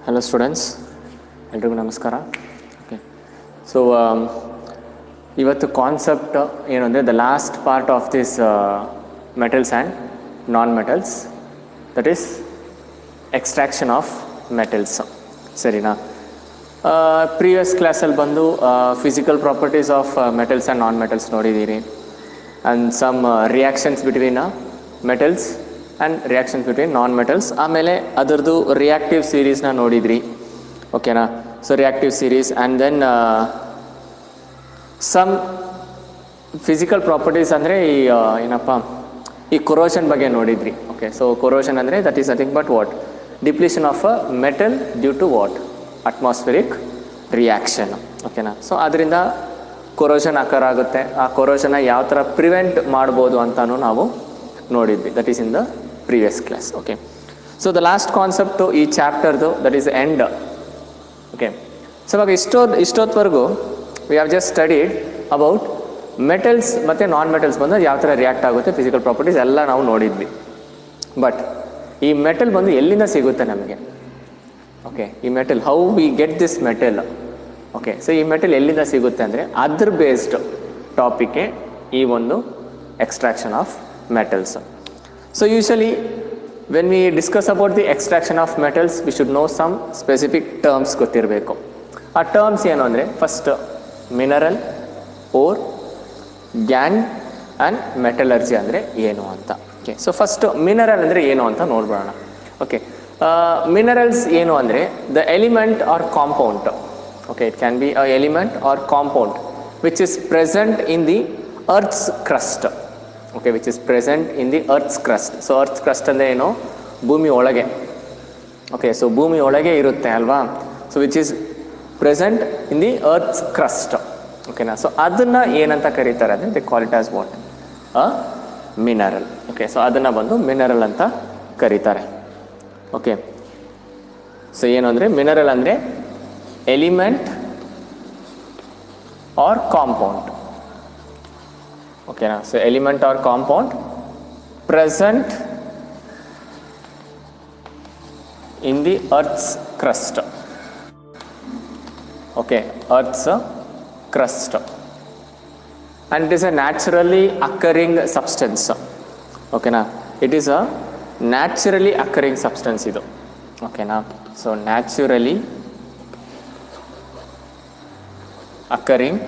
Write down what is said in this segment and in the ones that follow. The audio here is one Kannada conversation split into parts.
Hello students, ಎಲ್ರಿಗೂ ನಮಸ್ಕಾರ. ಓಕೆ ಸೊ ಇವತ್ತು ಕಾನ್ಸೆಪ್ಟ್ ಏನು ಅಂದರೆ the last part of this metals and non metals, that is extraction of metals. ಸರಿನಾ? ಪ್ರೀವಿಯಸ್ ಕ್ಲಾಸಲ್ಲಿ ಬಂದು physical properties of metals and non metals ನೋಡಿದ್ದೀರಿ, and some reactions between metals and reactions between non metals. ಆಮೇಲೆ ಅದರದ್ದು ರಿಯಾಕ್ಟಿವ್ ಸೀರೀಸ್ನ ನೋಡಿದ್ರಿ. ಓಕೆನಾ? So reactive series and then some physical properties ಅಂದರೆ ಈ ಕೊರೋಷನ್ ಬಗ್ಗೆ ನೋಡಿದ್ರಿ. ಓಕೆ, ಸೊ ಕೊರೋಷನ್ ಅಂದರೆ that is nothing but what? Depletion of a metal due to what? Atmospheric reaction. ಓಕೆನಾ? ಸೊ ಅದರಿಂದ ಕೊರೋಷನ್ ಅಕರ್ ಆಗುತ್ತೆ. ಆ ಕೊರೋಷನ್ನ ಯಾವ ಥರ ಪ್ರಿವೆಂಟ್ ಮಾಡ್ಬೋದು ಅಂತಲೂ ನಾವು ನೋಡಿದ್ವಿ. That is in the previous class. Okay, so the last concept ಈ ಚಾಪ್ಟರ್ದು that is end. Okay, so ಇವಾಗ ಇಷ್ಟೊತ್ತವರೆಗೂ we have just studied about metals ಮತ್ತು ನಾನ್ ಮೆಟಲ್ಸ್ ಬಂದು ಯಾವ ಥರ ರಿಯಾಕ್ಟ್ ಆಗುತ್ತೆ, ಫಿಸಿಕಲ್ ಪ್ರಾಪರ್ಟೀಸ್ ಎಲ್ಲ ನಾವು ನೋಡಿದ್ವಿ. ಬಟ್ ಈ ಮೆಟಲ್ ಬಂದು ಎಲ್ಲಿಂದ ಸಿಗುತ್ತೆ ನಮಗೆ? ಓಕೆ, ಈ metal, how we get this metal? Okay, so ಈ ಮೆಟಲ್ ಎಲ್ಲಿಂದ ಸಿಗುತ್ತೆ ಅಂದರೆ ಅದ್ರ ಬೇಸ್ಡ್ ಟಾಪಿಕ್ಗೆ ಈ ಒಂದು extraction of metals. So usually when we discuss about the extraction of metals, we should know some specific terms ಗೊತ್ತಿರಬೇಕು. ಆ ಟರ್ಮ್ಸ್ ಏನು ಅಂದರೆ first mineral, ore, gangue and metallurgy ಅಂದರೆ ಏನು ಅಂತ. ಓಕೆ, ಸೊ ಫಸ್ಟ್ ಮಿನರಲ್ ಅಂದರೆ ಏನು ಅಂತ ನೋಡ್ಬೋಣ. ಓಕೆ, ಮಿನರಲ್ಸ್ ಏನು ಅಂದರೆ the element or compound. Okay, it can be a element or compound which is present in the earth's crust. Okay, which is present in the earth's crust. So earth's crust ಅಂದರೆ ಏನು? ಭೂಮಿ ಒಳಗೆ. ಓಕೆ, ಸೊ ಭೂಮಿ ಒಳಗೆ ಇರುತ್ತೆ ಅಲ್ವಾ? So which is present in the earth's crust. ಓಕೆನಾ? ಸೊ ಅದನ್ನು ಏನಂತ ಕರೀತಾರೆ ಅಂದರೆ they call it as what? A mineral. Okay, so ಅದನ್ನು ಬಂದು ಮಿನರಲ್ ಅಂತ ಕರೀತಾರೆ. ಓಕೆ, ಸೊ ಏನು ಅಂದರೆ ಮಿನರಲ್ ಅಂದರೆ ಎಲಿಮೆಂಟ್ ಆರ್ ಕಾಂಪೌಂಡ್. ಓಕೆನಾ? So element or compound present in the earth's crust. Okay, earth's crust and it is a naturally occurring substance. ಓಕೆನಾ? It is a naturally occurring substance ಇದು. ಓಕೆನಾ? ಸೊ ನ್ಯಾಚುರಲಿ ಅಕ್ಕರಿಂಗ್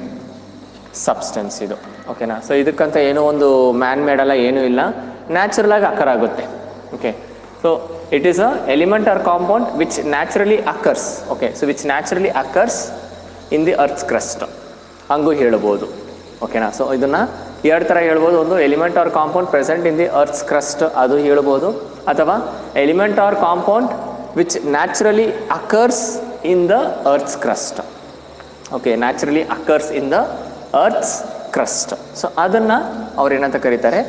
ಸಬ್ಸ್ಟೆನ್ಸ್ ಇದು. ಓಕೆನಾ? ಸೊ ಇದಕ್ಕಂತ ಏನೋ ಒಂದು ಮ್ಯಾನ್ ಮೇಡಲ್ಲ, ಏನೂ ಇಲ್ಲ, ನ್ಯಾಚುರಲ್ ಆಗಿ ಅಕ್ಕರ್ ಆಗುತ್ತೆ. Okay, so it is a element or compound which naturally occurs. Okay, so which naturally occurs in the earth's crust ಹಂಗೂ ಹೇಳ್ಬೋದು. ಓಕೆನಾ? ಸೊ ಇದನ್ನು ಎರಡು ಥರ ಹೇಳ್ಬೋದು. ಒಂದು element or compound present in the earth's crust ಅದು ಹೇಳ್ಬೋದು, ಅಥವಾ element or compound which naturally occurs in the earth's crust. Okay, naturally occurs in the earth's crust. So ಅದನ್ನು ಅವ್ರು ಏನಂತ ಕರೀತಾರೆ?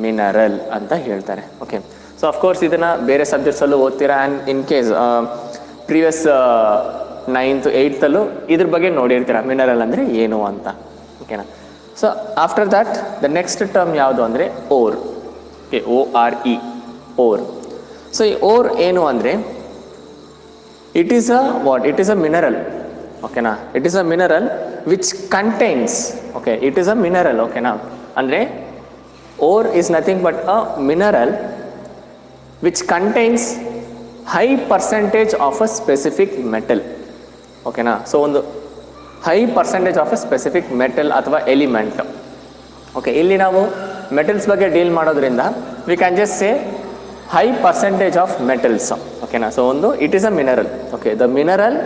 ಮಿನರಲ್ ಅಂತ ಹೇಳ್ತಾರೆ. ಓಕೆ, ಸೊ ಅಫ್ಕೋರ್ಸ್ ಇದನ್ನು ಬೇರೆ ಸಬ್ಜೆಕ್ಟ್ಸಲ್ಲೂ ಓದ್ತೀರಾ, and in case previous 9th 8th ಇದ್ರ ಬಗ್ಗೆ ನೋಡಿರ್ತೀರ ಮಿನರಲ್ ಅಂದರೆ ಏನು ಅಂತ. ಓಕೆನಾ? So after that the next term ಯಾವುದು ಅಂದರೆ ore. Okay, ORE, ore. So ಈ ಓರ್ ಏನು ಅಂದರೆ it is a what? It is a mineral. ಓಕೆನಾ? It is a mineral which contains. Okay, it is a mineral. ಓಕೆನಾ? ಅಂದರೆ ore is nothing but a mineral which contains high percentage of a specific metal. ಓಕೆನಾ? ಸೊ ಒಂದು high percentage of a specific metal ಅಥವಾ ಎಲಿಮೆಂಟ್. ಓಕೆ, ಇಲ್ಲಿ ನಾವು ಮೆಟಲ್ಸ್ ಬಗ್ಗೆ ಡೀಲ್ ಮಾಡೋದ್ರಿಂದ V can just say high percentage of metals. ಓಕೆನಾ? ಸೊ ಒಂದು it is a mineral. Okay, the mineral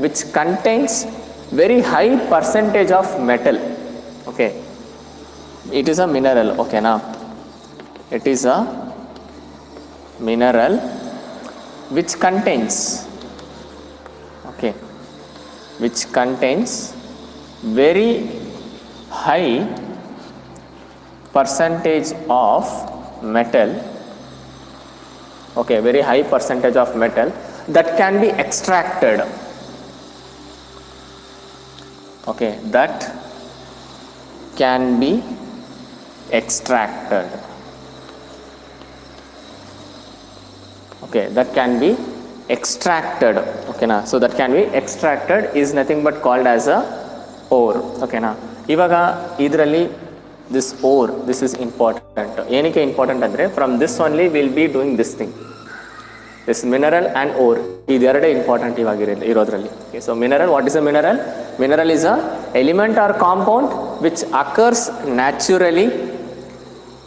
which contains very high percentage of metal. Okay, it is a mineral. Okay, now it is a mineral which contains, okay, which contains very high percentage of metal. Okay, very high percentage of metal that can be extracted. Okay, that can be extracted. Okay, that can be extracted, ಓಕೆನಾ. So that can be extracted is nothing but called as a ore, ಓಕೆನಾ. ಇವಾಗ ಇದರಲ್ಲಿ this ore, this is important. ಏನಕ್ಕೆ ಇಂಪಾರ್ಟೆಂಟ್ ಅಂದರೆ from this only will be doing this thing, this mineral and ore, ಇದೆರಡೇ ಇಂಪಾರ್ಟೆಂಟ್ ಇವಾಗ ಇರೋದ್ರಲ್ಲಿ. So mineral, what is a mineral? Mineral is a element or compound which occurs naturally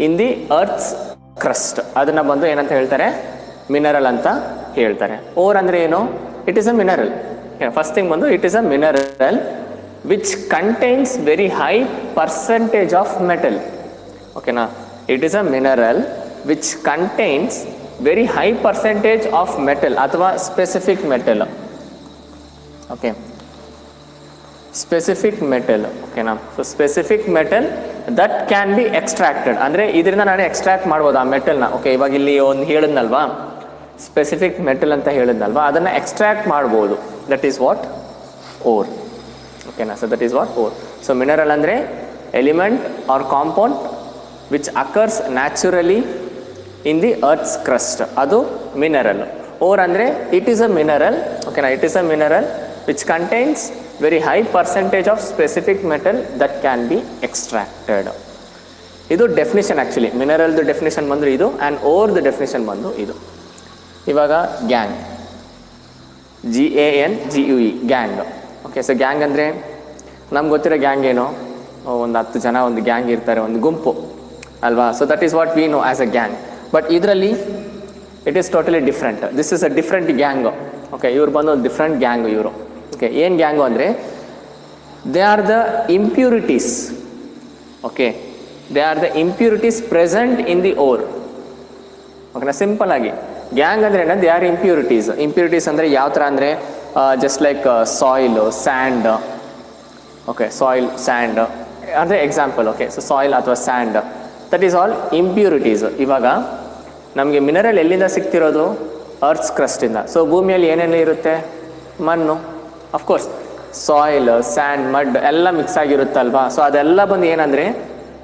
in the earth's crust. ಅದನ್ನು ಬಂದು ಏನಂತ ಹೇಳ್ತಾರೆ? ಮಿನರಲ್ ಅಂತ ಹೇಳ್ತಾರೆ. ಓರ್ ಅಂದರೆ ಏನು? It is a mineral. First thing ಬಂದು it is a mineral which contains very high percentage of metal, ಓಕೆನಾ. It is a mineral which contains very high percentage of metal ಅಥವಾ specific metal, okay, specific metal, ಓಕೆನಾ. So specific metal that can be extracted, ಅಂದರೆ ಇದರಿಂದ ನಾನು ಎಕ್ಸ್ಟ್ರಾಕ್ಟ್ ಮಾಡ್ಬೋದು ಆ ಮೆಟಲ್ನ. ಓಕೆ, ಇವಾಗ ಇಲ್ಲಿ ಒಂದು ಹೇಳಿದ್ನಲ್ವಾ, ಸ್ಪೆಸಿಫಿಕ್ ಮೆಟಲ್ ಅಂತ ಹೇಳಿದ್ನಲ್ವಾ, ಅದನ್ನು ಎಕ್ಸ್ಟ್ರಾಕ್ಟ್ ಮಾಡ್ಬೋದು. That is what? ಓರ್, ಓಕೆನಾ. So that is what? Ore. So mineral ಅಂದರೆ element or compound which occurs naturally in the earth's crust, ಅದು ಮಿನರಲ್. ಓರ್ ಅಂದರೆ ಇಟ್ ಈಸ್ ಅ ಮಿನರಲ್, ಓಕೆನಾ. It is a mineral which contains very high percentage of specific metal that can be extracted. ಇದು ಡೆಫಿನಿಷನ್. ಆ್ಯಕ್ಚುಲಿ ಮಿನರಲ್ದು ಡೆಫಿನಿಷನ್ ಬಂದು ಇದು, ಆ್ಯಂಡ್ ಓರ್ದು ಡೆಫಿನಿಷನ್ ಬಂದು ಇದು. ಇವಾಗ gangue, GANGUE, gangue. Okay, so gangue ಅಂದರೆ ನಮ್ಗೆ ಗೊತ್ತಿರೋ ಗ್ಯಾಂಗ್ ಏನು? ಒಂದು 10 ಜನ ಒಂದು ಗ್ಯಾಂಗ್ ಇರ್ತಾರೆ, ಒಂದು ಗುಂಪು ಅಲ್ವಾ. So that is what we know as a gang. But ಇದರಲ್ಲಿ it is totally different. This is a different gangue. Okay, ಇವ್ರು ಬಂದು ಒಂದು ಡಿಫ್ರೆಂಟ್ ಗ್ಯಾಂಗು ಇವರು. ಓಕೆ, ಏನು ಗ್ಯಾಂಗು ಅಂದರೆ they are the impurities. Okay, they are the impurities present in the ore. ಓಕೆನಾ. ಸಿಂಪಲ್ ಆಗಿ ಗ್ಯಾಂಗ್ ಅಂದರೆ ಏನಂದ್ರೆ ದೇ ಆರ್ ಇಂಪ್ಯೂರಿಟೀಸ್. ಇಂಪ್ಯೂರಿಟೀಸ್ ಅಂದರೆ ಯಾವ ಥರ ಅಂದರೆ just like soil, sand. Okay, soil, sand ಅಂದರೆ ಎಕ್ಸಾಂಪಲ್. ಓಕೆ, ಸೊ ಸಾಯಿಲ್ ಅಥವಾ sand, that is all impurities. ಇವಾಗ ನಮಗೆ ಮಿನರಲ್ ಎಲ್ಲಿಂದ ಸಿಗ್ತಿರೋದು? ಅರ್ತ್ಸ್ ಕ್ರಸ್ಟಿಂದ. ಸೊ ಭೂಮಿಯಲ್ಲಿ ಏನೇನು ಇರುತ್ತೆ? ಮಣ್ಣು, ಅಫ್ಕೋರ್ಸ್ ಸಾಯಿಲ್, ಸ್ಯಾಂಡ್, ಮಡ್ ಎಲ್ಲ ಮಿಕ್ಸ್ ಆಗಿರುತ್ತಲ್ವಾ. ಸೊ ಅದೆಲ್ಲ ಬಂದು ಏನಂದರೆ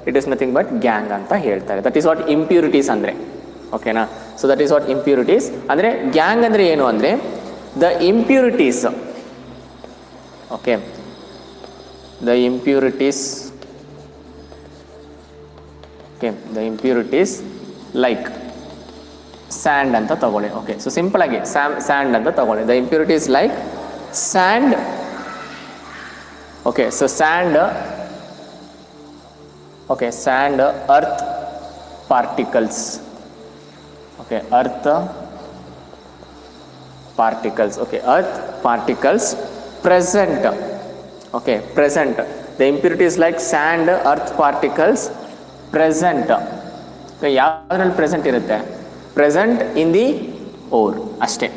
it is nothing but gangue ಅಂತ ಹೇಳ್ತಾರೆ. ದಟ್ ಈಸ್ ವಾಟ್ ಇಂಪ್ಯೂರಿಟೀಸ್ ಅಂದರೆ, ಓಕೆನಾ. So that is what impurities ಅಂದರೆ. ಗ್ಯಾಂಗ್ ಅಂದರೆ ಏನು ಅಂದರೆ the impurities, okay, the impurities, okay, the impurities like sand ಅಂತ ತಗೊಳ್ಳಿ. ಓಕೆ, ಸೊ ಸಿಂಪಲ್ ಆಗಿ ಸ್ಯಾಂಡ್ ಅಂತ ತಗೊಳ್ಳಿ. The impurities like sand. Okay, so sand, okay, sand, earth particles. Okay, earth particles. Okay, earth particles present. Okay, present. The impurities like sand, earth particles present. ಯಾವುದ್ರಲ್ಲಿ ಪ್ರೆಸೆಂಟ್ ಇರುತ್ತೆ? ಪ್ರೆಸೆಂಟ್ ಇನ್ ದಿ ಓರ್, ಅಷ್ಟೇ,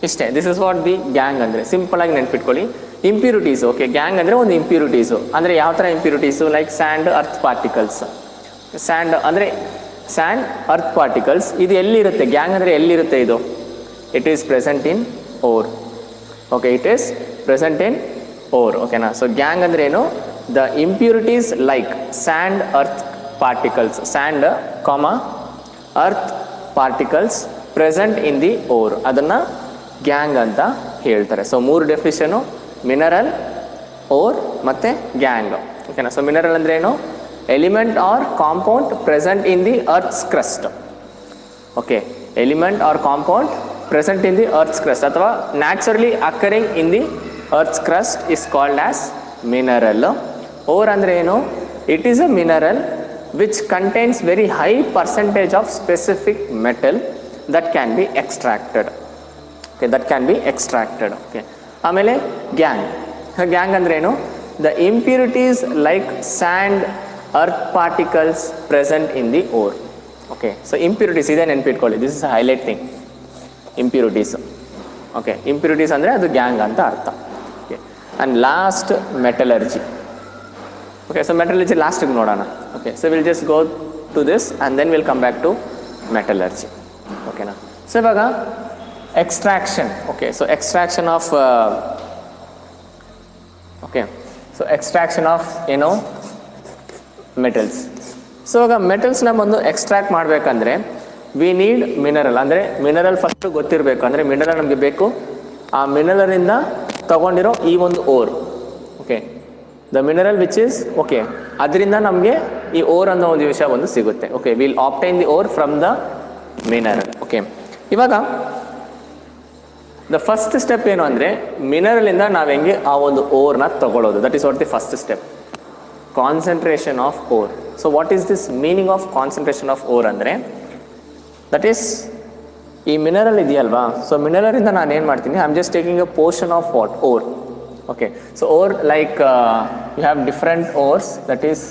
ಇಷ್ಟೇ. This is what the gangue ಅಂದರೆ. ಸಿಂಪಲ್ ಆಗಿ ನೆನ್ಪಿಟ್ಕೊಳ್ಳಿ. ಇಂಪ್ಯೂರಿಟೀಸು, ಓಕೆ, ಗ್ಯಾಂಗ್ ಅಂದರೆ ಒಂದು ಇಂಪ್ಯೂರಿಟೀಸು. ಅಂದರೆ ಯಾವ ಥರ impurities? Like sand, earth particles. Sand ಅಂದರೆ ಸ್ಯಾಂಡ್, ಅರ್ತ್ ಪಾರ್ಟಿಕಲ್ಸ್. ಇದು ಎಲ್ಲಿರುತ್ತೆ? ಗ್ಯಾಂಗ್ ಅಂದರೆ ಎಲ್ಲಿರುತ್ತೆ ಇದು? It is present in ore. Okay, it is present in ore, ಓಕೆನಾ. ಸೊ ಗ್ಯಾಂಗ್ ಅಂದರೆ ಏನು? The impurities like sand, earth particles, sand, earth particles present in the ore, ಅದನ್ನು ಗ್ಯಾಂಗ್ ಅಂತ ಹೇಳ್ತಾರೆ. ಸೊ 3 ಡೆಫಿನಿಷನು: ಮಿನರಲ್, ಓರ್ ಮತ್ತು ಗ್ಯಾಂಗ್, ಓಕೆನಾ. ಸೊ ಮಿನರಲ್ ಅಂದರೆ ಏನು? Element or compound present in the earth's crust. Okay, element or compound present in the earth's crust ಅಥವಾ naturally occurring in the earth's crust is called as mineral. Ore ಅಂದರೆ ಏನು? It is a mineral which contains very high percentage of specific metal that can be extracted. Okay, that can be extracted. Okay, ಆಮೇಲೆ ಗ್ಯಾಂಗ್. ಗ್ಯಾಂಗ್ ಅಂದ್ರೆ ಏನು? the impurities like sand, earth particles present in the ore. Okay, so impurities ಇದೆ ನೆನ್ಪಿಟ್ಕೊಳ್ಳಿ. this is a highlight thing, impurities. Okay, impurities ಅಂದರೆ ಅದು ಗ್ಯಾಂಗ್ ಅಂತ ಅರ್ಥ. Okay, and last metallurgy. Okay, so metallurgy last ನೋಡೋಣ. Okay, so we'll just go to this and then we'll come back to metallurgy. Okay, na. So ಇವಾಗ extraction. Okay, so extraction of okay, so extraction of metals. So ಇವಾಗ ಮೆಟಲ್ಸ್ನ ಬಂದು ಎಕ್ಸ್ಟ್ರಾಕ್ಟ್ ಮಾಡಬೇಕಂದ್ರೆ ವಿ ನೀಡ್ ಮಿನರಲ್, ಅಂದರೆ ಮಿನರಲ್ ಫಸ್ಟ್ ಗೊತ್ತಿರಬೇಕು, ಅಂದರೆ ಮಿನರಲ್ ನಮಗೆ ಬೇಕು. ಆ ಮಿನರಲಿಂದ ತಗೊಂಡಿರೋ ಈ ಒಂದು ore, okay, the mineral which is okay, ಅದರಿಂದ ನಮಗೆ ಈ ಓರ್ ಅನ್ನೋ ಒಂದು ವಿಷಯ ಒಂದು ಸಿಗುತ್ತೆ. Okay, we'll obtain the ore from the mineral. Okay, ಇವಾಗ ದ ಫಸ್ಟ್ ಸ್ಟೆಪ್ ಏನು ಅಂದರೆ ಮಿನರಲಿಂದ ನಾವು ಹೆಂಗೆ ಆ ಒಂದು ಓರ್ನ ತಗೊಳ್ಳೋದು, that is what the first step, concentration of ore. So what is this meaning of concentration of ore ಅಂದರೆ ದಟ್ ಈಸ್ ಈ ಮಿನರಲ್ ಇದೆಯಲ್ವಾ, ಸೊ ಮಿನರಲಿಂದ ನಾನು ಏನು ಮಾಡ್ತೀನಿ, I am just taking a portion of what ore. Okay, so ore like you have different ores, that is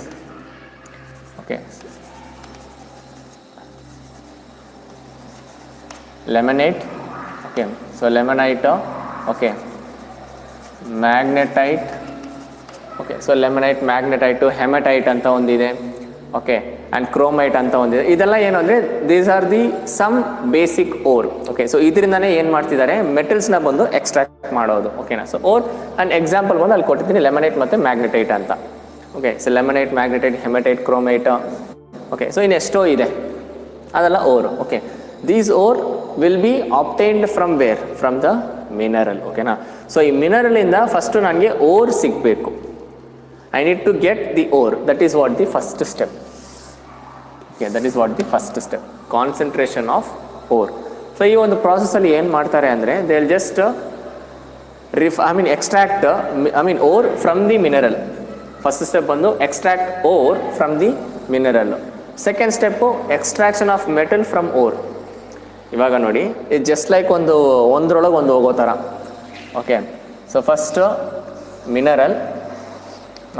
okay limonite, okay, so limonite, okay, magnetite, okay, so limonite, magnetite, hematite ಅಂತ ಒಂದಿದೆ, ಓಕೆ, ಆ್ಯಂಡ್ ಕ್ರೋಮೈಟ್ ಅಂತ ಒಂದಿದೆ. ಇದೆಲ್ಲ ಏನು ಅಂದರೆ these are the some basic ore. Okay, so ಇದರಿಂದನೇ ಏನು ಮಾಡ್ತಿದ್ದಾರೆ, ಮೆಟಲ್ಸ್ನ ಬಂದು ಎಕ್ಸ್ಟ್ರಾಕ್ಟ್ ಮಾಡೋದು. ಓಕೆನಾ, ಸೊ ಓರ್ ಆ್ಯಂಡ್ ಎಕ್ಸಾಂಪಲ್ ಬಂದು ಅಲ್ಲಿ ಕೊಟ್ಟಿದ್ದೀನಿ, ಲೆಮನೈಟ್ ಮತ್ತು ಮ್ಯಾಗ್ನೆಟೈಟ್ ಅಂತ. Okay, so limonite, magnetite, hematite, chromite. Okay, so ಇನ್ನೆಷ್ಟೋ ಇದೆ, ಅದೆಲ್ಲ ore. Okay, these ore will be obtained from where, from the mineral. ಓಕೆನಾ, ಸೊ ಈ ಮಿನರಲಿಂದ ಫಸ್ಟು ನನಗೆ ಓರ್ ಸಿಗಬೇಕು. I need to get the ore. That is what the first step. Okay, that is what the first step. Concentration of ore. So, ಈ ಒಂದು ಪ್ರಾಸೆಸ್ಸಲ್ಲಿ ಏನು ಮಾಡ್ತಾರೆ ಅಂದರೆ they will just extract ore from the mineral. First step ಬಂದು extract ore from the mineral. Second step extraction of metal from ore. ಇವಾಗ ನೋಡಿ, ಇದು ಜಸ್ಟ್ ಲೈಕ್ ಒಂದ್ರೊಳಗೆ ಒಂದು ಹೋಗೋ ಥರ. Okay, so first mineral,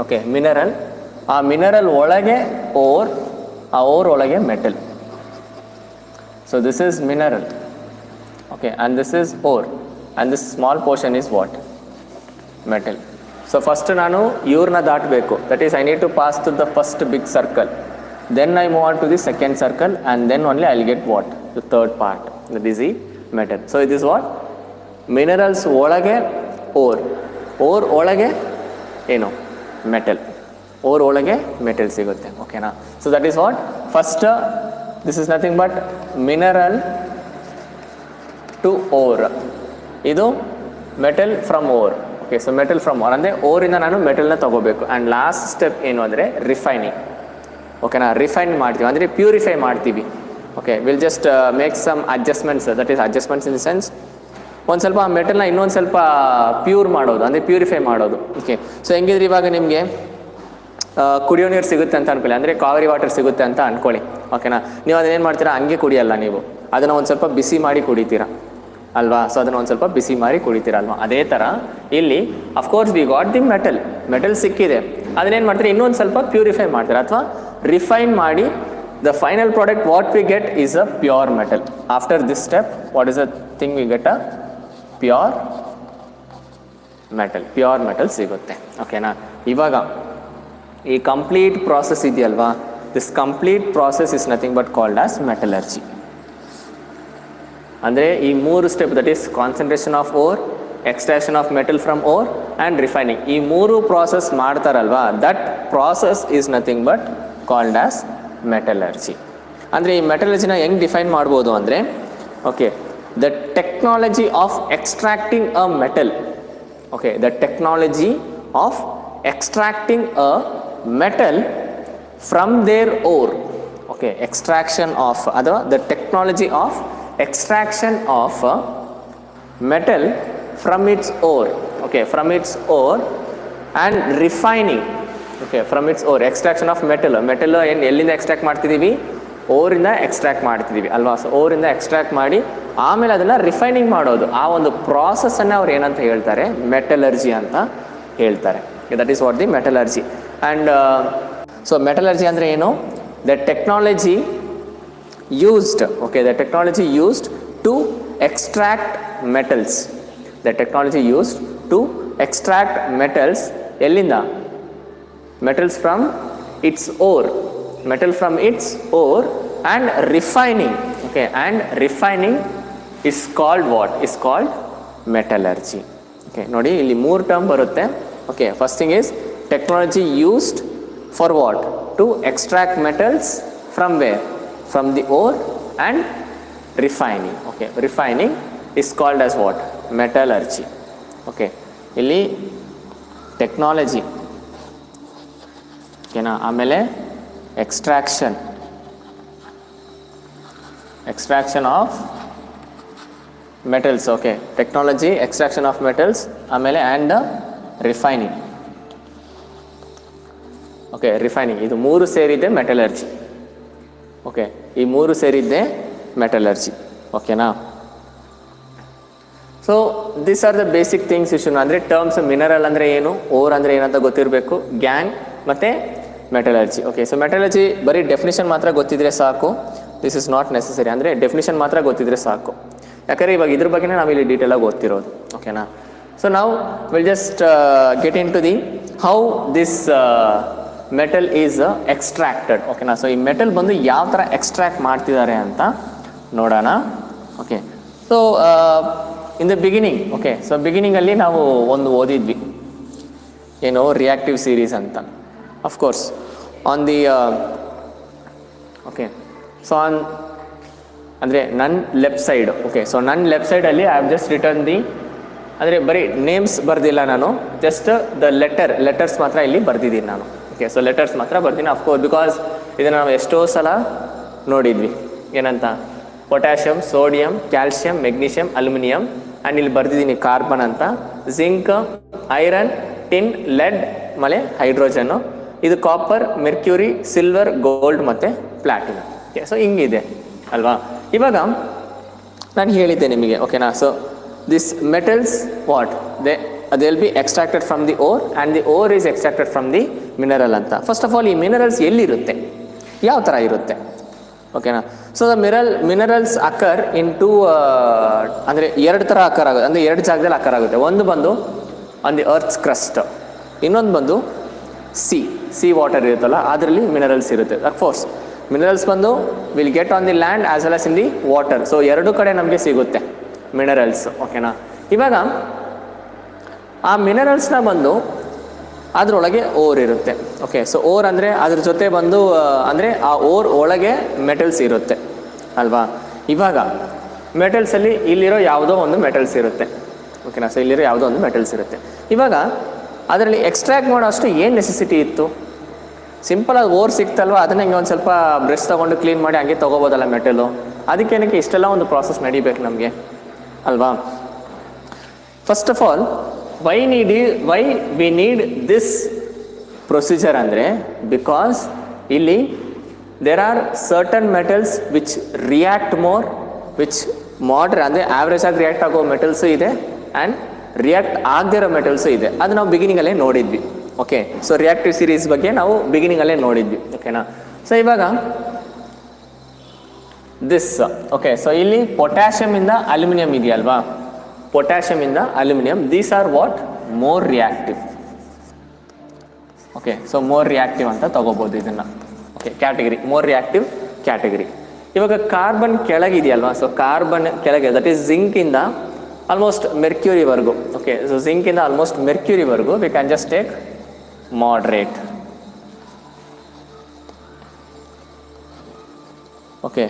okay, mineral, ಆ ಮಿನರಲ್ ಒಳಗೆ ಓರ್, ಆ ಓರ್ ಒಳಗೆ metal. So this is mineral, okay, and this is ore, and this small portion is what, metal. So first ನಾನು ಇವ್ರನ್ನ ದಾಟಬೇಕು, that is I need to pass to the first big circle, then I move on to the second circle, and then only I will get what, the third part, that is ಈ metal. So it is what, minerals ಒಳಗೆ ಓರ್, ಓರ್ ಒಳಗೆ ಏನು, ಮೆಟಲ್, ಓರ್ ಒಳಗೆ ಮೆಟಲ್ ಸಿಗುತ್ತೆ. ಓಕೆನಾ, so that is what first, this is nothing but mineral to ore, ಇದು metal from ore. Okay, so metal from ore ಅಂದರೆ ಓರಿಂದ ನಾನು ಮೆಟಲ್ನ ತೊಗೋಬೇಕು. ಆ್ಯಂಡ್ ಲಾಸ್ಟ್ ಸ್ಟೆಪ್ ಏನು ಅಂದರೆ ರಿಫೈನಿಂಗ್. ಓಕೆನಾ, ರಿಫೈನ್ ಮಾಡ್ತೀವಿ ಅಂದರೆ ಪ್ಯೂರಿಫೈ ಮಾಡ್ತೀವಿ. Okay, we'll just make some adjustments, that is adjustments in the sense ಒಂದು ಸ್ವಲ್ಪ ಆ ಮೆಟಲ್ನ ಇನ್ನೊಂದು ಸ್ವಲ್ಪ ಪ್ಯೂರ್ ಮಾಡೋದು, ಅಂದರೆ ಪ್ಯೂರಿಫೈ ಮಾಡೋದು. ಓಕೆ, ಸೊ ಹೆಂಗಿದ್ರೆ ಇವಾಗ ನಿಮಗೆ ಕುಡಿಯೋ ನೀರು ಸಿಗುತ್ತೆ ಅಂತ ಅನ್ಕೊಳ್ಳಿ, ಅಂದರೆ ಕಾವೇರಿ ವಾಟರ್ ಸಿಗುತ್ತೆ ಅಂತ ಅಂದ್ಕೊಳ್ಳಿ. ಓಕೆನಾ, ನೀವು ಅದನ್ನೇನು ಮಾಡ್ತೀರಾ, ಹಂಗೆ ಕುಡಿಯಲ್ಲ, ನೀವು ಅದನ್ನು ಒಂದು ಸ್ವಲ್ಪ ಬಿಸಿ ಮಾಡಿ ಕುಡಿತೀರಾ ಅಲ್ವಾ. ಸೊ ಅದನ್ನು ಒಂದು ಸ್ವಲ್ಪ ಬಿಸಿ ಮಾಡಿ ಕುಡಿತೀರ ಅಲ್ವಾ. ಅದೇ ಥರ ಇಲ್ಲಿ of course we got the metal ಸಿಕ್ಕಿದೆ, ಅದನ್ನೇನು ಮಾಡ್ತೀರಾ, ಇನ್ನೊಂದು ಸ್ವಲ್ಪ ಪ್ಯೂರಿಫೈ ಮಾಡ್ತೀರಾ ಅಥವಾ ರಿಫೈನ್ ಮಾಡಿ the final product what we get is a pure metal. After this step what is a thing we get a pure metal ಸಿಗುತ್ತೆ. ಓಕೆನಾ, ಇವಾಗ ಈ ಕಂಪ್ಲೀಟ್ ಪ್ರಾಸೆಸ್ ಇದೆಯಲ್ವಾ, this complete process is nothing but called as metallurgy. ಅಂದರೆ ಈ ಮೂರು step, that is concentration of ore, extraction of metal from ore and refining, ಈ ಮೂರು ಪ್ರಾಸೆಸ್ ಮಾಡ್ತಾರಲ್ವಾ, that process is nothing but called as metallurgy. ಅಂದರೆ ಈ ಮೆಟಲರ್ಜಿನ ಹೆಂಗೆ ಡಿಫೈನ್ ಮಾಡ್ಬೋದು ಅಂದರೆ, okay, the technology of extracting a metal, okay, the technology of extracting a metal from their ore. Okay, extraction of the technology of extraction of metal from its ore. Okay, from its ore and refining. Okay, from its ore, extraction of metal ಎಲ್ಲಿಂದ ಎಕ್ಸ್ಟ್ರಾಕ್ಟ್ ಮಾಡ್ತಿದ್ದೀವಿ, ಓರಿಂದ ಎಕ್ಸ್ಟ್ರಾಕ್ಟ್ ಮಾಡ್ತಿದ್ದೀವಿ ಅಲ್ವಾ. ಸೊ ಓರಿಂದ ಎಕ್ಸ್ಟ್ರಾಕ್ಟ್ ಮಾಡಿ ಆಮೇಲೆ ಅದನ್ನು ರಿಫೈನಿಂಗ್ ಮಾಡೋದು, ಆ ಒಂದು ಪ್ರಾಸೆಸ್ಸನ್ನು ಅವ್ರು ಏನಂತ ಹೇಳ್ತಾರೆ, ಮೆಟಲರ್ಜಿ ಅಂತ ಹೇಳ್ತಾರೆ. That is what the metallurgy. And so metallurgy ಅಂದರೆ ಏನು, the technology used, okay, the technology used to extract metals, the technology used to extract metals, ಎಲ್ಲಿಂದ, metals from its ore, metal from its ore and refining. Okay, and refining is called what, is called metallurgy. Okay, ನೋಡಿ ಇಲ್ಲಿ ಮೂರು ಟರ್ಮ್ ಬರುತ್ತೆ. Okay, first thing is technology used for what, to extract metals from where, from the ore and refining. Okay, refining is called as what? Metallurgy. Okay, ಇಲ್ಲಿ ಟೆಕ್ನಾಲಜಿ ಓಕೆನಾ, ಆಮೇಲೆ extraction of metals. Okay, technology, extraction of metals, ಆಮೇಲೆ ಆ್ಯಂಡ್ ರಿಫೈನಿಂಗ್. ಓಕೆ, ರಿಫೈನಿಂಗ್, ಇದು ಮೂರು ಸೇರಿದ್ದೆ ಮೆಟಲರ್ಜಿ. ಓಕೆ, ಈ ಮೂರು ಸೇರಿದ್ದೆ ಮೆಟಲರ್ಜಿ. ಓಕೆನಾ. So this are the basic things you should, ಅಂದರೆ ಟರ್ಮ್ಸ್ ಮಿನರಲ್ ಅಂದರೆ ಏನು, ಓರ್ ಅಂದರೆ ಏನಂತ ಗೊತ್ತಿರಬೇಕು, ಗ್ಯಾಂಗ್ ಮತ್ತು ಮೆಟಲರ್ಜಿ. ಓಕೆ, ಸೊ ಮೆಟಲರ್ಜಿ ಬರೀ ಡೆಫಿನಿಷನ್ ಮಾತ್ರ ಗೊತ್ತಿದ್ರೆ ಸಾಕು. ದಿಸ್ ಇಸ್ ನಾಟ್ ನೆಸೆಸರಿ, ಅಂದರೆ ಡೆಫಿನಿಷನ್ ಮಾತ್ರ ಗೊತ್ತಿದ್ರೆ ಸಾಕು. ಯಾಕಂದರೆ ಇವಾಗ ಇದ್ರ ಬಗ್ಗೆನೇ ನಾವು ಇಲ್ಲಿ ಡೀಟೇಲಾಗಿ ಓದ್ತಿರೋದು. ಓಕೆನಾ. ಸೊ ನಾವು will just get into the how this metal is extracted. ಓಕೆನಾ. ಸೊ ಈ ಮೆಟಲ್ ಬಂದು ಯಾವ ಥರ ಎಕ್ಸ್ಟ್ರಾಕ್ಟ್ ಮಾಡ್ತಿದ್ದಾರೆ ಅಂತ ನೋಡೋಣ. Okay, so in the beginning, okay, so ಬಿಗಿನಿಂಗಲ್ಲಿ ನಾವು ಒಂದು ಓದಿದ್ವಿ, ಏನು ರಿಯಾಕ್ಟಿವ್ ಸೀರೀಸ್ ಅಂತ. Of course on the okay, so on ಅಂದರೆ ನನ್ನ ಲೆಫ್ಟ್ ಸೈಡ್. ಓಕೆ, ಸೊ ನನ್ನ ಲೆಫ್ಟ್ ಸೈಡಲ್ಲಿ I have just written the, ಅಂದರೆ ಬರೀ ನೇಮ್ಸ್ ಬರ್ದಿಲ್ಲ ನಾನು, ಜಸ್ಟ್ ದ ಲೆಟರ್ಸ್ ಮಾತ್ರ ಇಲ್ಲಿ ಬರ್ದಿದ್ದೀನಿ ನಾನು. ಓಕೆ, ಸೊ ಲೆಟರ್ಸ್ ಮಾತ್ರ ಬರ್ತೀನಿ. ಅಫ್ಕೋರ್ಸ್ ಬಿಕಾಸ್ ಇದನ್ನು ನಾವು ಎಷ್ಟೋ ಸಲ ನೋಡಿದ್ವಿ, ಏನಂತ, potassium, sodium, calcium, magnesium, aluminium, and ಇಲ್ಲಿ ಬರ್ದಿದ್ದೀನಿ ಕಾರ್ಬನ್ ಅಂತ, ಜಿಂಕ್, ಐರನ್, ಟಿನ್, ಲೆಡ್, ಆಮೇಲೆ ಹೈಡ್ರೋಜನ್ನು, ಇದು ಕಾಪರ್, ಮೆರ್ಕ್ಯೂರಿ, ಸಿಲ್ವರ್, ಗೋಲ್ಡ್ ಮತ್ತು ಪ್ಲಾಟಿನಮ್. ಓಕೆ, ಸೊ ಹಿಂಗಿದೆ ಅಲ್ವಾ. ಇವಾಗ ನಾನು ಹೇಳಿದ್ದೆ ನಿಮಗೆ, ಓಕೆನಾ. So this metals what they will be extracted from the ore and the ore is extracted from the mineral ಅಂತ. ಫಸ್ಟ್ ಆಫ್ ಆಲ್ ಈ ಮಿನರಲ್ಸ್ ಎಲ್ಲಿರುತ್ತೆ, ಯಾವ ಥರ ಇರುತ್ತೆ, ಓಕೆನಾ. So the minerals occur in to, ಅಂದರೆ ಎರಡು ಥರ ಅಕರ್ ಆಗುತ್ತೆ, ಅಂದರೆ ಎರಡು ಜಾಗದಲ್ಲಿ ಅಕರ್ ಆಗುತ್ತೆ. ಒಂದು ಬಂದು ಆನ್ ದಿ ಅರ್ತ್ಸ್ ಕ್ರಸ್ಟ್, ಇನ್ನೊಂದು ಬಂದು ಸಿ ವಾಟರ್ ಇರುತ್ತಲ್ಲ ಅದರಲ್ಲಿ ಮಿನರಲ್ಸ್ ಇರುತ್ತೆ. ಅಫ್ಕೋರ್ಸ್ ಮಿನರಲ್ಸ್ ಬಂದು will get on the land as well as in the water. So ಎರಡು ಕಡೆ ನಮಗೆ ಸಿಗುತ್ತೆ ಮಿನರಲ್ಸ್. ಓಕೆನಾ. ಇವಾಗ ಆ ಮಿನರಲ್ಸ್ನ ಬಂದು ಅದರೊಳಗೆ ಓರ್ ಇರುತ್ತೆ. ಓಕೆ, ಸೊ ಓರ್ ಅಂದರೆ ಅದ್ರ ಜೊತೆ ಬಂದು ಅಂದರೆ ಆ ಓರ್ ಒಳಗೆ ಮೆಟಲ್ಸ್ ಇರುತ್ತೆ ಅಲ್ವಾ. ಇವಾಗ ಮೆಟಲ್ಸಲ್ಲಿ ಇಲ್ಲಿರೋ ಯಾವುದೋ ಒಂದು ಮೆಟಲ್ಸ್ ಇರುತ್ತೆ. ಓಕೆನಾ. ಸೊ ಇಲ್ಲಿರೋ ಯಾವುದೋ ಒಂದು ಮೆಟಲ್ಸ್ ಇರುತ್ತೆ. ಇವಾಗ ಅದರಲ್ಲಿ ಎಕ್ಸ್ಟ್ರಾಕ್ಟ್ ಮಾಡೋ ಅಷ್ಟು ಏನು ನೆಸೆಸಿಟಿ ಇತ್ತು, ಸಿಂಪಲಾಗಿ ಓರ್ ಸಿಕ್ತಲ್ವ, ಅದನ್ನ ಹಿಂಗೆ ಒಂದು ಸ್ವಲ್ಪ ಬ್ರಷ್ ತೊಗೊಂಡು ಕ್ಲೀನ್ ಮಾಡಿ ಹಂಗೆ ತೊಗೋಬೋದಲ್ಲ ಮೆಟಲು. ಅದಕ್ಕೇನಕ್ಕೆ ಇಷ್ಟೆಲ್ಲ ಒಂದು ಪ್ರಾಸೆಸ್ ನಡಿಬೇಕು ನಮಗೆ ಅಲ್ವಾ. First of all why we need this procedure ಅಂದರೆ, ಬಿಕಾಸ್ ಇಲ್ಲಿ there are certain metals which react more, which ಅಂದರೆ ಆವ್ರೇಜ್ ಆಗಿ ರಿಯಾಕ್ಟ್ ಆಗೋ ಮೆಟಲ್ಸು ಇದೆ ಆ್ಯಂಡ್ ರಿಯಾಕ್ಟ್ ಆಗದಿರೋ ಮೆಟಲ್ಸು ಇದೆ. ಅದು ನಾವು ಬಿಗಿನಿಂಗಲ್ಲೇ ನೋಡಿದ್ವಿ. ಓಕೆ, ಸೊ ರಿಯಾಕ್ಟಿವ್ ಸೀರೀಸ್ ಬಗ್ಗೆ ನಾವು ಬಿಗಿನಿಂಗಲ್ಲೇ ನೋಡಿದ್ವಿ. ಓಕೆನಾ. ಸೊ ಇವಾಗ ದಿಸ್, ಓಕೆ, ಸೊ ಇಲ್ಲಿ ಪೊಟ್ಯಾಷಿಯಮಿಂದ ಅಲ್ಯೂಮಿನಿಯಂ ಇದೆಯಲ್ವಾ, ಪೊಟ್ಯಾಷಿಯಮಿಂದ aluminium, these are what more reactive. Okay, so more reactive ಅಂತ ತಗೋಬೋದು ಇದನ್ನು. Okay, category more reactive category. ಇವಾಗ ಕಾರ್ಬನ್ ಕೆಳಗಿದೆಯಲ್ವಾ, ಸೊ ಕಾರ್ಬನ್ ಕೆಳಗೆ ದಟ್ ಈಸ್ ಜಿಂಕಿಂದ ಆಲ್ಮೋಸ್ಟ್ ಮೆರ್ಕ್ಯೂರಿವರೆಗೂ. ಓಕೆ, ಸೊ ಜಿಂಕಿಂದ ಆಲ್ಮೋಸ್ಟ್ ಮೆರ್ಕ್ಯೂರಿವರೆಗೂ we can just take moderate. Okay,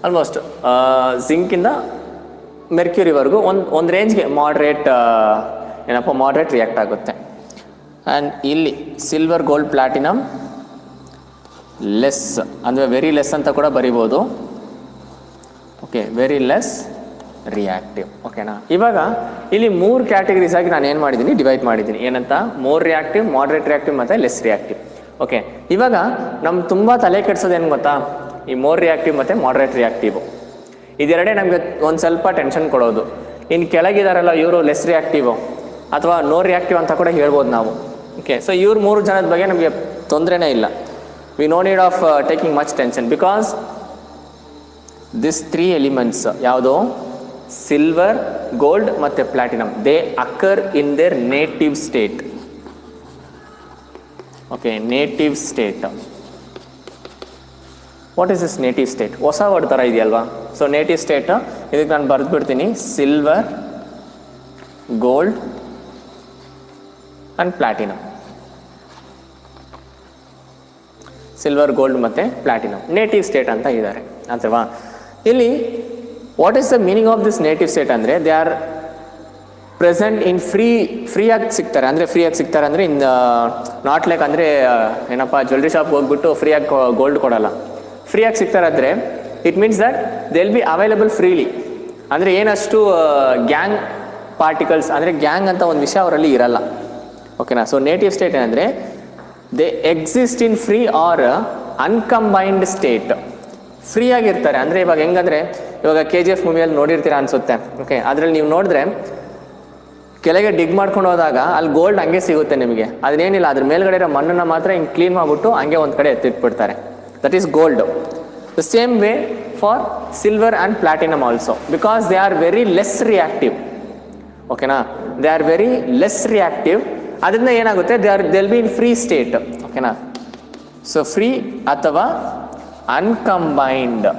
almost ಜಿಂಕಿಂದ ಮೆರ್ಕ್ಯೂರಿವರೆಗೂ ಒಂದು ರೇಂಜ್ಗೆ ಮಾಡ್ರೇಟ್ ರಿಯಾಕ್ಟ್ ಆಗುತ್ತೆ. ಆ್ಯಂಡ್ ಇಲ್ಲಿ ಸಿಲ್ವರ್, ಗೋಲ್ಡ್, ಪ್ಲಾಟಿನಮ್ ಲೆಸ್, ಅಂದರೆ ವೆರಿ ಲೆಸ್ ಅಂತ ಕೂಡ ಬರಿಬೋದು. Okay, very less reactive. ಓಕೆನಾ. ಇವಾಗ ಇಲ್ಲಿ 3 ಕ್ಯಾಟಗರೀಸ್ ಆಗಿ ನಾನು ಏನು ಮಾಡಿದ್ದೀನಿ, ಡಿವೈಡ್ ಮಾಡಿದ್ದೀನಿ. ಏನಂತ, ಮೋರ್ ರಿಯಾಕ್ಟಿವ್, ಮಾಡ್ರೇಟ್ ರಿಯಾಕ್ಟಿವ್ ಮತ್ತು ಲೆಸ್ ರಿಯಾಕ್ಟಿವ್. ಓಕೆ, ಇವಾಗ ನಮ್ಗೆ ತುಂಬ ತಲೆ ಕೆಡ್ಸೋದು ಏನು ಗೊತ್ತಾ, ಈ ಮೋರ್ ರಿಯಾಕ್ಟಿವ್ ಮತ್ತು ಮಾಡ್ರೇಟ್ ರಿಯಾಕ್ಟಿವ್ ಇದೆರಡೇ ನಮಗೆ ಒಂದು ಸ್ವಲ್ಪ ಟೆನ್ಷನ್ ಕೊಡೋದು. ಇನ್ನು ಕೆಳಗಿದಾರಲ್ಲ ಇವರು ಲೆಸ್ ರಿಯಾಕ್ಟಿವ್ ಅಥವಾ ನೋ ರಿಯಾಕ್ಟಿವ್ ಅಂತ ಕೂಡ ಹೇಳ್ಬೋದು ನಾವು. ಓಕೆ, ಸೊ ಇವ್ರು 3 ಜನದ ಬಗ್ಗೆ ನಮಗೆ ತೊಂದರೆನೇ ಇಲ್ಲ. We no need of taking much tension, because this 3 elements ಯಾವುದು, ಸಿಲ್ವರ್, ಗೋಲ್ಡ್ ಮತ್ತು platinum, they occur in their native state. Okay, native state. What is this native state? ಹೊಸ ವರ್ಡ್ ಥರ ಇದೆಯಲ್ವಾ. ಸೊ ನೇಟಿವ್ ಸ್ಟೇಟ್ ಇದಕ್ಕೆ ನಾನು ಬರೆದ್ಬಿಡ್ತೀನಿ, silver, gold and platinum. Silver, gold ಮತ್ತು ಪ್ಲಾಟಿನಮ್ ನೇಟಿವ್ ಸ್ಟೇಟ್ ಅಂತ ಇದ್ದಾರೆ ಅಥವಾ ಇಲ್ಲಿ what is the meaning of this native state ಅಂದರೆ ದೇ ಆರ್ ಪ್ರೆಸೆಂಟ್ ಇನ್ ಫ್ರೀಯಾಗಿ ಸಿಗ್ತಾರೆ. ಅಂದರೆ ಫ್ರೀಯಾಗಿ ಸಿಗ್ತಾರೆ ಅಂದರೆ ಇನ್ ನಾಟ್ ಲೈಕ್ ಅಂದರೆ ಏನಪ್ಪ ಜ್ಯುವೆಲ್ರಿ ಶಾಪ್ಗೆ ಹೋಗ್ಬಿಟ್ಟು ಫ್ರೀಯಾಗಿ ಗೋಲ್ಡ್ ಕೊಡೋಲ್ಲ. ಫ್ರೀಯಾಗಿ ಸಿಗ್ತಾರೆ ಅಂದರೆ it means that they will be available freely. ಅಂದರೆ ಏನಷ್ಟು ಗ್ಯಾಂಗ್ ಪಾರ್ಟಿಕಲ್ಸ್ ಅಂದರೆ ಗ್ಯಾಂಗ್ ಅಂತ ಒಂದು ವಿಷಯ ಅವರಲ್ಲಿ ಇರಲ್ಲ. ಓಕೆನಾ. ಸೊ ನೇಟಿವ್ ಸ್ಟೇಟ್ ಏನಂದರೆ they exist in free or uncombined state. Free ಆಗಿರ್ತಾರೆ. ಅಂದರೆ ಇವಾಗ ಹೆಂಗಂದರೆ ಇವಾಗ KGF ಮೂವಿಯಲ್ಲಿ ನೋಡಿರ್ತೀರಾ ಅನಿಸುತ್ತೆ. ಓಕೆ, ಅದರಲ್ಲಿ ನೀವು ನೋಡಿದ್ರೆ ಕೆಳಗೆ ಡಿಗ್ ಮಾಡ್ಕೊಂಡು ಹೋದಾಗ ಅಲ್ಲಿ ಗೋಲ್ಡ್ ಹಂಗೆ ಸಿಗುತ್ತೆ ನಿಮಗೆ. ಅದನ್ನೇನಿಲ್ಲ, ಅದ್ರ ಮೇಲ್ಗಡೆ ಇರೋ ಮಣ್ಣನ್ನು ಮಾತ್ರ ಹಿಂಗೆ ಕ್ಲೀನ್ ಮಾಡಿಬಿಟ್ಟು ಹಂಗೆ ಒಂದು ಕಡೆ ಎತ್ತಿಟ್ಬಿಡ್ತಾರೆ. That is gold. The same way for silver and platinum also, because they are very less reactive. ಓಕೆನಾ, they are very less reactive. ಅದರಿಂದ ಏನಾಗುತ್ತೆ, they be in free state. ಓಕೆನಾ. ಸೊ ಫ್ರೀ ಅಥವಾ ಅನ್ಕಂಬೈನ್ಡ್,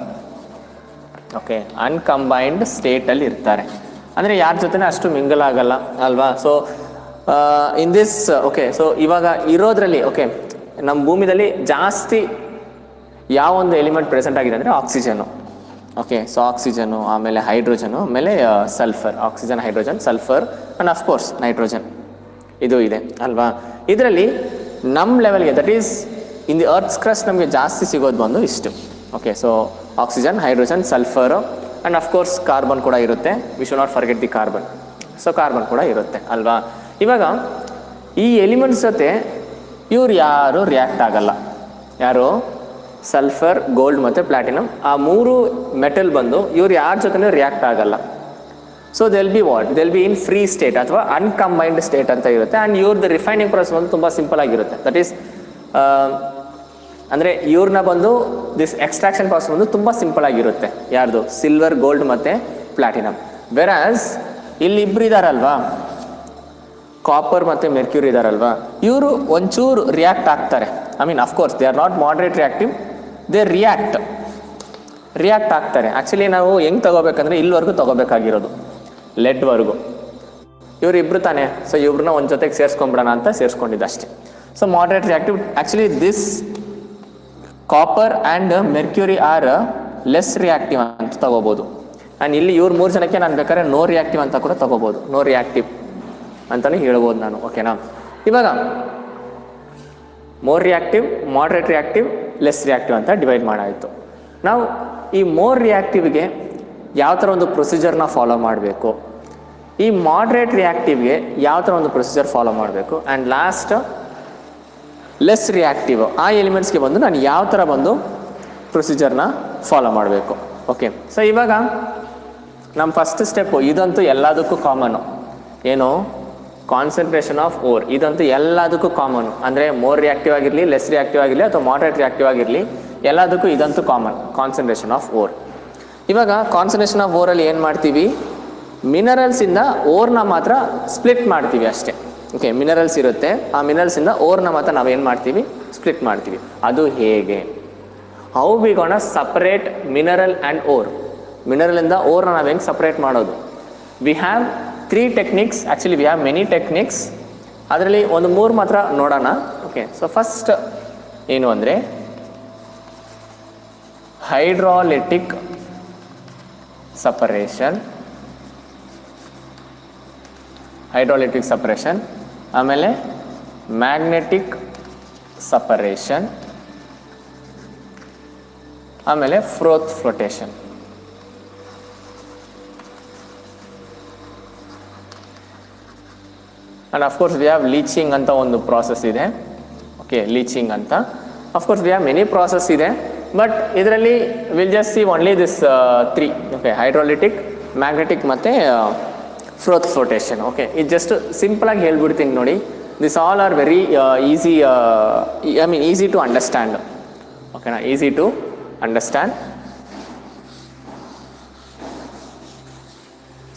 ಓಕೆ, ಅನ್ಕಂಬೈನ್ಡ್ ಸ್ಟೇಟಲ್ಲಿ ಇರ್ತಾರೆ. ಅಂದರೆ ಯಾರ ಜೊತೆ ಅಷ್ಟು ಮಿಂಗಲ್ ಆಗಲ್ಲ ಅಲ್ವಾ. So in this okay, so ಇವಾಗ ಇರೋದ್ರಲ್ಲಿ ಓಕೆ ನಮ್ಮ ಭೂಮಿದಲ್ಲಿ ಜಾಸ್ತಿ ಯಾವ ಒಂದು ಎಲಿಮೆಂಟ್ ಪ್ರೆಸೆಂಟ್ ಆಗಿದೆ ಅಂದರೆ ಆಕ್ಸಿಜನು. ಓಕೆ, ಸೊ ಆಕ್ಸಿಜನು, ಆಮೇಲೆ ಹೈಡ್ರೋಜನು, ಆಮೇಲೆ sulphur. Oxygen, hydrogen, sulphur and of course nitrogen ಇದು ಇದೆ ಅಲ್ವಾ. ಇದರಲ್ಲಿ ನಮ್ಮ ಲೆವೆಲ್ಗೆ that is in the earth's crust ನಮಗೆ ಜಾಸ್ತಿ ಸಿಗೋದು ಬಂದು ಇಷ್ಟು. Okay, so oxygen, hydrogen, sulphur and of course carbon ಕೂಡ ಇರುತ್ತೆ. We should not forget the carbon. So carbon ಕೂಡ ಇರುತ್ತೆ ಅಲ್ವಾ. ಇವಾಗ ಈ ಎಲಿಮೆಂಟ್ಸ್ ಜೊತೆ ಇವ್ರು ಯಾರು ರಿಯಾಕ್ಟ್ ಆಗಲ್ಲ. ಯಾರು? ಸಲ್ಫರ್, ಗೋಲ್ಡ್ ಮತ್ತು ಪ್ಲಾಟಿನಮ್, ಆ ಮೂರು ಮೆಟಲ್ ಬಂದು ಇವ್ರು ಯಾರ ಜೊತೆ ರಿಯಾಕ್ಟ್ ಆಗಲ್ಲ. So they'll be what, they'll be in free state ಅಥವಾ ಅನ್ಕಂಬೈನ್ಡ್ ಸ್ಟೇಟ್ ಅಂತ ಇರುತ್ತೆ. ಆ್ಯಂಡ್ ಇವ್ರದ್ದು ರಿಫೈನಿಂಗ್ ಪ್ರೊಸೆಸ್ ಬಂದು ತುಂಬ ಸಿಂಪಲ್ ಆಗಿರುತ್ತೆ. ದಟ್ ಈಸ್ ಅಂದರೆ ಇವ್ರನ್ನ ಬಂದು ದಿಸ್ ಎಕ್ಸ್ಟ್ರಾಕ್ಷನ್ ಪ್ರಾಸೆಸ್ ಬಂದು ತುಂಬ ಸಿಂಪಲ್ ಆಗಿರುತ್ತೆ. ಯಾರ್ದು? ಸಿಲ್ವರ್, ಗೋಲ್ಡ್ ಮತ್ತು ಪ್ಲಾಟಿನಮ್. ವೆರಾಸ್ ಇಲ್ಲಿ ಇಬ್ಬರು ಇದ್ದಾರಲ್ವಾ, ಕಾಪರ್ ಮತ್ತು ಮೆರ್ಕ್ಯೂರಿ ಇದ್ದಾರಲ್ವಾ, ಇವರು ಒಂಚೂರು ರಿಯಾಕ್ಟ್ ಆಗ್ತಾರೆ. I mean of course they are not moderate reactive, they react ಆಗ್ತಾರೆ. ಆ್ಯಕ್ಚುಲಿ ನಾವು ಹೆಂಗೆ ತೊಗೋಬೇಕಂದ್ರೆ ಇಲ್ಲಿವರೆಗೂ ತೊಗೋಬೇಕಾಗಿರೋದು, ಲೆಡ್ವರೆಗೂ. ಇವರಿಬ್ಬರು ತಾನೇ, ಸೊ ಇವ್ರನ್ನ ಒಂದು ಜೊತೆಗೆ ಸೇರಿಸ್ಕೊಂಬಿಡೋಣ ಅಂತ ಸೇರಿಸ್ಕೊಂಡಿದ್ದು ಅಷ್ಟೇ. So moderate reactive, actually this copper and mercury are less reactive ಅಂತ ತಗೋಬೋದು. ಆ್ಯಂಡ್ ಇಲ್ಲಿ ಇವ್ರು ಮೂರು ಜನಕ್ಕೆ ನಾನು ಬೇಕಾದ್ರೆ ನೋ ರಿಯಾಕ್ಟಿವ್ ಅಂತ ಕೂಡ ತಗೋಬೋದು, ನೋ ರಿಯಾಕ್ಟಿವ್ ಅಂತಲೇ ಹೇಳ್ಬೋದು ನಾನು. ಓಕೆನಾ. ಇವಾಗ more reactive, moderate reactive, less reactive ಅಂತ ಡಿವೈಡ್ ಮಾಡಾಯಿತು. ನಾವು ಈ ಮೋರ್ ರಿಯಾಕ್ಟಿವ್ಗೆ ಯಾವ ಥರ ಒಂದು ಪ್ರೊಸೀಜರ್ನ ಫಾಲೋ ಮಾಡಬೇಕು, ಈ ಮಾಡ್ರೇಟ್ ರಿಯಾಕ್ಟಿವ್ಗೆ ಯಾವ ಥರ ಒಂದು ಪ್ರೊಸೀಜರ್ ಫಾಲೋ ಮಾಡಬೇಕು, ಆ್ಯಂಡ್ ಲಾಸ್ಟ್ ಲೆಸ್ ರಿಯಾಕ್ಟಿವ್ ಆ ಎಲಿಮೆಂಟ್ಸ್ಗೆ ಬಂದು ನಾನು ಯಾವ ಥರ ಬಂದು ಪ್ರೊಸೀಜರ್ನ ಫಾಲೋ ಮಾಡಬೇಕು. ಓಕೆ, ಸೊ ಇವಾಗ ನಮ್ಮ ಫಸ್ಟ್ ಸ್ಟೆಪ್ಪು ಇದಂತೂ ಎಲ್ಲದಕ್ಕೂ ಕಾಮನು. ಏನು? Concentration of or. ಇದಂತೂ ಎಲ್ಲದಕ್ಕೂ ಕಾಮನು. ಅಂದರೆ ಮೋರ್ ರಿಯಾಕ್ಟಿವ್ ಆಗಿರಲಿ, ಲೆಸ್ ರಿಯಾಕ್ಟಿವ್ ಆಗಿರಲಿ ಅಥವಾ ಮಾಡ್ರೇಟ್ ರಿಯಾಕ್ಟಿವ್ ಆಗಿರಲಿ, ಎಲ್ಲದಕ್ಕೂ ಇದಂತೂ ಕಾಮನ್, ಕಾನ್ಸಂಟ್ರೇಷನ್ ಆಫ್ ಓರ್. ಇವಾಗ ಕಾನ್ಸಂಟ್ರೇಷನ್ ಆಫ್ ಓರಲ್ಲಿ ಏನು ಮಾಡ್ತೀವಿ, ಮಿನರಲ್ಸಿಂದ ಓರ್ನ ಮಾತ್ರ ಸ್ಪ್ಲಿಟ್ ಮಾಡ್ತೀವಿ ಅಷ್ಟೇ. ಓಕೆ, ಮಿನರಲ್ಸ್ ಇರುತ್ತೆ, ಆ ಮಿನರಲ್ಸಿಂದ ಓರ್ನ ಮಾತ್ರ ನಾವೇನು ಮಾಡ್ತೀವಿ, ಸ್ಪ್ಲಿಟ್ ಮಾಡ್ತೀವಿ. ಅದು ಹೇಗೆ? How we gonna separate mineral and ore. ಮಿನರಲಿಂದ ಓರ್ನ ನಾವು ಹೆಂಗೆ ಸಪ್ರೇಟ್ ಮಾಡೋದು? We have 3 techniques. Actually we have many techniques. ಅದರಲ್ಲಿ ಒಂದು 3 ಮಾತ್ರ ನೋಡೋಣ. ಓಕೆ, ಸೊ ಫಸ್ಟ್ ಏನು ಅಂದರೆ ಹೈಡ್ರಾಲಿಟಿಕ್ ಸಪರೇಷನ್, ಆಮೇಲೆ ಮ್ಯಾಗ್ನೆಟಿಕ್ ಸಪರೇಷನ್, ಆಮೇಲೆ flotation. And of course we have leaching ಅಂತ ಒಂದು ಪ್ರಾಸೆಸ್ ಇದೆ. ಓಕೆ, ಲೀಚಿಂಗ್ ಅಂತ of course we have many process ಇದೆ, ಬಟ್ ಇದರಲ್ಲಿ will just see only this 3. Okay, hydrolytic, magnetic ಮತ್ತು ಫ್ಲೋಟೇಷನ್. ಓಕೆ, ಇದು ಜಸ್ಟ್ ಸಿಂಪಲಾಗಿ ಹೇಳ್ಬಿಡ್ತೀನಿ ನೋಡಿ. This all are very easy, I mean easy to understand. ಓಕೆನಾ, easy to understand.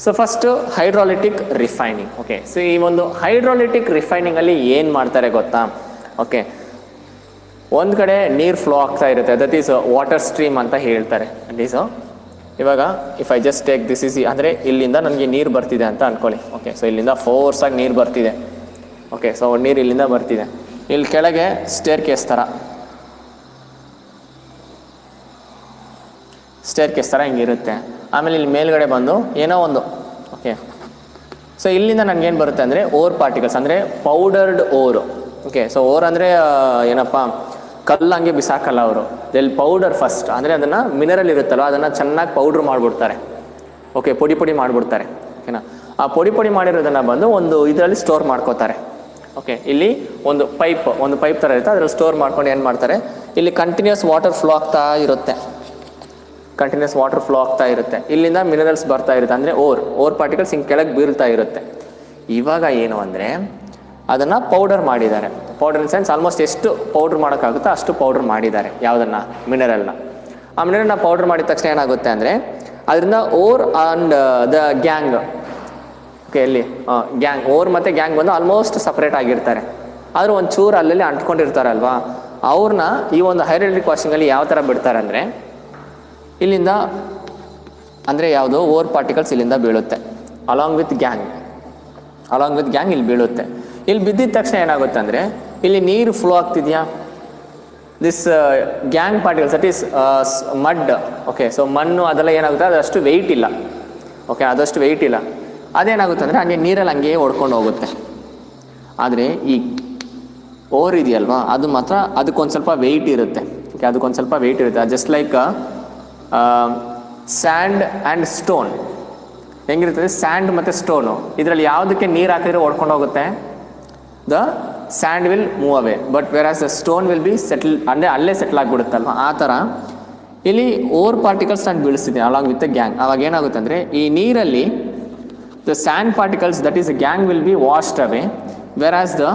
So first hydrolytic refining. Okay, so ಈ ಒಂದು ಹೈಡ್ರಾಲಿಟಿಕ್ ರಿಫೈನಿಂಗಲ್ಲಿ ಏನು ಮಾಡ್ತಾರೆ ಗೊತ್ತಾ? ಓಕೆ, ಒಂದು ಕಡೆ ನೀರು ಫ್ಲೋ ಆಗ್ತಾ ಇರುತ್ತೆ, ದಟ್ ಈಸ್ ವಾಟರ್ ಸ್ಟ್ರೀಮ್ ಅಂತ ಹೇಳ್ತಾರೆ. ದಟ್ ಈಸ್ ಇವಾಗ if I just take this is, ಅಂದರೆ ಇಲ್ಲಿಂದ ನನಗೆ ನೀರು ಬರ್ತಿದೆ ಅಂತ ಅಂದ್ಕೊಳ್ಳಿ. ಓಕೆ, ಸೊ ಇಲ್ಲಿಂದ ಫೋರ್ಸಾಗಿ ನೀರು ಬರ್ತಿದೆ. ಓಕೆ, ಸೊ ನೀರು ಇಲ್ಲಿಂದ ಬರ್ತಿದೆ, ಇಲ್ಲಿ ಕೆಳಗೆ ಸ್ಟೇರ್ ಕೇಸ್ ಥರ ಸ್ಟೇರ್ ಕೇಸ್ ಥರ ಹಿಂಗಿರುತ್ತೆ. ಆಮೇಲೆ ಇಲ್ಲಿ ಮೇಲ್ಗಡೆ ಬಂದು ಏನೋ ಒಂದು ಓಕೆ. ಸೊ ಇಲ್ಲಿಂದ ನನಗೇನು ಬರುತ್ತೆ ಅಂದರೆ ಓರ್ ಪಾರ್ಟಿಕಲ್ಸ್ ಅಂದರೆ ಪೌಡರ್ಡ್ ಓರು. ಓಕೆ, ಸೊ ಓರ್ ಅಂದರೆ ಏನಪ್ಪ ಕಲ್ಲು ಹಂಗೆ ಬಿಸಾಕಲ್ಲ ಅವರು, ದೆಲ್ ಪೌಡರ್ ಫಸ್ಟ್, ಅಂದರೆ ಅದನ್ನು ಮಿನರಲ್ ಇರುತ್ತಲ್ಲ ಅದನ್ನು ಚೆನ್ನಾಗಿ ಪೌಡ್ರ್ ಮಾಡಿಬಿಡ್ತಾರೆ. ಓಕೆ, ಪುಡಿ ಪುಡಿ ಮಾಡಿಬಿಡ್ತಾರೆ. ಓಕೆನಾ, ಆ ಪುಡಿ ಪುಡಿ ಮಾಡಿರೋದನ್ನು ಬಂದು ಒಂದು ಇದರಲ್ಲಿ ಸ್ಟೋರ್ ಮಾಡ್ಕೋತಾರೆ. ಓಕೆ, ಇಲ್ಲಿ ಒಂದು ಪೈಪ್ ಥರ ಇರುತ್ತೆ, ಅದರಲ್ಲಿ ಸ್ಟೋರ್ ಮಾಡ್ಕೊಂಡು ಏನು ಮಾಡ್ತಾರೆ, ಇಲ್ಲಿ ಕಂಟಿನ್ಯೂಸ್ ವಾಟರ್ ಫ್ಲೋ ಆಗ್ತಾ ಇರುತ್ತೆ. ಇಲ್ಲಿಂದ ಮಿನರಲ್ಸ್ ಬರ್ತಾ ಇರುತ್ತೆ, ಅಂದರೆ ಓರ್ ಪಾರ್ಟಿಕಲ್ಸ್ ಹಿಂಗೆ ಕೆಳಗೆ ಬೀಳ್ತಾ ಇರುತ್ತೆ. ಇವಾಗ ಏನು ಅಂದರೆ ಅದನ್ನು ಪೌಡರ್ ಮಾಡಿದ್ದಾರೆ. ಪೌಡರ್ ಇನ್ ಸೆನ್ಸ್ ಆಲ್ಮೋಸ್ಟ್ ಎಷ್ಟು ಪೌಡ್ರ್ ಮಾಡೋಕ್ಕಾಗುತ್ತೋ ಅಷ್ಟು ಪೌಡ್ರ್ ಮಾಡಿದ್ದಾರೆ. ಯಾವುದನ್ನು? ಮಿನರಲ್ನ. ಆ ಮಿನರಲ್ನ ಪೌಡ್ರ್ ಮಾಡಿದ ತಕ್ಷಣ ಏನಾಗುತ್ತೆ ಅಂದರೆ ಅದರಿಂದ ore and the gangue, okay ಇಲ್ಲಿ ಗ್ಯಾಂಗ್, ಓರ್ ಮತ್ತು ಗ್ಯಾಂಗ್ ಬಂದು ಆಲ್ಮೋಸ್ಟ್ ಸಪ್ರೇಟ್ ಆಗಿರ್ತಾರೆ. ಆದರೂ ಒಂದು ಚೂರು ಅಲ್ಲಲ್ಲಿ ಅಂಟ್ಕೊಂಡಿರ್ತಾರಲ್ವಾ, ಅವ್ರನ್ನ ಈ ಒಂದು ಹೈಡ್ರಾಲಿಕ್ ವಾಷಿಂಗಲ್ಲಿ ಯಾವ ಥರ ಬಿಡ್ತಾರೆ ಅಂದರೆ ಇಲ್ಲಿಂದ ಅಂದರೆ ಯಾವುದು ಓರ್ ಪಾರ್ಟಿಕಲ್ಸ್ ಇಲ್ಲಿಂದ ಬೀಳುತ್ತೆ ಅಲಾಂಗ್ ವಿತ್ ಗ್ಯಾಂಗ್ ಇಲ್ಲಿ ಬೀಳುತ್ತೆ. ಇಲ್ಲಿ ಬಿದ್ದಿದ ತಕ್ಷಣ ಏನಾಗುತ್ತೆ ಅಂದರೆ ಇಲ್ಲಿ ನೀರು ಫ್ಲೋ ಆಗ್ತಿದೆಯಾ, this gangue particles that is mud. Okay, so ಮಣ್ಣು ಅದೆಲ್ಲ ಏನಾಗುತ್ತೆ, ಅದಷ್ಟು ವೆಯ್ಟ್ ಇಲ್ಲ. ಓಕೆ, ಅದಷ್ಟು ವೆಯ್ಟ್ ಇಲ್ಲ. ಅದೇನಾಗುತ್ತೆ ಅಂದರೆ ಹಂಗೆ ನೀರಲ್ಲಿ ಹಂಗೆ ಹೊಡ್ಕೊಂಡು ಹೋಗುತ್ತೆ. ಆದರೆ ಈ ಓರ್ ಇದೆಯಲ್ವಾ ಅದು ಮಾತ್ರ ಅದಕ್ಕೊಂದು ಸ್ವಲ್ಪ ವೆಯ್ಟ್ ಇರುತ್ತೆ. ಓಕೆ, ಅದಕ್ಕೊಂದು ಸ್ವಲ್ಪ ವೆಯ್ಟ್ ಇರುತ್ತೆ. Just like sand and stone ಹೆಂಗಿರ್ತದೆ, ಸ್ಯಾಂಡ್ ಮತ್ತು ಸ್ಟೋನು ಇದರಲ್ಲಿ ಯಾವುದಕ್ಕೆ ನೀರು ಹಾಕಿದ್ರೆ ಓಡ್ಕೊಂಡು ಹೋಗುತ್ತೆ, the sand will move away, but where as the stone will be settle, ಅಂದರೆ ಅಲ್ಲೇ ಸೆಟ್ಲ್ ಆಗಿಬಿಡುತ್ತಲ್ವ. ಆ ಥರ ಇಲ್ಲಿ ಓರ್ ಪಾರ್ಟಿಕಲ್ಸ್ ನಾನು ಬೀಳಿಸ್ತಿದ್ದೀನಿ ಅಲಾಂಗ್ ವಿತ್ ದ ಗ್ಯಾಂಗ್. ಆವಾಗ ಏನಾಗುತ್ತೆ ಅಂದರೆ ಈ ನೀರಲ್ಲಿ the sand particles that is gangue will be washed away, where as the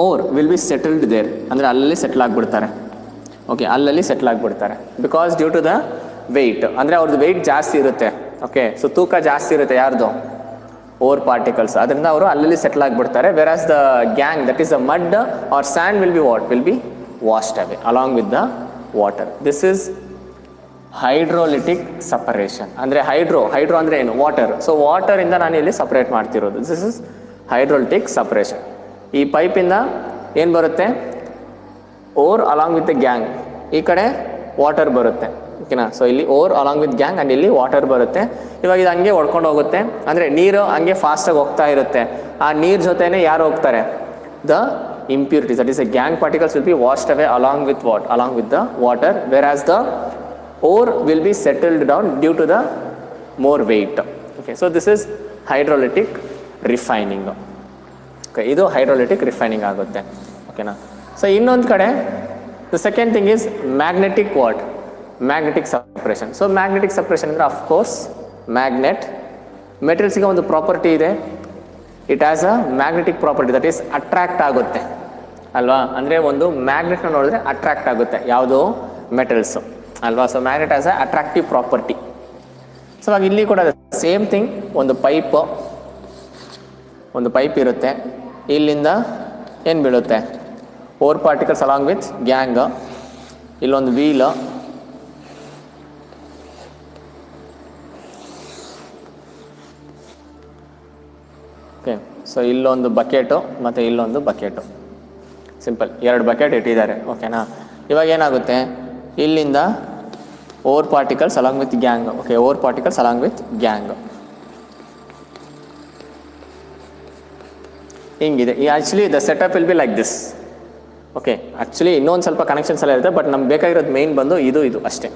ore will be settled there, ಅಂದರೆ ಅಲ್ಲಲ್ಲಿ ಸೆಟ್ಲ್ ಆಗಿಬಿಡ್ತಾರೆ. ಓಕೆ, ಅಲ್ಲಲ್ಲಿ ಸೆಟ್ಲ್ ಆಗಿಬಿಡ್ತಾರೆ because due to the weight, ಅಂದರೆ ಅವ್ರದ್ದು ವೆಯ್ಟ್ ಜಾಸ್ತಿ ಇರುತ್ತೆ. ಓಕೆ, ಸೊ ತೂಕ ಜಾಸ್ತಿ ಇರುತ್ತೆ ಯಾರ್ದು, ಓರ್ ಪಾರ್ಟಿಕಲ್ಸ್, ಅದರಿಂದ ಅವರು ಅಲ್ಲಲ್ಲಿ ಸೆಟ್ಲ್ ಆಗಿಬಿಡ್ತಾರೆ. Where as the gangue that is the mud or sand will be washed away along with the water. This is hydrolytic separation. ಅಂದರೆ ಹೈಡ್ರೋ ಅಂದರೆ ಏನು, ವಾಟರ್. ಸೊ ವಾಟರಿಂದ ನಾನು ಇಲ್ಲಿ ಸಪ್ರೇಟ್ ಮಾಡ್ತಿರೋದು. This is hydrolytic separation. ಈ ಪೈಪಿಂದ ಏನು ಬರುತ್ತೆ, ore along with the gangue, ಈ ಕಡೆ ವಾಟರ್ ಬರುತ್ತೆ. ಓಕೆನಾ, ಸೊ ಇಲ್ಲಿ ore along with gangue and ಇಲ್ಲಿ ವಾಟರ್ ಬರುತ್ತೆ. ಇವಾಗ ಇದು ಹಂಗೆ ಹೊಡ್ಕೊಂಡು ಹೋಗುತ್ತೆ, ಅಂದರೆ ನೀರು ಹಂಗೆ ಫಾಸ್ಟಾಗಿ ಹೋಗ್ತಾ ಇರುತ್ತೆ. ಆ ನೀರು ಜೊತೆನೇ ಯಾರು ಹೋಗ್ತಾರೆ, the impurities, that is a gang particles will be washed away along with what, along with the water, whereas the ore will be settled down due to the more weight. Okay, so this is hydrolytic refining. Okay, idu hydrolytic refining agutte. Okay na, so innond kade the second thing is magnetic what, magnetic separation. So magnetic separation andre of course magnet, metals ಗೆ ಒಂದು ಪ್ರಾಪರ್ಟಿ ಇದೆ, it has a magnetic property, that is attract ಆಗುತ್ತೆ ಅಲ್ವಾ. ಅಂದರೆ ಒಂದು ಮ್ಯಾಗ್ನೆಟ್ನ ನೋಡಿದ್ರೆ ಅಟ್ರಾಕ್ಟ್ ಆಗುತ್ತೆ ಯಾವುದು, ಮೆಟಲ್ಸು ಅಲ್ವಾ. So magnet has a attractive property. So ಇವಾಗ ಇಲ್ಲಿ ಕೂಡ ಸೇಮ್ ಥಿಂಗ್, ಒಂದು ಪೈಪ್ ಇರುತ್ತೆ, ಇಲ್ಲಿಂದ ಏನು ಬೀಳುತ್ತೆ, ore particles along with gangue, ಇಲ್ಲೊಂದು ವೀಲ್, ಓಕೆ. ಸೊ ಇಲ್ಲೊಂದು ಬಕೆಟು ಮತ್ತು ಇಲ್ಲೊಂದು ಬಕೆಟು, ಸಿಂಪಲ್ ಎರಡು ಬಕೆಟ್ ಇಟ್ಟಿದ್ದಾರೆ. ಓಕೆನಾ. ಇವಾಗ ಏನಾಗುತ್ತೆ, ಇಲ್ಲಿಂದ ore particles along with gangue. Okay, ore particles along with gangue ಹಿಂಗಿದೆ. Actually the setup will be like this. Okay, actually ಇನ್ನೊಂದು ಸ್ವಲ್ಪ ಕನೆಕ್ಷನ್ಸ್ ಎಲ್ಲ ಇರುತ್ತೆ, ಬಟ್ ನಮ್ಗೆ ಬೇಕಾಗಿರೋದು ಮೇಯ್ನ್ ಬಂದು ಇದು ಅಷ್ಟೇ.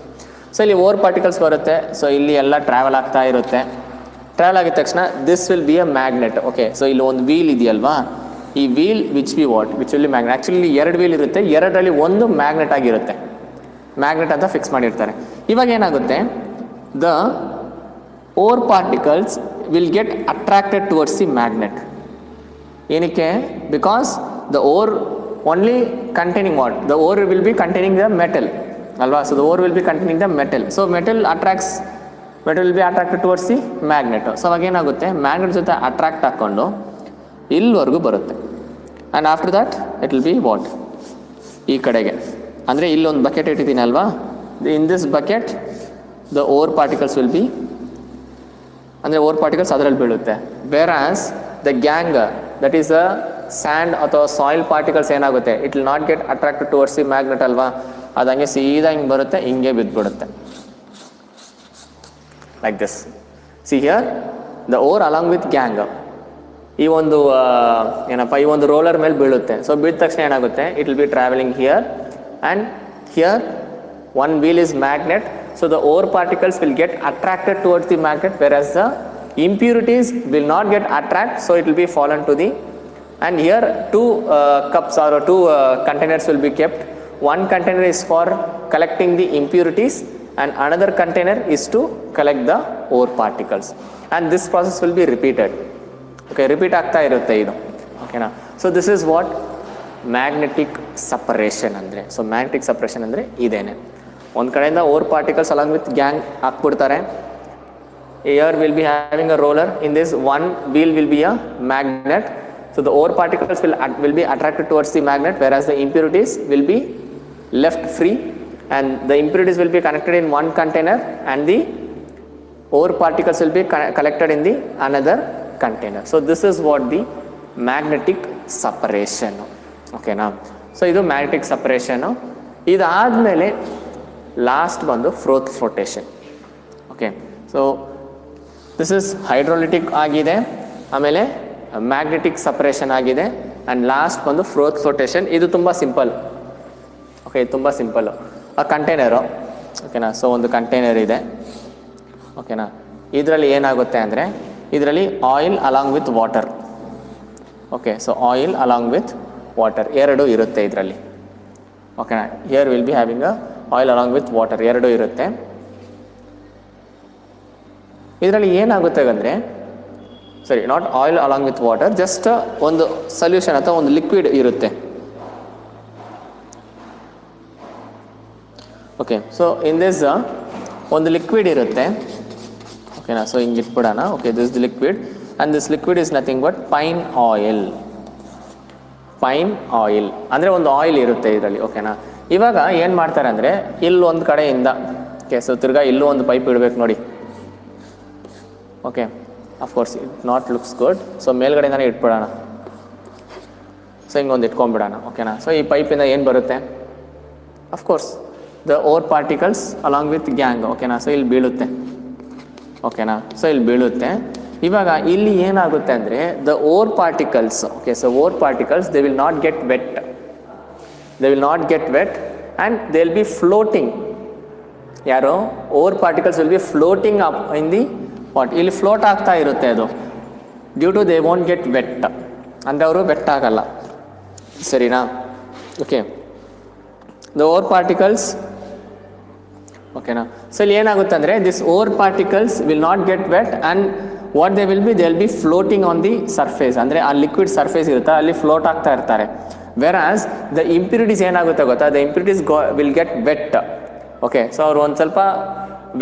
ಸೊ ಇಲ್ಲಿ ಓರ್ ಪಾರ್ಟಿಕಲ್ಸ್ ಬರುತ್ತೆ, ಸೊ ಇಲ್ಲಿ ಎಲ್ಲ ಟ್ರಾವೆಲ್ ಆಗ್ತಾ ಇರುತ್ತೆ. ಟ್ರಾವೆಲ್ ಆಗಿದ ತಕ್ಷಣ this will be a magnet. Okay, so ಇಲ್ಲಿ ಒಂದು ವೀಲ್ ಇದೆಯಲ್ವಾ, ಈ wheel which will be magnet. Actually ಎರಡು ವೀಲ್ ಇರುತ್ತೆ, ಎರಡರಲ್ಲಿ ಒಂದು ಮ್ಯಾಗ್ನೆಟ್ ಆಗಿರುತ್ತೆ, ಮ್ಯಾಗ್ನೆಟ್ ಅಂತ ಫಿಕ್ಸ್ ಮಾಡಿರ್ತಾರೆ. ಇವಾಗ ಏನಾಗುತ್ತೆ, the ore particles will get attracted towards the magnet. ಏನಕ್ಕೆ, because the ore only containing what, the ore will be containing the metal ಅಲ್ವಾ. So the ore will be containing the metal. So metal will be attracted towards the magnet. So ಅವಾಗ ಏನಾಗುತ್ತೆ, ಮ್ಯಾಗ್ನೆಟ್ ಜೊತೆ ಅಟ್ರಾಕ್ಟ್ ಹಾಕ್ಕೊಂಡು ಇಲ್ಲಿವರೆಗೂ ಬರುತ್ತೆ. And after that it will be what, ಈ ಕಡೆಗೆ, ಅಂದರೆ ಇಲ್ಲೊಂದು ಬಕೆಟ್ ಇಟ್ಟಿದ್ದೀನಿ ಅಲ್ವಾ, in this bucket the ore particles will be, ಅಂದರೆ ಓರ್ ಪಾರ್ಟಿಕಲ್ಸ್ ಅದರಲ್ಲಿ ಬೀಳುತ್ತೆ. Wear as the gangue that is a sand ಅಥವಾ ಸಾಯಿಲ್ ಪಾರ್ಟಿಕಲ್ಸ್ ಏನಾಗುತ್ತೆ, it will not get attracted towards the magnet ಅಲ್ವಾ, ಅದು ಹಂಗೆ ಸೀದಾ ಹಿಂಗೆ ಬರುತ್ತೆ, ಹಿಂಗೆ ಬಿದ್ದುಬಿಡುತ್ತೆ. like this. See here, the ore along with gang ಈ ಒಂದು ಏನಪ್ಪ ಈ ಒಂದು ರೋಲರ್ ಮೇಲೆ ಬೀಳುತ್ತೆ. ಸೊ ಬೀಳಿದ ತಕ್ಷಣ ಏನಾಗುತ್ತೆ, it will B travelling here and here one wheel is magnet, so the ore particles will get attracted towards the magnet, whereas the impurities will not get attracted, so it will be fallen to the, and here two cups or two containers will be kept. One container is for collecting the impurities and another container is to collect the ore particles, and this process will be repeated. Okay, repeat ಆಗ್ತಾ ಇರುತ್ತೆ ಇದು. ಓಕೆನಾ. So this is what magnetic separation ಅಂದರೆ. ಸೊ ಮ್ಯಾಗ್ನೆಟಿಕ್ ಸಪರೇಷನ್ ಅಂದರೆ ಇದೇನೆ. ಒಂದು ಕಡೆಯಿಂದ ore particles along with gangue ಹಾಕ್ಬಿಡ್ತಾರೆ. Here will be having a roller, in this one wheel will be a magnet. So the ore particles will be attracted towards the magnet, whereas the impurities will be left free, and the impurities will be connected in one container and the ore particles will be collected in the another container. So this is what the magnetic separation. Okay na. So idu magnetic separation. ಇದಾದಮೇಲೆ ಲಾಸ್ಟ್ ಬಂದು froth flotation. Okay, so this is hydrolytic ಆಗಿದೆ, ಆಮೇಲೆ ಮ್ಯಾಗ್ನೆಟಿಕ್ ಸಪರೇಷನ್ ಆಗಿದೆ, ಆ್ಯಂಡ್ ಲಾಸ್ಟ್ ಬಂದು ಫ್ರೋತ್ ಫ್ಲೋಟೇಷನ್. ಇದು ತುಂಬ ಸಿಂಪಲ್. ಓಕೆ, ತುಂಬ ಸಿಂಪಲ್ಲು. ಆ ಕಂಟೈನರು, ಓಕೆನಾ. ಸೊ ಒಂದು ಕಂಟೈನರ್ ಇದೆ, ಓಕೆನಾ. ಇದರಲ್ಲಿ ಏನಾಗುತ್ತೆ ಅಂದರೆ, ಇದರಲ್ಲಿ oil along with water. Okay, so oil along with water ಎರಡು ಇರುತ್ತೆ ಇದರಲ್ಲಿ. ಓಕೆನಾ. Here will be having a oil along with water ಎರಡು ಇರುತ್ತೆ. ಇದರಲ್ಲಿ ಏನಾಗುತ್ತೆ ಅಂದರೆ, ಸರಿ, not oil along with water, just ಒಂದು ಸೊಲ್ಯೂಷನ್ ಅಥವಾ ಒಂದು ಲಿಕ್ವಿಡ್ ಇರುತ್ತೆ. ಓಕೆ, ಸೊ ಇನ್ ದಿಸ್ ಒಂದು ಲಿಕ್ವಿಡ್ ಇರುತ್ತೆ. ಓಕೆನಾ. ಸೊ ಹಿಂಗೆ ಇಟ್ಬಿಡೋಣ. Okay, this the liquid, and this liquid is nothing but pine oil. Pine oil ಅಂದರೆ ಒಂದು ಆಯಿಲ್ ಇರುತ್ತೆ ಇದರಲ್ಲಿ. ಓಕೆನಾ. ಇವಾಗ ಏನು ಮಾಡ್ತಾರೆ ಅಂದರೆ, ಇಲ್ಲೊಂದು ಕಡೆಯಿಂದ, ಓಕೆ, ಸೊ ತಿರ್ಗಾ ಇಲ್ಲೂ ಒಂದು ಪೈಪ್ ಇಡಬೇಕು ನೋಡಿ. Okay, of course it not looks good. So ಮೇಲ್ಗಡೆಯಿಂದನೇ ಇಟ್ಬಿಡೋಣ. ಸೊ ಹಿಂಗೊಂದು ಇಟ್ಕೊಂಡ್ಬಿಡೋಣ. ಓಕೆನಾ. ಸೊ ಈ ಪೈಪಿಂದ ಏನು ಬರುತ್ತೆ, of course the ore particles along with gangue. ಓಕೆನಾ. ಸೊ ಇಲ್ಲಿ ಬೀಳುತ್ತೆ. ಓಕೆನಾ. ಸೊ ಇಲ್ಲಿ ಬೀಳುತ್ತೆ. ಇವಾಗ ಇಲ್ಲಿ ಏನಾಗುತ್ತೆ ಅಂದರೆ, the ore particles, okay, so ore particles they will not get wet, they will not get wet and they will be floating. ಯಾರು ore particles will be floating up in the what, ಇಲ್ಲಿ ಫ್ಲೋಟ್ ಆಗ್ತಾ ಇರುತ್ತೆ ಅದು, due to they won't get wet, ಅಂದರೆ ಅವರು ವೆಟ್ ಆಗಲ್ಲ. ಸರಿನಾ. ಓಕೆ, ದ ಓರ್ ಪಾರ್ಟಿಕಲ್ಸ್, ಓಕೆನಾ. ಸೊ ಇಲ್ಲಿ ಏನಾಗುತ್ತೆ ಅಂದರೆ, this ore particles will not get wet and what they will B, they will be floating on the surface, ಅಂದರೆ ಆ ಲಿಕ್ವಿಡ್ ಸರ್ಫೇಸ್ ಇರುತ್ತೆ ಅಲ್ಲಿ ಫ್ಲೋಟ್ ಆಗ್ತಾ ಇರ್ತಾರೆ. ವೆರಾಸ್ ದ ಇಂಪ್ಯೂರಿಟೀಸ್ ಏನಾಗುತ್ತೆ ಗೊತ್ತಾ, the impurities will get wet. Okay, so ಅವ್ರು ಒಂದು ಸ್ವಲ್ಪ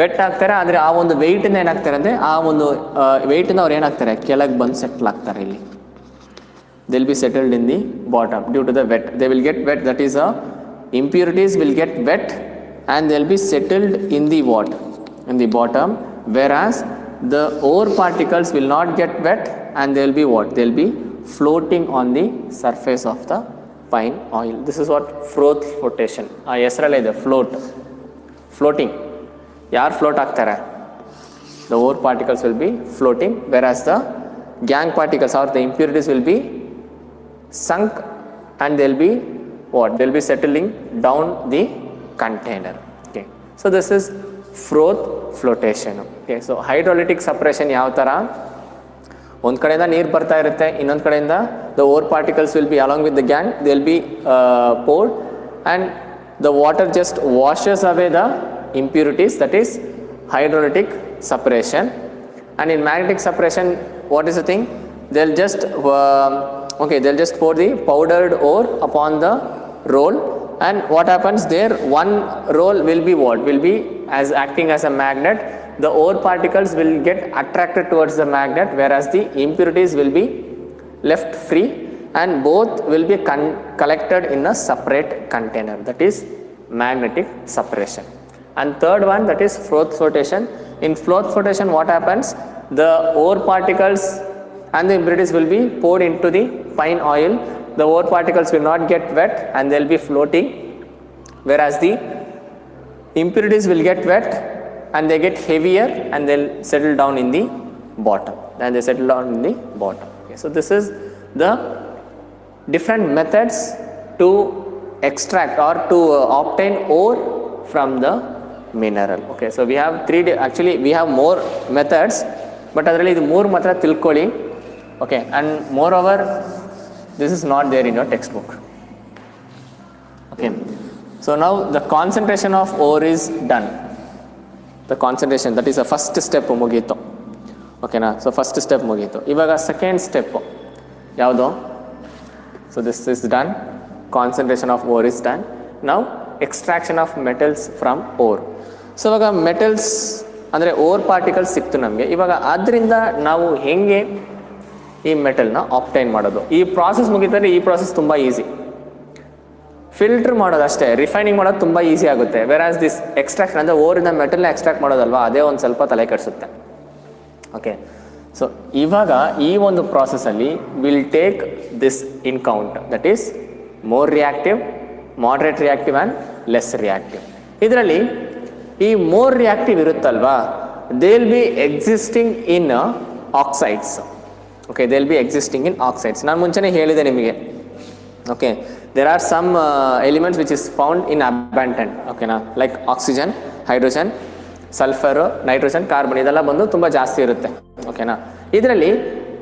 ವೆಟ್ ಆಗ್ತಾರೆ, ಆದರೆ ಆ ಒಂದು ವೆಯ್ಟಿಂದ ಏನಾಗ್ತಾರೆ ಅಂದರೆ, ಆ ಒಂದು ವೆಯ್ಟಿಂದ ಅವ್ರು ಏನಾಗ್ತಾರೆ, ಕೆಳಗೆ ಬಂದು ಸೆಟ್ಲ್ ಆಗ್ತಾರೆ. ಇಲ್ಲಿ they will be settled in the bottom due to the wet. They will get wet, that is impurities will get wet and they will be settled in the what, in the bottom, whereas the ore particles will not get wet and they will be what, they will be floating on the surface of the fine oil. This is what froth flotation. ಆ ಹೆಸರಲ್ಲೇ ಇದೆ, ಫ್ಲೋಟ್, ಫ್ಲೋಟಿಂಗ್. ಯಾರು ಫ್ಲೋಟ್ ಆಗ್ತಾರೆ, the ore particles will be floating, whereas the gang particles or the impurities will be sunk and they will be what, they will be settling down the container. Okay, so this is froth flotation. Okay, so hydrolytic separation ಯಾವ ಥರ, ಒಂದು ಕಡೆಯಿಂದ ನೀರು ಬರ್ತಾ ಇರುತ್ತೆ, ಇನ್ನೊಂದು ಕಡೆಯಿಂದ the ore particles will be along with the gang, they will be poured and the water just washes away the impurities, that is hydrolytic separation. And in magnetic separation, what is the thing, they'll just okay, they'll just pour the powdered ore upon the roll, and what happens there, one roll will be what, will be as acting as a magnet. The ore particles will get attracted towards the magnet, whereas the impurities will be left free and both will be collected in a separate container. That is magnetic separation. And third one, that is froth flotation. In froth flotation, what happens, the ore particles and the impurities will be poured into the fine oil. The ore particles will not get wet and they will be floating, whereas the impurities will get wet and they get heavier and they'll settle down in the bottom, and they settle down in the bottom. Okay, so this is the different methods to extract or to obtain ore from the mineral. Okay, so we have actually we have more methods, but ಅದರಲ್ಲಿ ಇದು ಮೂರು ಮಾತ್ರ ತಿಳ್ಕೊಳ್ಳಿ. Okay, and moreover this is not there in your textbook. Okay, so now the concentration of ore is done. The concentration, that is the first step ಮುಗೀತು. ಓಕೆನಾ, ಸೊ ಫಸ್ಟ್ ಸ್ಟೆಪ್ ಮುಗೀತು. ಇವಾಗ ಸೆಕೆಂಡ್ ಸ್ಟೆಪ್ಪು ಯಾವುದು? So this is done, concentration of ore is done. ನಾವು extraction of metals from ore. So ಇವಾಗ ಮೆಟಲ್ಸ್ ಅಂದರೆ ಓರ್ ಪಾರ್ಟಿಕಲ್ಸ್ ಸಿಕ್ತು ನಮಗೆ. ಇವಾಗ ಅದರಿಂದ ನಾವು ಹೇಗೆ ಈ ಮೆಟಲ್ನ ಆಪ್ಟೈನ್ ಮಾಡೋದು? ಈ ಪ್ರಾಸೆಸ್ ಮುಗಿತಾರೆ. ಈ ಪ್ರಾಸೆಸ್ ತುಂಬ ಈಸಿ. ಫಿಲ್ಟರ್ ಮಾಡೋದು ಅಷ್ಟೇ, ರಿಫೈನಿಂಗ್ ಮಾಡೋದು ತುಂಬ ಈಸಿ ಆಗುತ್ತೆ. ವೆರಾಸ್ ದಿಸ್ ಎಕ್ಸ್ಟ್ರಾಕ್ಷನ್ ಅಂದರೆ ಓರಿಂದ ಮೆಟಲ್ನ ಎಕ್ಸ್ಟ್ರಾಕ್ಟ್ ಮಾಡೋದಲ್ವಾ, ಅದೇ ಒಂದು ಸ್ವಲ್ಪ ತಲೆ ಕೆಡಿಸುತ್ತೆ. ಓಕೆ, ಸೊ ಇವಾಗ ಈ ಒಂದು ಪ್ರಾಸೆಸ್ಸಲ್ಲಿ will take this in count, that is more reactive, moderate reactive and less reactive. ಇದರಲ್ಲಿ ಈ ಮೋರ್ ರಿಯಾಕ್ಟಿವ್ ಇರುತ್ತಲ್ವಾ, they will be existing in oxides. Okay, they will be existing in oxides. ನಾನು ಮುಂಚೆನೇ ಹೇಳಿದೆ ನಿಮಗೆ. Okay, there are some elements which is found in abundant, ಓಕೆನಾ, like oxygen, hydrogen, sulphur, nitrogen, carbon, ಇದೆಲ್ಲ ಬಂದು ತುಂಬ ಜಾಸ್ತಿ ಇರುತ್ತೆ. ಓಕೆನಾ, ಇದರಲ್ಲಿ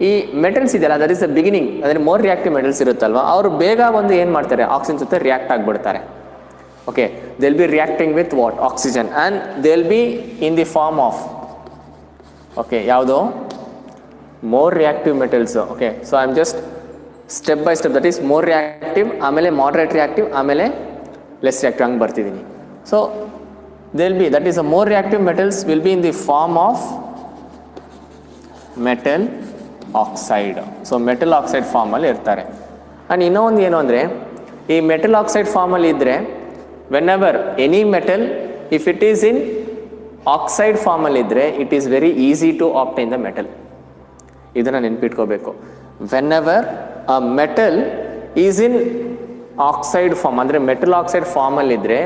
ಈ ಮೆಟಲ್ಸ್ ಇದೆಯಲ್ಲ, ದಟ್ ಇಸ್ ದ ಬಿಗಿನಿಂಗ್, ಅಂದರೆ ಮೋರ್ ರಿಯಾಕ್ಟಿವ್ ಮೆಟಲ್ಸ್ ಇರುತ್ತಲ್ವ, ಅವರು ಬೇಗ ಒಂದು ಏನು ಮಾಡ್ತಾರೆ, ಆಕ್ಸಿಜನ್ ಜೊತೆ ರಿಯಾಕ್ಟ್ ಆಗಿಬಿಡ್ತಾರೆ. Okay, they will be reacting with what? Oxygen, and they will be in the form of, okay, ಯಾವುದು? More reactive metals. Okay, so I am just step by step, that is more reactive, ಆಮೇಲೆ ಮಾಡ್ರೇಟ್ ರಿಯಾಕ್ಟಿವ್, ಆಮೇಲೆ ಲೆಸ್ ರಿಯಾಕ್ಟಿವ್, ಹಂಗೆ ಬರ್ತಿದ್ದೀನಿ. So they will be, that is a more reactive metals will be in the form of metal oxide. So metal oxide ಫಾರ್ಮಲ್ಲಿ ಇರ್ತಾರೆ. ಆ್ಯಂಡ್ ಇನ್ನೂ ಒಂದು ಏನು ಅಂದರೆ, ಈ ಮೆಟಲ್ ಆಕ್ಸೈಡ್ ಫಾರ್ಮಲ್ಲಿ ಇದ್ದರೆ, whenever any metal if it is in oxide ಫಾರ್ಮಲ್ಲಿದ್ದರೆ, it is very easy to obtain the metal. ಇದನ್ನು ನೆನ್ಪಿಟ್ಕೋಬೇಕು. Whenever a metal is in oxide form, ಅಂದರೆ ಮೆಟಲ್ ಆಕ್ಸೈಡ್ ಫಾರ್ಮಲ್ಲಿದ್ದರೆ,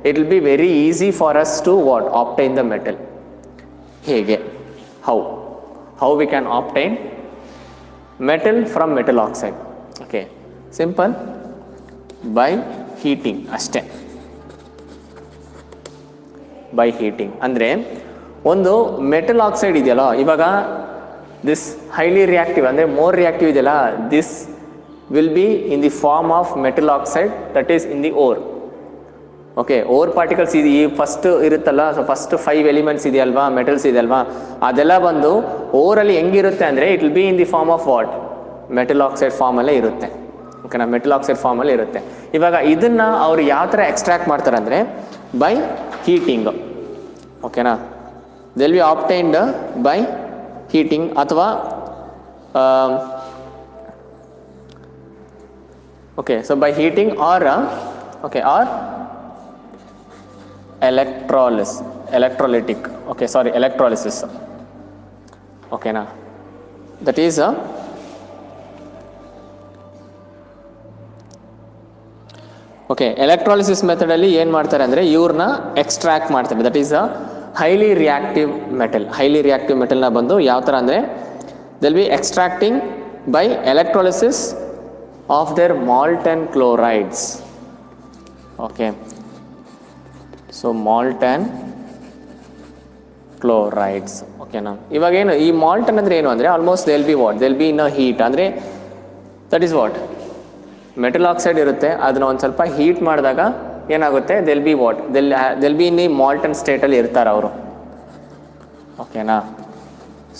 it will be very easy for us to what? Obtain the metal. ಹೇಗೆ? How we can obtain metal from metal oxide? Okay, simple, by heating ಅಷ್ಟೇ. ಬೈ ಹೀಟಿಂಗ್ ಅಂದರೆ ಒಂದು ಮೆಟಲ್ ಆಕ್ಸೈಡ್ ಇದೆಯಲ್ಲ, ಇವಾಗ ದಿಸ್ ಹೈಲಿ ರಿಯಾಕ್ಟಿವ್ ಅಂದರೆ ಮೋರ್ ರಿಯಾಕ್ಟಿವ್ ಇದೆಯಲ್ಲ, this will be in the form of metal oxide, that is in the ore. Okay, ore particles ಇದು ಈ ಫಸ್ಟ್ ಇರುತ್ತಲ್ಲ, ಸೊ ಫಸ್ಟ್ 5 ಎಲಿಮೆಂಟ್ಸ್ ಇದೆಯಲ್ವಾ, ಮೆಟಲ್ಸ್ ಇದೆಯಲ್ವಾ, ಅದೆಲ್ಲ ಬಂದು ಓರಲ್ಲಿ ಹೆಂಗಿರುತ್ತೆ ಅಂದರೆ, it will be in the form of what? Metal oxide ಫಾರ್ಮಲ್ಲೇ ಇರುತ್ತೆ. ಓಕೆನಾ, ಮೆಟಲ್ ಆಕ್ಸೈಡ್ ಫಾರ್ಮಲ್ಲಿ ಇರುತ್ತೆ. ಇವಾಗ ಇದನ್ನು ಅವರು ಯಾವ ಥರ ಎಕ್ಸ್ಟ್ರಾಕ್ಟ್ ಮಾಡ್ತಾರೆ ಅಂದರೆ, ಬೈ ಹೀಟಿಂಗ್. ಓಕೆನಾ, they will be obtained by heating, ಅಥವಾ okay, so by heating or electrolytic, okay, sorry, electrolysis. Okay, na, that is okay, electrolysis method ಅಲ್ಲಿ ಏನು ಮಾಡ್ತಾರೆ ಅಂದರೆ, ಇವ್ರನ್ನ ಎಕ್ಸ್ಟ್ರಾಕ್ಟ್ ಮಾಡ್ತಾರೆ. That is a highly reactive metal. Highly reactive ಮೆಟಲ್ನ ಬಂದು ಯಾವ ಥರ ಅಂದರೆ, they will be extracting by electrolysis of their molten chlorides. Okay, so molten chlorides. Okay, na, ಇವಾಗ ಏನು ಈ ಮಾಲ್ಟನ್ ಅಂದರೆ ಏನು ಅಂದರೆ, almost they will be what? They will be in a heat. ಅಂದರೆ that is what? Metal oxide ಇರುತ್ತೆ, ಅದನ್ನ ಒಂದು ಸ್ವಲ್ಪ ಹೀಟ್ ಮಾಡಿದಾಗ ಏನಾಗುತ್ತೆ, they will be what? They will be in ಈ ಮಾಲ್ಟನ್ ಸ್ಟೇಟಲ್ಲಿ ಇರ್ತಾರೆ ಅವರು. ಓಕೆನಾ,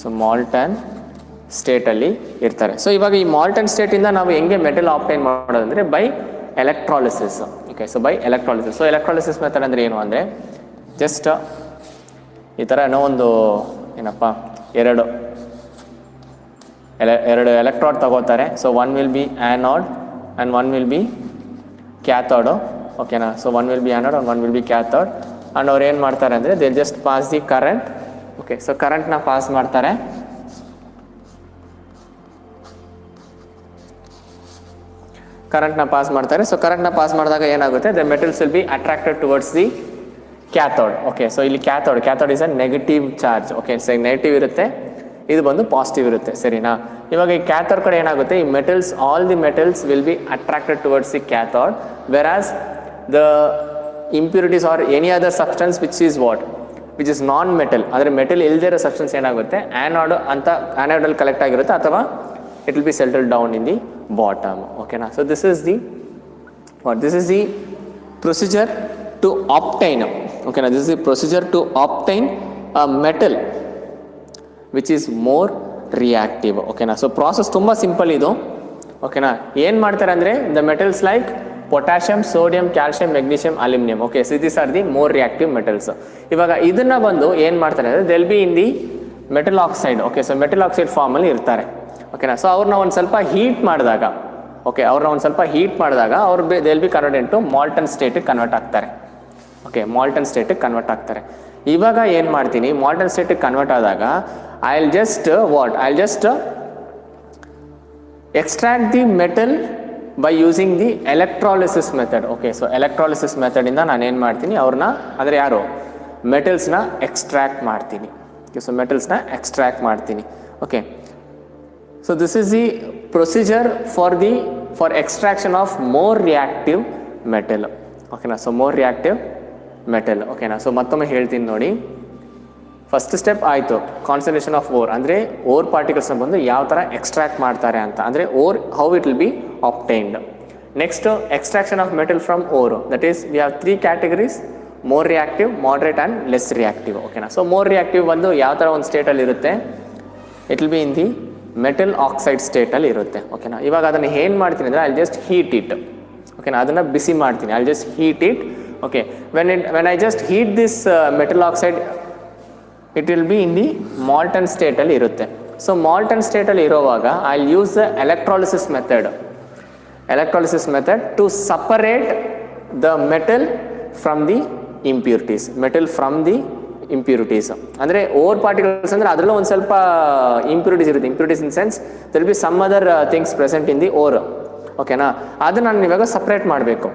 ಸೊ ಮಾಲ್ಟನ್ ಸ್ಟೇಟಲ್ಲಿ ಇರ್ತಾರೆ. ಸೊ ಇವಾಗ ಈ ಮಾಲ್ಟನ್ ಸ್ಟೇಟಿಂದ ನಾವು ಹೆಂಗೆ ಮೆಟಲ್ ಆಪ್ಟೈನ್ ಮಾಡೋದಂದರೆ, by electrolysis. Okay, so by electrolysis. So electrolysis method ಅಂದರೆ ಏನು ಅಂದರೆ, ಜಸ್ಟ್ ಈ ಥರ ಏನೋ ಒಂದು ಏನಪ್ಪ, ಎರಡು ಎಲೆಕ್ಟ್ರಾಡ್ ತಗೋತಾರೆ. So one will be anode and one will be cathode. ಓಕೆನಾ, so one will be anode and one will be cathode. And ಅವ್ರು ಏನು ಮಾಡ್ತಾರೆ ಅಂದರೆ, they just pass the current. Okay, so ಕರೆಂಟ್ನ ಪಾಸ್ ಮಾಡ್ತಾರೆ. ಕರೆಂಟ್ನ ಪಾಸ್ ಮಾಡ್ತಾರೆ. ಸೊ ಕರೆಂಟ್ನ ಪಾಸ್ ಮಾಡಿದಾಗ ಏನಾಗುತ್ತೆ, the metals will be attracted towards the cathode. Okay, so ಇಲ್ಲಿ cathode is a negative charge. Okay, so negative ಇರುತ್ತೆ, ಇದು ಬಂದು ಪಾಸಿಟಿವ್ ಇರುತ್ತೆ, ಸರಿನಾ. ಇವಾಗ ಈ ಕ್ಯಾಥೋಡ್ ಕಡೆ ಏನಾಗುತ್ತೆ, ಈ metals, all the metals will be attracted towards the cathode, whereas the impurities or any other substance which is non metal, ಅಂದರೆ ಮೆಟಲ್ ಇಲ್ಲದೇ ಇರೋ ಸಬ್ಸ್ಟೆನ್ಸ್ ಏನಾಗುತ್ತೆ ಆ್ಯನೋಡ್ ಅಂತ ಆ್ಯನೋಡಲ್ಲಿ ಕಲೆಕ್ಟ್ ಆಗಿರುತ್ತೆ, ಅಥವಾ it will be settle down in the bottom. ಓಕೆನಾ. So this is the procedure to obtain. ಓಕೆನಾ, this is the procedure to obtain a metal which is more reactive. ಓಕೆನಾ. ಸೊ ಪ್ರಾಸೆಸ್ ತುಂಬ ಸಿಂಪಲ್ ಇದು. ಓಕೆನಾ. ಏನು ಮಾಡ್ತಾರೆ ಅಂದರೆ the metals like potassium, sodium, calcium, magnesium, aluminium. Okay, so this are the more reactive metals. ಇವಾಗ ಇದನ್ನು ಬಂದು ಏನು ಮಾಡ್ತಾರೆ ಅಂದರೆ they'll be in the metal oxide. Okay, so metal oxide ಫಾರ್ಮಲ್ಲಿ ಇರ್ತಾರೆ. ಓಕೆನಾ. ಸೊ ಅವ್ರನ್ನ ಒಂದು ಸ್ವಲ್ಪ ಹೀಟ್ ಮಾಡಿದಾಗ, ಅವ್ರು they'll be convert into molten ಸ್ಟೇಟಿಗೆ ಕನ್ವರ್ಟ್ ಆಗ್ತಾರೆ. ಓಕೆ, ಮಾಲ್ಟನ್ ಸ್ಟೇಟಿಗೆ ಕನ್ವರ್ಟ್ ಆಗ್ತಾರೆ. ಇವಾಗ ಏನು ಮಾಡ್ತೀನಿ, ಮಾಲ್ಟನ್ ಸ್ಟೇಟಿಗೆ ಕನ್ವರ್ಟ್ ಆದಾಗ I will just extract the metal by using the electrolysis method. Okay, so electrolysis ಮೆಥಡಿಂದ ನಾನು ಏನು ಮಾಡ್ತೀನಿ, ಅವ್ರನ್ನ ಅಂದರೆ ಮೆಟಲ್ಸ್ನ ಎಕ್ಸ್ಟ್ರಾಕ್ಟ್ ಮಾಡ್ತೀನಿ. ಓಕೆ, ಸೊ ಮೆಟಲ್ಸ್ನ ಎಕ್ಸ್ಟ್ರಾಕ್ಟ್ ಮಾಡ್ತೀನಿ. Okay, so this is the procedure for extraction of more reactive metal. ಓಕೆನಾ. So more reactive metal. ಓಕೆನಾ. ಸೊ ಮತ್ತೊಮ್ಮೆ ಹೇಳ್ತೀನಿ ನೋಡಿ. ಫಸ್ಟ್ ಸ್ಟೆಪ್ ಆಯಿತು, ಕಾನ್ಸಂಟ್ರೇಷನ್ ಆಫ್ ಓರ್, ಅಂದರೆ ಓರ್ ಪಾರ್ಟಿಕಲ್ಸ್ನ ಬಂದು ಯಾವ ಥರ ಎಕ್ಸ್ಟ್ರಾಕ್ಟ್ ಮಾಡ್ತಾರೆ ಅಂತ, ಅಂದರೆ ore how it will be obtained. Next extraction of metal from ore, that is we have 3 categories: more reactive, moderate and less reactive. ಓಕೆನಾ. ಸೊ ಮೋರ್ ರಿಯಾಕ್ಟಿವ್ ಬಂದು ಯಾವ ಥರ ಒಂದು ಸ್ಟೇಟಲ್ಲಿ ಇರುತ್ತೆ, it will be in the metal oxide ಸ್ಟೇಟಲ್ಲಿ ಇರುತ್ತೆ. ಓಕೆನಾ. ಇವಾಗ ಅದನ್ನು ಏನು ಮಾಡ್ತೀನಿ ಅಂದರೆ ಐ ಜಸ್ಟ್ ಹೀಟ್ ಇಟ್. ಓಕೆನಾ, ಅದನ್ನು ಬಿಸಿ ಮಾಡ್ತೀನಿ, I just heat it. Okay, when I just heat this metal oxide, it will be in the molten ಸ್ಟೇಟಲ್ಲಿ ಇರುತ್ತೆ. ಸೊ ಮಾಲ್ಟನ್ ಸ್ಟೇಟಲ್ಲಿ ಇರೋವಾಗ I will use the electrolysis method to separate the metal from the impurities. ಅಂದರೆ ಓರ್ ಪಾರ್ಟಿಕಲ್ಸ್ ಅಂದರೆ ಅದರಲ್ಲೂ ಒಂದು ಸ್ವಲ್ಪ ಇಂಪ್ಯೂರಿಟೀಸ್ ಇರುತ್ತೆ. Impurities in sense there be some other things present in the ore. ಓಕೆನಾ, ಅದನ್ನು ನಾನು ಇವಾಗ ಸಪ್ರೇಟ್ ಮಾಡಬೇಕು.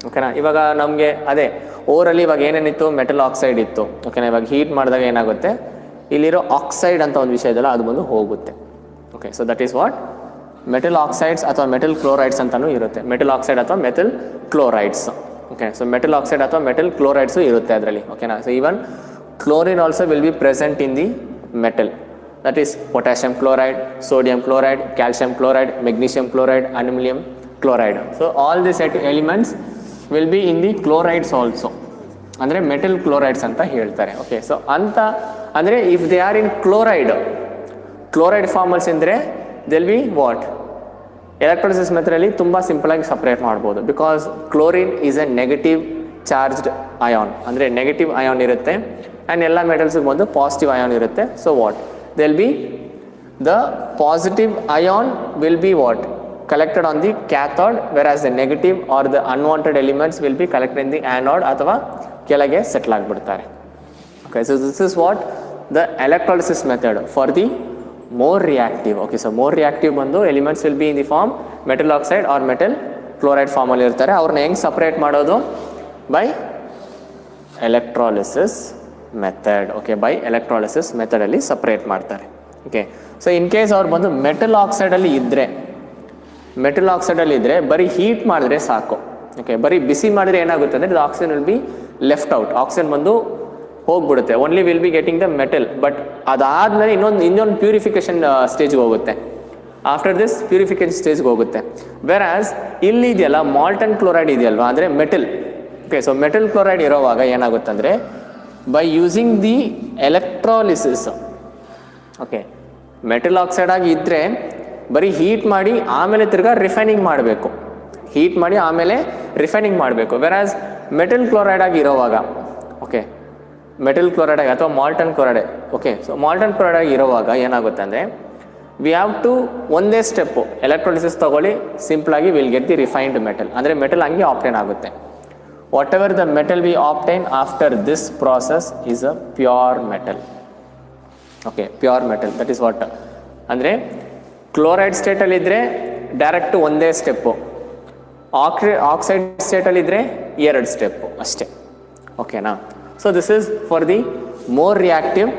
ಓಕೆನಾ. ಇವಾಗ ನಮಗೆ ಅದೇ ಓರಲ್ಲಿ ಇವಾಗ ಏನೇನಿತ್ತು, ಮೆಟಲ್ ಆಕ್ಸೈಡ್ ಇತ್ತು. ಓಕೆನಾ. ಇವಾಗ ಹೀಟ್ ಮಾಡಿದಾಗ ಏನಾಗುತ್ತೆ, ಇಲ್ಲಿರೋ ಆಕ್ಸೈಡ್ ಅಂತ ಒಂದು ವಿಷಯ ಇದೆಯಲ್ಲ, ಅದು ಬಂದು ಹೋಗುತ್ತೆ. Okay, so that is what metal oxides ಅಥವಾ ಮೆಟಲ್ ಕ್ಲೋರೈಡ್ಸ್ ಅಂತಲೂ ಇರುತ್ತೆ. ಮೆಟಲ್ ಆಕ್ಸೈಡ್ ಅಥವಾ metal chlorides. Okay, so metal oxide ಅಥವಾ ಮೆಟಲ್ ಕ್ಲೋರೈಡ್ಸು ಇರುತ್ತೆ ಅದರಲ್ಲಿ. ಓಕೆನಾ. So even chlorine also will be present in the metal, that is potassium chloride, sodium chloride, calcium chloride, magnesium chloride, aluminum chloride. So all these elements will be in the chlorides also, ಅಂದರೆ ಮೆಟಲ್ ಕ್ಲೋರೈಡ್ಸ್ ಅಂತ ಹೇಳ್ತಾರೆ. ಓಕೆ, ಸೊ ಅಂತ ಅಂದರೆ if they are in chloride ಫಾರ್ಮಲ್ಸ್ ಅಂದರೆ ದೆಲ್ ಬಿ ವಾಟ್ ಎಲೆಕ್ಟ್ರಾಲಿಸಿಸ್ ಮೆಥಡಲ್ಲಿ ತುಂಬ ಸಿಂಪಲಾಗಿ ಸಪ್ರೇಟ್ ಮಾಡ್ಬೋದು. Because chlorine is a negative charged ion, ಅಂದರೆ ನೆಗೆಟಿವ್ ಅಯಾನ್ ಇರುತ್ತೆ. ಆ್ಯಂಡ್ ಎಲ್ಲ ಮೆಟಲ್ಸ್ಗೆ ಬಂದು ಪಾಸಿಟಿವ್ ಅಯಾನ್ ಇರುತ್ತೆ. So what they'll be the positive ion will be what collected on the cathode, whereas the negative or the unwanted elements will be collected in the anode, ಅಥವಾ ಕೆಳಗೆ ಸೆಟ್ಲ್ ಆಗಿಬಿಡ್ತಾರೆ. Okay, so this is what the electrolysis method for the more reactive. Okay, so more reactive ಬಂದು elements will be in the form metal oxide or metal chloride ಫಾರ್ಮಲ್ಲಿ ಇರ್ತಾರೆ. ಅವ್ರನ್ನ ಹೆಂಗೆ ಸಪ್ರೇಟ್ ಮಾಡೋದು, by electrolysis method. Okay, by electrolysis ಮೆಥಡಲ್ಲಿ ಸಪ್ರೇಟ್ ಮಾಡ್ತಾರೆ. ಓಕೆ, ಸೊ ಇನ್ ಕೇಸ್ ಅವ್ರು ಬಂದು ಮೆಟಲ್ ಆಕ್ಸೈಡಲ್ಲಿ ಇದ್ದರೆ ಬರೀ ಹೀಟ್ ಮಾಡಿದ್ರೆ ಸಾಕು. ಓಕೆ, ಬರೀ ಬಿಸಿ ಮಾಡಿದ್ರೆ ಏನಾಗುತ್ತೆ ಅಂದರೆ the oxygen will be left out, oxygen ಬಂದು ಹೋಗ್ಬಿಡುತ್ತೆ. Only will be getting the metal. But ಅದಾದಮೇಲೆ ಇನ್ನೊಂದು ಪ್ಯೂರಿಫಿಕೇಶನ್ ಸ್ಟೇಜ್ಗೆ ಹೋಗುತ್ತೆ. ಆಫ್ಟರ್ ದಿಸ್ ಪ್ಯೂರಿಫಿಕೇಶನ್ ಸ್ಟೇಜ್ಗೆ ಹೋಗುತ್ತೆ. ವೆರಾಸ್ ಇಲ್ಲಿ ಇದೆಯಲ್ಲ ಮಾಲ್ಟನ್ ಕ್ಲೋರೈಡ್ ಇದೆಯಲ್ವಾ, ಅಂದರೆ metal. Okay, so metal chloride ಇರೋವಾಗ ಏನಾಗುತ್ತೆ ಅಂದರೆ by using the electrolysis, okay, metal oxide ಆಗಿ ಇದ್ದರೆ ಬರೀ ಹೀಟ್ ಮಾಡಿ ಆಮೇಲೆ ತಿರ್ಗಾ ರಿಫೈನಿಂಗ್ ಮಾಡಬೇಕು. ವೆರಾಸ್ ಮೆಟಲ್ ಕ್ಲೋರೈಡ್ ಆಗಿ ಇರೋವಾಗ, ಓಕೆ, ಮೆಟಲ್ ಕ್ಲೋರೈಡ್ ಆಗಿ ಅಥವಾ molten chloride. Okay, so molten chloride ಆಗಿ ಇರೋವಾಗ ಏನಾಗುತ್ತೆ ಅಂದರೆ ವಿ ಹ್ಯಾವ್ ಟು ಒಂದೇ ಸ್ಟೆಪ್ಪು ಎಲೆಕ್ಟ್ರಾಲಿಸಿಸ್ ತೊಗೊಳ್ಳಿ, ಸಿಂಪಲಾಗಿ will get the refined metal, ಅಂದರೆ ಮೆಟಲ್ ಹಂಗೆ ಆಪ್ಟೈನ್ ಆಗುತ್ತೆ. whatever the metal we obtain after this process is a pure metal. Okay, pure metal, that is what ಅಂದರೆ ಕ್ಲೋರೈಡ್ ಸ್ಟೇಟಲ್ಲಿ ಇದ್ದರೆ ಡೈರೆಕ್ಟ್ ಒಂದೇ ಸ್ಟೆಪ್ಪು, ಆಕ್ಸೈಡ್ ಸ್ಟೇಟಲ್ಲಿ ಇದ್ದರೆ 2 ಸ್ಟೆಪ್ಪು ಅಷ್ಟೇ. ಓಕೆನಾ. So this is for the more reactive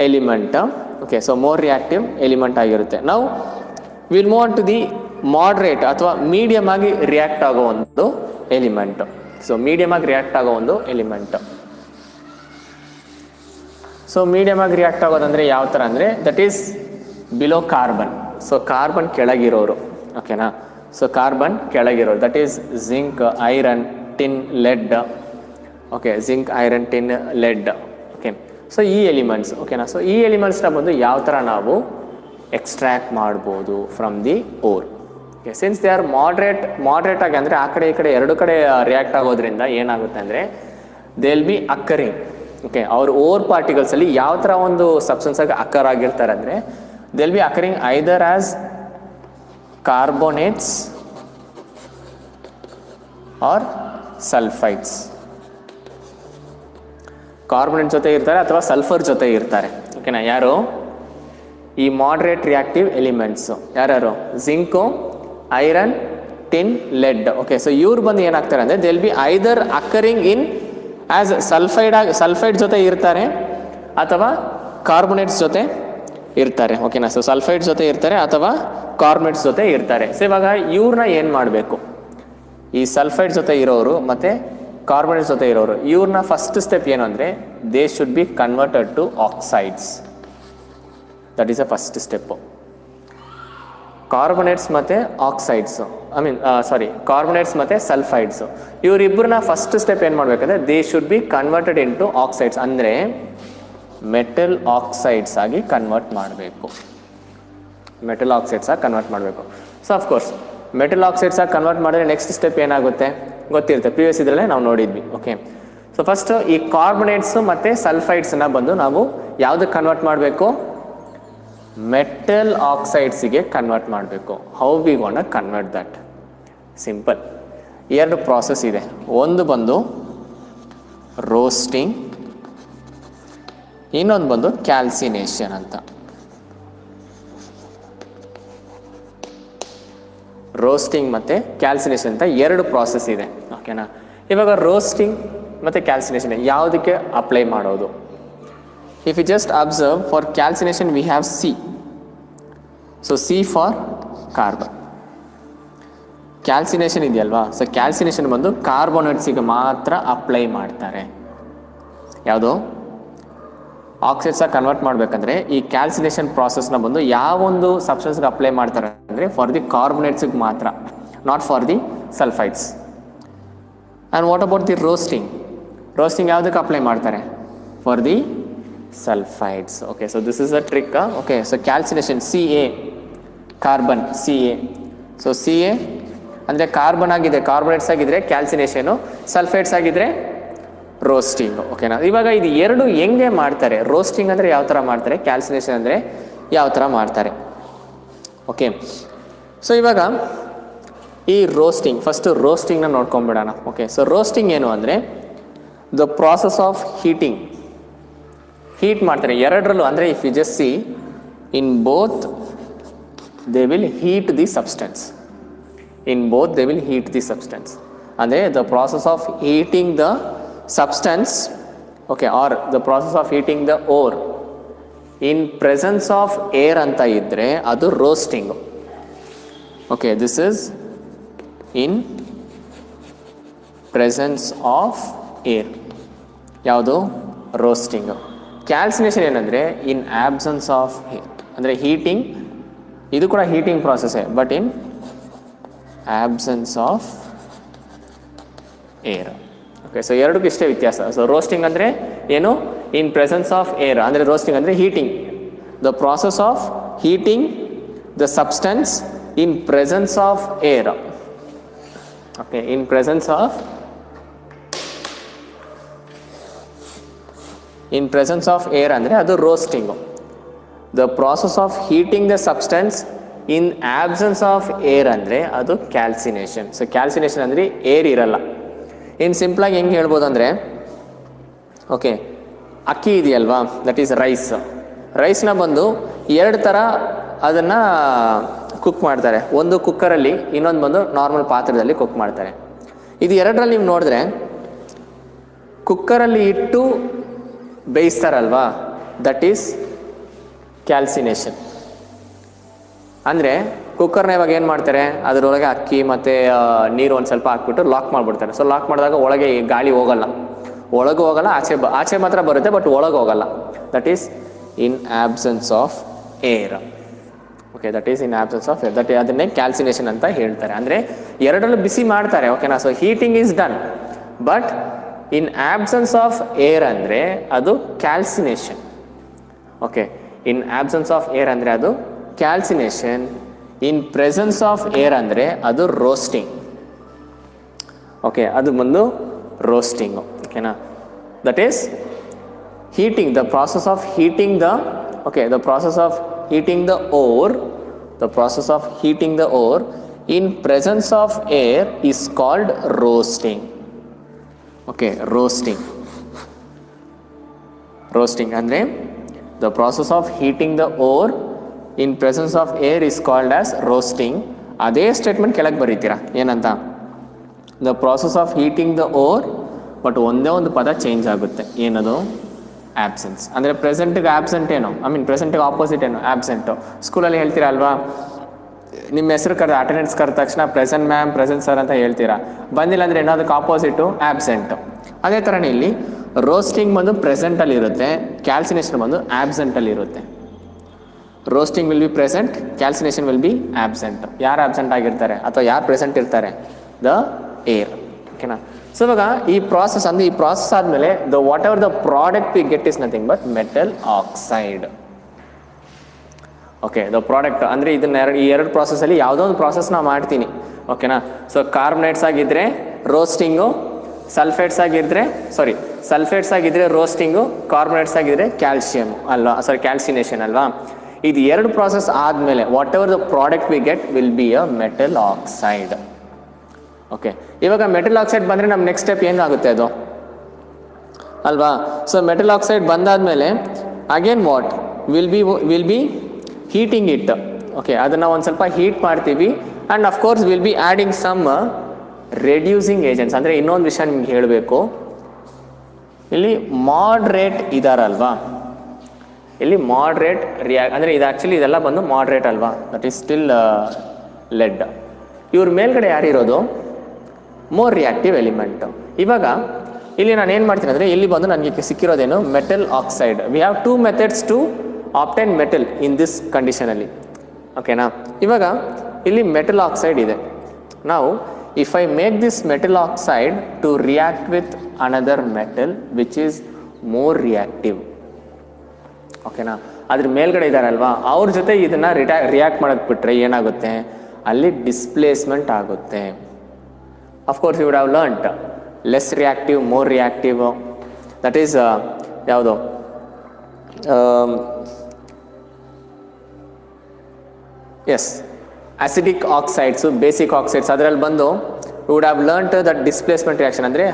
element. Okay, so more reactive element ಆಗಿರುತ್ತೆ. ನಾವು will move on to the moderate ಅಥವಾ ಮೀಡಿಯಮ್ ಆಗಿ ರಿಯಾಕ್ಟ್ ಆಗೋ ಒಂದು ಎಲಿಮೆಂಟ್. ಸೊ ಮೀಡಿಯಮ್ ಆಗಿ ರಿಯಾಕ್ಟ್ ಆಗೋ ಒಂದು ಎಲಿಮೆಂಟ್. ಸೊ ಮೀಡಿಯಮ್ ಆಗಿ ರಿಯಾಕ್ಟ್ ಆಗೋದಂದರೆ ಯಾವ ಥರ ಅಂದರೆ that is below carbon. So carbon ಕೆಳಗಿರೋರು. ಓಕೆನಾ. ಸೊ ಕಾರ್ಬನ್ ಕೆಳಗಿರೋರು that is zinc, iron, tin, lead. Okay, zinc, iron, tin, lead. Okay, so ಈ ಎಲಿಮೆಂಟ್ಸ್. ಓಕೆನಾ. ಸೊ ಈ ಎಲಿಮೆಂಟ್ಸ್ನ ಬಂದು ಯಾವ ಥರ ನಾವು ಎಕ್ಸ್ಟ್ರಾಕ್ಟ್ ಮಾಡ್ಬೋದು from the ore. Okay, since they are moderate ಆಗಿ ಅಂದರೆ ಆ ಕಡೆ ಈ ಕಡೆ ಎರಡು ಕಡೆ ರಿಯಾಕ್ಟ್ ಆಗೋದ್ರಿಂದ ಏನಾಗುತ್ತೆ ಅಂದರೆ they will be occurring. Okay, ಅವ್ರ ಓರ್ ಪಾರ್ಟಿಕಲ್ಸಲ್ಲಿ ಯಾವ ಥರ ಒಂದು ಸಬ್ಸ್ಟೆನ್ಸಾಗಿ ಅಕ್ಕರ್ ಆಗಿರ್ತಾರೆ ಅಂದರೆ they will be occurring either as carbonates or sulphides. Carbonate ಜೊತೆ ಇರ್ತಾರೆ ಅಥವಾ ಸಲ್ಫರ್ ಜೊತೆ ಇರ್ತಾರೆ. ಓಕೆನಾ. ಯಾರು ಈ ಮಾಡ್ರೇಟ್ ರಿಯಾಕ್ಟಿವ್ ಎಲಿಮೆಂಟ್ಸು ಯಾರ್ಯಾರು? Zinc, iron, tin, lead. Okay, so ಇವ್ರು ಬಂದು ಏನಾಗ್ತಾರೆ ಅಂದರೆ they will be either occurring in as sulphide ಜೊತೆ ಇರ್ತಾರೆ ಅಥವಾ ಕಾರ್ಬೋನೇಟ್ಸ್ ಜೊತೆ ಇರ್ತಾರೆ. ಓಕೆನಾ. ಸೊ ಸಲ್ಫೈಡ್ ಜೊತೆ ಇರ್ತಾರೆ ಅಥವಾ ಕಾರ್ಬೋನೇಟ್ಸ್ ಜೊತೆ ಇರ್ತಾರೆ. ಸೊ ಇವಾಗ ಇವ್ರನ್ನ ಏನು ಮಾಡಬೇಕು? ಈ ಸಲ್ಫೈಡ್ ಜೊತೆ ಇರೋರು ಮತ್ತು ಕಾರ್ಬೋನೇಟ್ಸ್ ಜೊತೆ ಇರೋರು ಇವ್ರನ್ನ ಫಸ್ಟ್ ಸ್ಟೆಪ್ ಏನು ಅಂದರೆ they should be converted to oxides. That is a first step. Carbonates ಮತ್ತು ಆಕ್ಸೈಡ್ಸು ಕಾರ್ಬೋನೇಟ್ಸ್ ಮತ್ತು ಸಲ್ಫೈಡ್ಸು ಇವರಿಬ್ಬರನ್ನ ಫಸ್ಟ್ ಸ್ಟೆಪ್ ಏನು ಮಾಡಬೇಕಂದ್ರೆ they should be converted into oxides, ಅಂದರೆ ಮೆಟಲ್ ಆಕ್ಸೈಡ್ಸ್ ಆಗಿ ಕನ್ವರ್ಟ್ ಮಾಡಬೇಕು. ಮೆಟಲ್ ಆಕ್ಸೈಡ್ಸ್ ಆಗಿ ಕನ್ವರ್ಟ್ ಮಾಡಬೇಕು. ಸೊ ಅಫ್ಕೋರ್ಸ್ ಮೆಟಲ್ ಆಕ್ಸೈಡ್ಸ್ ಆಗಿ ಕನ್ವರ್ಟ್ ಮಾಡಿದ್ರೆ ನೆಕ್ಸ್ಟ್ ಸ್ಟೆಪ್ ಏನಾಗುತ್ತೆ ಗೊತ್ತಿರುತ್ತೆ, ಪ್ರಿವಿಯಸ್ ಇದರಲ್ಲೇ ನಾವು ನೋಡಿದ್ವಿ. ಓಕೆ, ಸೊ ಫಸ್ಟ್ ಈ ಕಾರ್ಬೋನೇಟ್ಸು ಮತ್ತು ಸಲ್ಫೈಡ್ಸನ್ನ ಬಂದು ನಾವು ಯಾವುದಕ್ಕೆ ಕನ್ವರ್ಟ್ ಮಾಡಬೇಕು? ಮೆಟಲ್ ಆಕ್ಸೈಡ್ಸಿಗೆ ಕನ್ವರ್ಟ್ ಮಾಡಬೇಕು. How we gonna convert that? Simple, ಎರಡು ಪ್ರಾಸೆಸ್ ಇದೆ. ಒಂದು ಬಂದು ರೋಸ್ಟಿಂಗ್, ಇನ್ನೊಂದು ಬಂದು ಕ್ಯಾಲ್ಸಿನೇಷನ್ ಅಂತ. ರೋಸ್ಟಿಂಗ್ ಮತ್ತು ಕ್ಯಾಲ್ಸಿನೇಷನ್ ಅಂತ ಎರಡು ಪ್ರಾಸೆಸ್ ಇದೆ. ಓಕೆನಾ. ಇವಾಗ ರೋಸ್ಟಿಂಗ್ ಮತ್ತು ಕ್ಯಾಲ್ಸಿನೇಷನ್ ಯಾವುದಕ್ಕೆ ಅಪ್ಲೈ ಮಾಡೋದು? If you just observe for calcination we have C. So C for carbon. Calcination ಇದೆಯಲ್ವಾ, ಸೊ ಕ್ಯಾಲ್ಸಿನೇಷನ್ ಬಂದು ಕಾರ್ಬೋನೇಟ್ಸಿಗೆ ಮಾತ್ರ ಅಪ್ಲೈ ಮಾಡ್ತಾರೆ. ಯಾವುದು? ಆಕ್ಸೈಡ್ಸಾಗಿ ಕನ್ವರ್ಟ್ ಮಾಡಬೇಕಂದ್ರೆ ಈ ಕ್ಯಾಲ್ಸಿನೇಷನ್ ಪ್ರಾಸೆಸ್ನ ಬಂದು ಯಾವೊಂದು ಸಬ್ಸ್ಟೆನ್ಸ್ಗೆ ಅಪ್ಲೈ ಮಾಡ್ತಾರೆ ಅಂದರೆ ಫಾರ್ ದಿ ಕಾರ್ಬೋನೇಟ್ಸಿಗೆ ಮಾತ್ರ, not for the sulphides. And what about the roasting? Roasting ಯಾವುದಕ್ಕೆ ಅಪ್ಲೈ ಮಾಡ್ತಾರೆ? For the sulphides. Okay, so this is a trick. Okay, so calcination CA carbon CA. So CA ಅಂದರೆ ಕಾರ್ಬನ್ ಆಗಿದೆ, ಕಾರ್ಬೋನೇಟ್ಸ್ ಆಗಿದ್ರೆ ಕ್ಯಾಲ್ಸಿನೇಷನು, ಸಲ್ಫೈಡ್ಸ್ ಆಗಿದ್ರೆ ರೋಸ್ಟಿಂಗ್. ಓಕೆನಾ. ಇವಾಗ ಇದು ಎರಡು ಹೆಂಗೆ ಮಾಡ್ತಾರೆ? ರೋಸ್ಟಿಂಗ್ ಅಂದರೆ ಯಾವ ಥರ ಮಾಡ್ತಾರೆ, ಕ್ಯಾಲ್ಸಿನೇಷನ್ ಅಂದರೆ ಯಾವ ಥರ ಮಾಡ್ತಾರೆ? ಓಕೆ, ಸೊ ಇವಾಗ ಈ ರೋಸ್ಟಿಂಗ್, ಫಸ್ಟು ರೋಸ್ಟಿಂಗ್ನ ನೋಡ್ಕೊಂಬಿಡೋಣ. ಓಕೆ, ಸೊ ರೋಸ್ಟಿಂಗ್ ಏನು ಅಂದರೆ the process of heating. Heat ಮಾಡ್ತಾರೆ ಎರಡರಲ್ಲೂ. ಅಂದರೆ if you just see in both they will heat the substance. In both they will heat the substance. ಅಂದರೆ the process of heating the substance, okay, or the process of heating the ore in presence of air anta idre adu roasting. Okay, this is in presence of air. ಯಾವುದು? ರೋಸ್ಟಿಂಗ್. ಕ್ಯಾಲ್ಸಿನೇಷನ್ ಏನಂದರೆ ಇನ್ ಆಬ್ಸೆನ್ಸ್ ಆಫ್ ಏರ್, ಅಂದರೆ ಹೀಟಿಂಗ್, ಇದು ಕೂಡ ಹೀಟಿಂಗ್ ಪ್ರಾಸೆಸ್ಸೇ but in absence of air. Okay, so ಎರಡಕ್ಕೂ ಇಷ್ಟೇ ವ್ಯತ್ಯಾಸ. ಸೊ ರೋಸ್ಟಿಂಗ್ ಅಂದರೆ ಏನು? ಇನ್ ಪ್ರೆಸೆನ್ಸ್ ಆಫ್ ಏರ್, ಅಂದರೆ ರೋಸ್ಟಿಂಗ್ ಅಂದರೆ heating, the process of heating the substance in presence of air. Okay, in presence of air ಅಂದರೆ ಅದು roasting. The process of heating the substance in absence of air ಅಂದರೆ ಅದು ಕ್ಯಾಲ್ಸಿನೇಷನ್. ಸೊ ಕ್ಯಾಲ್ಸಿನೇಷನ್ ಅಂದರೆ ಏರ್ ಇರಲ್ಲ. ಇನ್ನು ಸಿಂಪಲಾಗಿ ಹೆಂಗೆ ಹೇಳ್ಬೋದು ಅಂದರೆ, ಓಕೆ, ಅಕ್ಕಿ ಇದೆಯಲ್ವಾ, ದಟ್ ಈಸ್ ರೈಸ್. ರೈಸ್ನ ಬಂದು ಎರಡು ಥರ ಅದನ್ನು ಕುಕ್ ಮಾಡ್ತಾರೆ. ಒಂದು ಕುಕ್ಕರಲ್ಲಿ, ಇನ್ನೊಂದು ಬಂದು ನಾರ್ಮಲ್ ಪಾತ್ರದಲ್ಲಿ ಕುಕ್ ಮಾಡ್ತಾರೆ. ಇದು ಎರಡರಲ್ಲಿ ನೀವು ನೋಡಿದ್ರೆ ಕುಕ್ಕರಲ್ಲಿ ಇಟ್ಟು ಬೇಯಿಸ್ತಾರಲ್ವಾ, ದಟ್ ಈಸ್ ಕ್ಯಾಲ್ಸಿನೇಷನ್. ಅಂದರೆ ಕುಕ್ಕರ್ನ ಇವಾಗ ಏನು ಮಾಡ್ತಾರೆ, ಅದರೊಳಗೆ ಅಕ್ಕಿ ಮತ್ತು ನೀರು ಒಂದು ಸ್ವಲ್ಪ ಹಾಕ್ಬಿಟ್ಟು ಲಾಕ್ ಮಾಡಿಬಿಡ್ತಾರೆ. ಸೊ ಲಾಕ್ ಮಾಡಿದಾಗ ಒಳಗೆ ಗಾಳಿ ಹೋಗಲ್ಲ, ಒಳಗೆ ಹೋಗಲ್ಲ, ಆಚೆ ಮಾತ್ರ ಬರುತ್ತೆ, ಬಟ್ ಒಳಗೆ ಹೋಗಲ್ಲ. That is in absence of air. Okay, that is in absence of air. ಅದನ್ನೇ ಕ್ಯಾಲ್ಸಿನೇಷನ್ ಅಂತ ಹೇಳ್ತಾರೆ. ಅಂದರೆ ಎರಡರಲ್ಲೂ ಬಿಸಿ ಮಾಡ್ತಾರೆ, ಓಕೆನಾ. So heating is done, but in absence of air ಅಂದರೆ ಅದು calcination. Okay, in absence of air ಅಂದರೆ ಅದು calcination. In presence of air ಅಂದರೆ ಅದು ರೋಸ್ಟಿಂಗ್. ಓಕೆ, ಅದು ಬಂದು ರೋಸ್ಟಿಂಗು. ಓಕೆನಾ. That is heating, the process of heating the, okay, the process of heating the ore, the process of heating the ore in presence of air is called roasting. Okay, roasting. Roasting andre the process of heating the ore in presence of air is called as roasting. ಅದೇ ಸ್ಟೇಟ್ಮೆಂಟ್ ಕೆಳಗೆ ಬರೀತೀರಾ ಏನಂತ, the process of heating the ore, but ಒಂದೇ ಒಂದು ಪದ ಚೇಂಜ್ ಆಗುತ್ತೆ. ಏನದು? ಆಬ್ಸೆನ್ಸ್. ಅಂದರೆ ಪ್ರೆಸೆಂಟ್ಗೆ ಆಬ್ಸೆಂಟ್ ಏನು, ಐ ಮೀನ್ ಪ್ರೆಸೆಂಟ್ಗೆ ಆಪೋಸಿಟ್ ಏನು? ಆಬ್ಸೆಂಟು. ಸ್ಕೂಲಲ್ಲಿ ಹೇಳ್ತೀರಾ ಅಲ್ವಾ, ನಿಮ್ಮ ಹೆಸರು ಕರೆದ ಅಟೆಂಡೆನ್ಸ್ ಕರೆದ ತಕ್ಷಣ ಪ್ರೆಸೆಂಟ್ ಮ್ಯಾಮ್, ಪ್ರೆಸೆಂಟ್ ಸರ್ ಅಂತ ಹೇಳ್ತೀರಾ. ಬಂದಿಲ್ಲ ಅಂದರೆ ಏನೋದಕ್ಕೆ ಆಪೋಸಿಟು ಆಬ್ಸೆಂಟು. ಅದೇ ಥರನೇ ಇಲ್ಲಿ ರೋಸ್ಟಿಂಗ್ ಬಂದು ಪ್ರೆಸೆಂಟಲ್ಲಿ ಇರುತ್ತೆ, ಕ್ಯಾಲ್ಸಿನೇಷನ್ ಬಂದು ಆಬ್ಸೆಂಟಲ್ಲಿ ಇರುತ್ತೆ. Roasting will be present, calcination will be absent. ಯಾರು ಆಬ್ಸೆಂಟ್ ಆಗಿರ್ತಾರೆ ಅಥವಾ ಯಾರು ಪ್ರೆಸೆಂಟ್ ಇರ್ತಾರೆ? The air. ಓಕೆನಾ. ಸೊ ಇವಾಗ ಈ ಪ್ರಾಸೆಸ್ ಅಂದರೆ, ಈ ಪ್ರಾಸೆಸ್ ಆದಮೇಲೆ the what ever the product we get is nothing but metal oxide. Okay, the product ಅಂದರೆ ಇದನ್ನ ಈ ಎರಡು ಪ್ರಾಸೆಸ್ಸಲ್ಲಿ ಯಾವುದೋ ಒಂದು ಪ್ರಾಸೆಸ್ ನಾವು ಮಾಡ್ತೀನಿ. ಓಕೆನಾ. ಸೊ ಕಾರ್ಬನೇಟ್ಸ್ ಆಗಿದ್ದರೆ ರೋಸ್ಟಿಂಗು, ಸಲ್ಫೇಟ್ಸ್ ಆಗಿದ್ದರೆ ರೋಸ್ಟಿಂಗು, ಕಾರ್ಬನೇಟ್ಸ್ ಆಗಿದ್ದರೆ ಕ್ಯಾಲ್ಸಿಯಮ್ ಅಲ್ವಾ, ಕ್ಯಾಲ್ಸಿನೇಷನ್ ಅಲ್ವಾ. ಇದು ಎರಡು ಪ್ರಾಸೆಸ್ ಆದಮೇಲೆ whatever the product we get will be a metal oxide. Okay, ಇವಾಗ ಮೆಟಲ್ ಆಕ್ಸೈಡ್ ಬಂದರೆ ನಮ್ಮ ನೆಕ್ಸ್ಟ್ ಸ್ಟೆಪ್ ಏನಾಗುತ್ತೆ ಅದು ಅಲ್ವಾ. ಸೊ ಮೆಟಲ್ ಆಕ್ಸೈಡ್ ಬಂದಾದಮೇಲೆ again what will be heating it. Okay, ಅದನ್ನು ಒಂದು ಸ್ವಲ್ಪ ಹೀಟ್ ಮಾಡ್ತೀವಿ. And of course will be adding some reducing agents. ಅಂದರೆ ಇನ್ನೊಂದು ವಿಷಯ ನಿಮ್ಗೆ ಹೇಳಬೇಕು, ಇಲ್ಲಿ ಮಾಡ್ರೇಟ್ ಇದಾರಲ್ವಾ, ಇಲ್ಲಿ ಮಾಡ್ರೇಟ್ ಅಂದರೆ ಇದು ಆ್ಯಕ್ಚುಲಿ ಇದೆಲ್ಲ ಬಂದು ಮಾಡ್ರೇಟ್ ಅಲ್ವಾ, ದಟ್ ಈಸ್ ಸ್ಟಿಲ್ ಲೆಡ್. ಇವ್ರ ಮೇಲ್ಗಡೆ ಯಾರಿರೋದು? More reactive element. ಇವಾಗ ಇಲ್ಲಿ ನಾನು ಏನು ಮಾಡ್ತೀನಿ ಅಂದರೆ, ಇಲ್ಲಿ ಬಂದು ನನಗೆ ಸಿಕ್ಕಿರೋದೇನು? Metal oxide. We have 2 methods to obtain metal in this ಕಂಡೀಷನಲ್ಲಿ. ಓಕೆನಾ. ಇವಾಗ ಇಲ್ಲಿ ಮೆಟಲ್ ಆಕ್ಸೈಡ್ ಇದೆ. ನಾವು if I make this metal oxide to react with another metal which is more reactive. ಓಕೆನಾ. ಅದ್ರ ಮೇಲ್ಗಡೆ ಇದ್ದಾರಲ್ವಾ, ಅವ್ರ ಜೊತೆ ಇದನ್ನು ರಿಯಾಕ್ಟ್ ಮಾಡೋಕ್ಕೆ ಬಿಟ್ಟರೆ ಏನಾಗುತ್ತೆ? ಅಲ್ಲಿ ಡಿಸ್ಪ್ಲೇಸ್ಮೆಂಟ್ ಆಗುತ್ತೆ. Of course you would have learnt less reactive, more reactive. That is ಯಾವುದು? Yes, acidic oxides, basic oxides. ಅದರಲ್ಲಿ ಬಂದು you would have learnt that displacement reaction. ಅಂದರೆ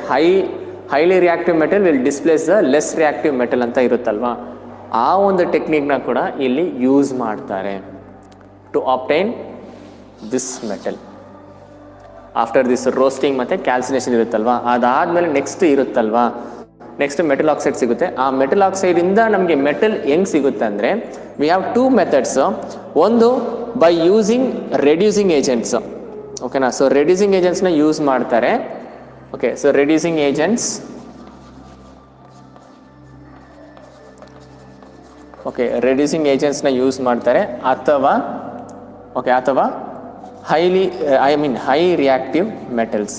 highly reactive metal will displace the less reactive metal ಅಂತ ಇರುತ್ತಲ್ವಾ. ಆ ಒಂದು ಟೆಕ್ನಿಕ್ನ ಕೂಡ ಇಲ್ಲಿ ಯೂಸ್ ಮಾಡ್ತಾರೆ to obtain this metal. After this roasting ಮತ್ತು ಕ್ಯಾಲ್ಸಿನೇಷನ್ ಇರುತ್ತಲ್ವಾ, ಅದಾದಮೇಲೆ ನೆಕ್ಸ್ಟ್ ಇರುತ್ತಲ್ವಾ, ನೆಕ್ಸ್ಟ್ ಮೆಟಲ್ ಆಕ್ಸೈಡ್ ಸಿಗುತ್ತೆ. ಆ ಮೆಟಲ್ ಆಕ್ಸೈಡಿಂದ ನಮಗೆ ಮೆಟಲ್ ಹೆಂಗೆ ಸಿಗುತ್ತೆ ಅಂದರೆ, ವಿ ಹ್ಯಾವ್ 2 ಮೆಥಡ್ಸ್. ಒಂದು ಬೈ ಯೂಸಿಂಗ್ ರೆಡ್ಯೂಸಿಂಗ್ ಏಜೆಂಟ್ಸ್. ಓಕೆನಾ. ಸೊ ರೆಡ್ಯೂಸಿಂಗ್ ಏಜೆಂಟ್ಸ್ನ ಯೂಸ್ ಮಾಡ್ತಾರೆ. Okay, so reducing agents, okay, reducing ಏಜೆಂಟ್ಸ್ನ ಯೂಸ್ ಮಾಡ್ತಾರೆ. ಅಥವಾ ಹೈ ರಿಯಾಕ್ಟಿವ್ ಮೆಟಲ್ಸ್.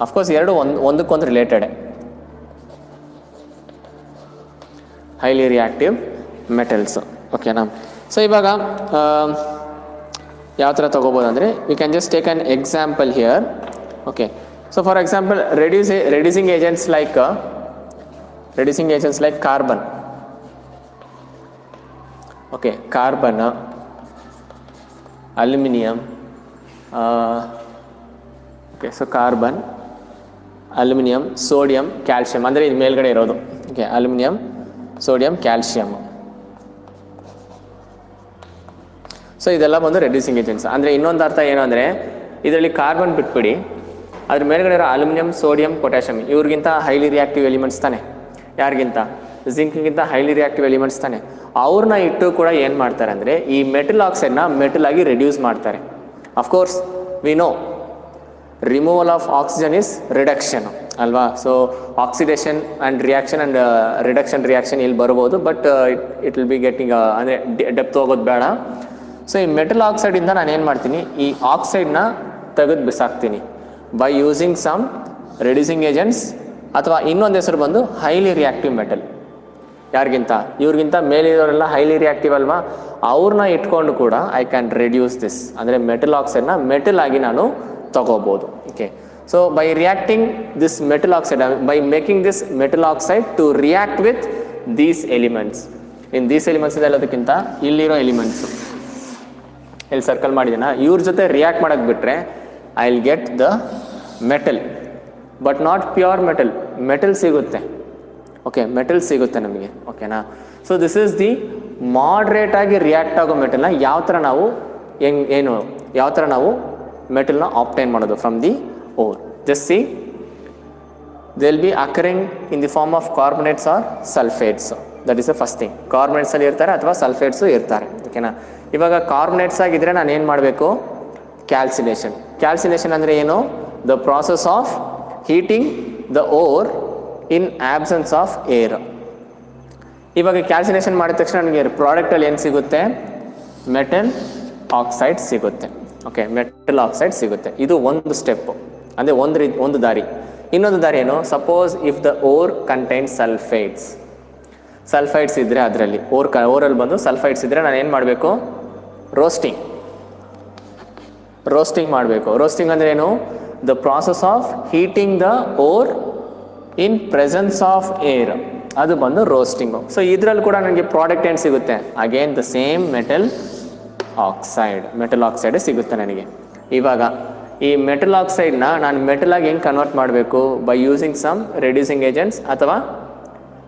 ಅಫ್ಕೋರ್ಸ್ ಎರಡು ಒಂದಕ್ಕೊಂದು ರಿಲೇಟೆಡ್. Highly reactive metals. ಓಕೆನಾ. ಸೊ ಇವಾಗ ಯಾವ ಥರ ತೊಗೋಬೋದು ಅಂದರೆ, we can just take an example here. Okay, so for example reducing agents like carbon. Okay, carbon, aluminum. Okay, so carbon, aluminum, sodium, calcium. ಅಂದರೆ ಇದು ಮೇಲ್ಗಡೆ ಇರೋದು. Okay, aluminium, sodium, calcium. So ಇದೆಲ್ಲ ಬಂದು ರೆಡ್ಯೂಸಿಂಗ್ ಏಜೆಂಟ್ಸ್. ಅಂದರೆ ಇನ್ನೊಂದು ಅರ್ಥ ಏನು ಅಂದರೆ, ಇದರಲ್ಲಿ ಕಾರ್ಬನ್ ಬಿಟ್ಬಿಡಿ, ಅದ್ರ ಮೇಲ್ಗಡೆ ಇರೋ ಅಲ್ಯೂಮಿನಿಯಂ, ಸೋಡಿಯಂ, ಪೊಟ್ಯಾಷಿಯಮ್ ಇವ್ರಿಗಿಂತ ಹೈಲಿ ರಿಯಾಕ್ಟಿವ್ ಎಲಿಮೆಂಟ್ಸ್ ತಾನೆ. ಯಾರಿಗಿಂತ? ಜಿಂಕ್ಗಿಂತ ಹೈಲಿ ರಿಯಾಕ್ಟಿವ್ ಎಲಿಮೆಂಟ್ಸ್ ತಾನೆ. ಅವ್ರನ್ನ ಇಟ್ಟು ಕೂಡ ಏನು ಮಾಡ್ತಾರೆ ಅಂದರೆ ಈ ಮೆಟಲ್ ಆಕ್ಸೈಡ್ನ ಮೆಟಲ್ ಆಗಿ ರೆಡ್ಯೂಸ್ ಮಾಡ್ತಾರೆ. Of course we know removal of oxygen is reduction ಅಲ್ವಾ. So oxidation and reaction and reduction reaction ಇಲ್ಲಿ ಬರ್ಬೋದು, but it will be getting ಅಂದರೆ ಡೆಪ್ತ್ ಹೋಗೋದು ಬೇಡ. ಸೊ ಈ ಮೆಟಲ್ ಆಕ್ಸೈಡಿಂದ ನಾನು ಏನು ಮಾಡ್ತೀನಿ, ಈ ಆಕ್ಸೈಡ್ನ ತೆಗೆದು ಬಿಸಾಕ್ತೀನಿ by using some reducing agents, ಅಥವಾ ಇನ್ನೊಂದು ಹೆಸರು ಬಂದು ಹೈಲಿ ರಿಯಾಕ್ಟಿವ್ ಮೆಟಲ್. ಯಾರಿಗಿಂತ? ಇವ್ರಿಗಿಂತ ಮೇಲಿರೋರೆಲ್ಲ ಹೈಲಿ ರಿಯಾಕ್ಟಿವ್ ಅಲ್ವಾ, ಅವ್ರನ್ನ ಇಟ್ಕೊಂಡು ಕೂಡ ಐ ಕ್ಯಾನ್ ರೆಡ್ಯೂಸ್ ದಿಸ್, ಅಂದರೆ ಮೆಟಲ್ ಆಕ್ಸೈಡ್ನ ಮೆಟಲ್ ಆಗಿ ನಾನು ತಗೋಬೋದು. Okay, so by reacting this metal oxide, by making this metal oxide to react with these elements. In these elements ಇದೆ ಎಲ್ಲದಕ್ಕಿಂತ ಇಲ್ಲಿರೋ ಎಲಿಮೆಂಟ್ಸು ಇಲ್ಲಿ ಸರ್ಕಲ್ ಮಾಡಿದ್ದೀನ, ಇವ್ರ ಜೊತೆ ರಿಯಾಕ್ಟ್ ಮಾಡೋಕ್ಕೆ ಬಿಟ್ಟರೆ I will get the metal, but not pure metal. Metal ಸಿಗುತ್ತೆ. ಓಕೆ, ಮೆಟಲ್ ಸಿಗುತ್ತೆ ನಮಗೆ. ಓಕೆನಾ. So this is the moderate ಆಗಿ ರಿಯಾಕ್ಟ್ ಆಗೋ ಮೆಟಲ್ನ ಯಾವ ಥರ ನಾವು ಯಾವ ಥರ ನಾವು ಮೆಟಲ್ನ ಆಪ್ಟೈನ್ ಮಾಡೋದು from the ore. Just see, they will be occurring in the form of carbonates or sulphates. That is the first thing. ಕಾರ್ಬನೇಟ್ಸಲ್ಲಿ ಇರ್ತಾರೆ ಅಥವಾ ಸಲ್ಫೇಟ್ಸು ಇರ್ತಾರೆ. ಓಕೆನಾ. ಇವಾಗ ಕಾರ್ಬನೇಟ್ಸ್ ಆಗಿದ್ದರೆ ನಾನು ಏನು ಮಾಡಬೇಕು? ಕ್ಯಾಲ್ಸಿನೇಷನ್. ಕ್ಯಾಲ್ಸಿನೇಷನ್ ಅಂದರೆ ಏನು? The process of heating the ore in absence of air. ಇವಾಗ ಕ್ಯಾಲ್ಸಿನೇಷನ್ ಮಾಡಿದ ತಕ್ಷಣ ನನಗೆ ಪ್ರಾಡಕ್ಟಲ್ಲಿ ಏನು ಸಿಗುತ್ತೆ? ಮೆಟಲ್ ಆಕ್ಸೈಡ್ ಸಿಗುತ್ತೆ. ಓಕೆ, ಮೆಟಲ್ ಆಕ್ಸೈಡ್ ಸಿಗುತ್ತೆ. ಇದು ಒಂದು ಸ್ಟೆಪ್ಪು, ಅಂದರೆ ಒಂದು ದಾರಿ. ಇನ್ನೊಂದು ದಾರಿ ಏನು? Suppose if the ore contain sulphides. Sulphides ಇದ್ದರೆ ಅದರಲ್ಲಿ ಓರಲ್ಲಿ ಬಂದು ಸಲ್ಫೈಡ್ಸ್ ಇದ್ದರೆ ನಾನು ಏನು ಮಾಡಬೇಕು? ರೋಸ್ಟಿಂಗ್ ಮಾಡಬೇಕು. ರೋಸ್ಟಿಂಗ್ ಅಂದರೆ ಏನು? The process of heating the ore in presence of air, ಅದು ಬಂದು ರೋಸ್ಟಿಂಗು. ಸೊ ಇದರಲ್ಲಿ ಕೂಡ ನನಗೆ ಪ್ರಾಡಕ್ಟ್ ಏನು ಸಿಗುತ್ತೆ? Again the same metal oxide ಸಿಗುತ್ತೆ ನನಗೆ. ಇವಾಗ ಈ ಮೆಟಲ್ ಆಕ್ಸೈಡ್ನ ನಾನು ಮೆಟಲಾಗಿ ಹೆಂಗೆ ಕನ್ವರ್ಟ್ ಮಾಡಬೇಕು? By using some reducing agents ಅಥವಾ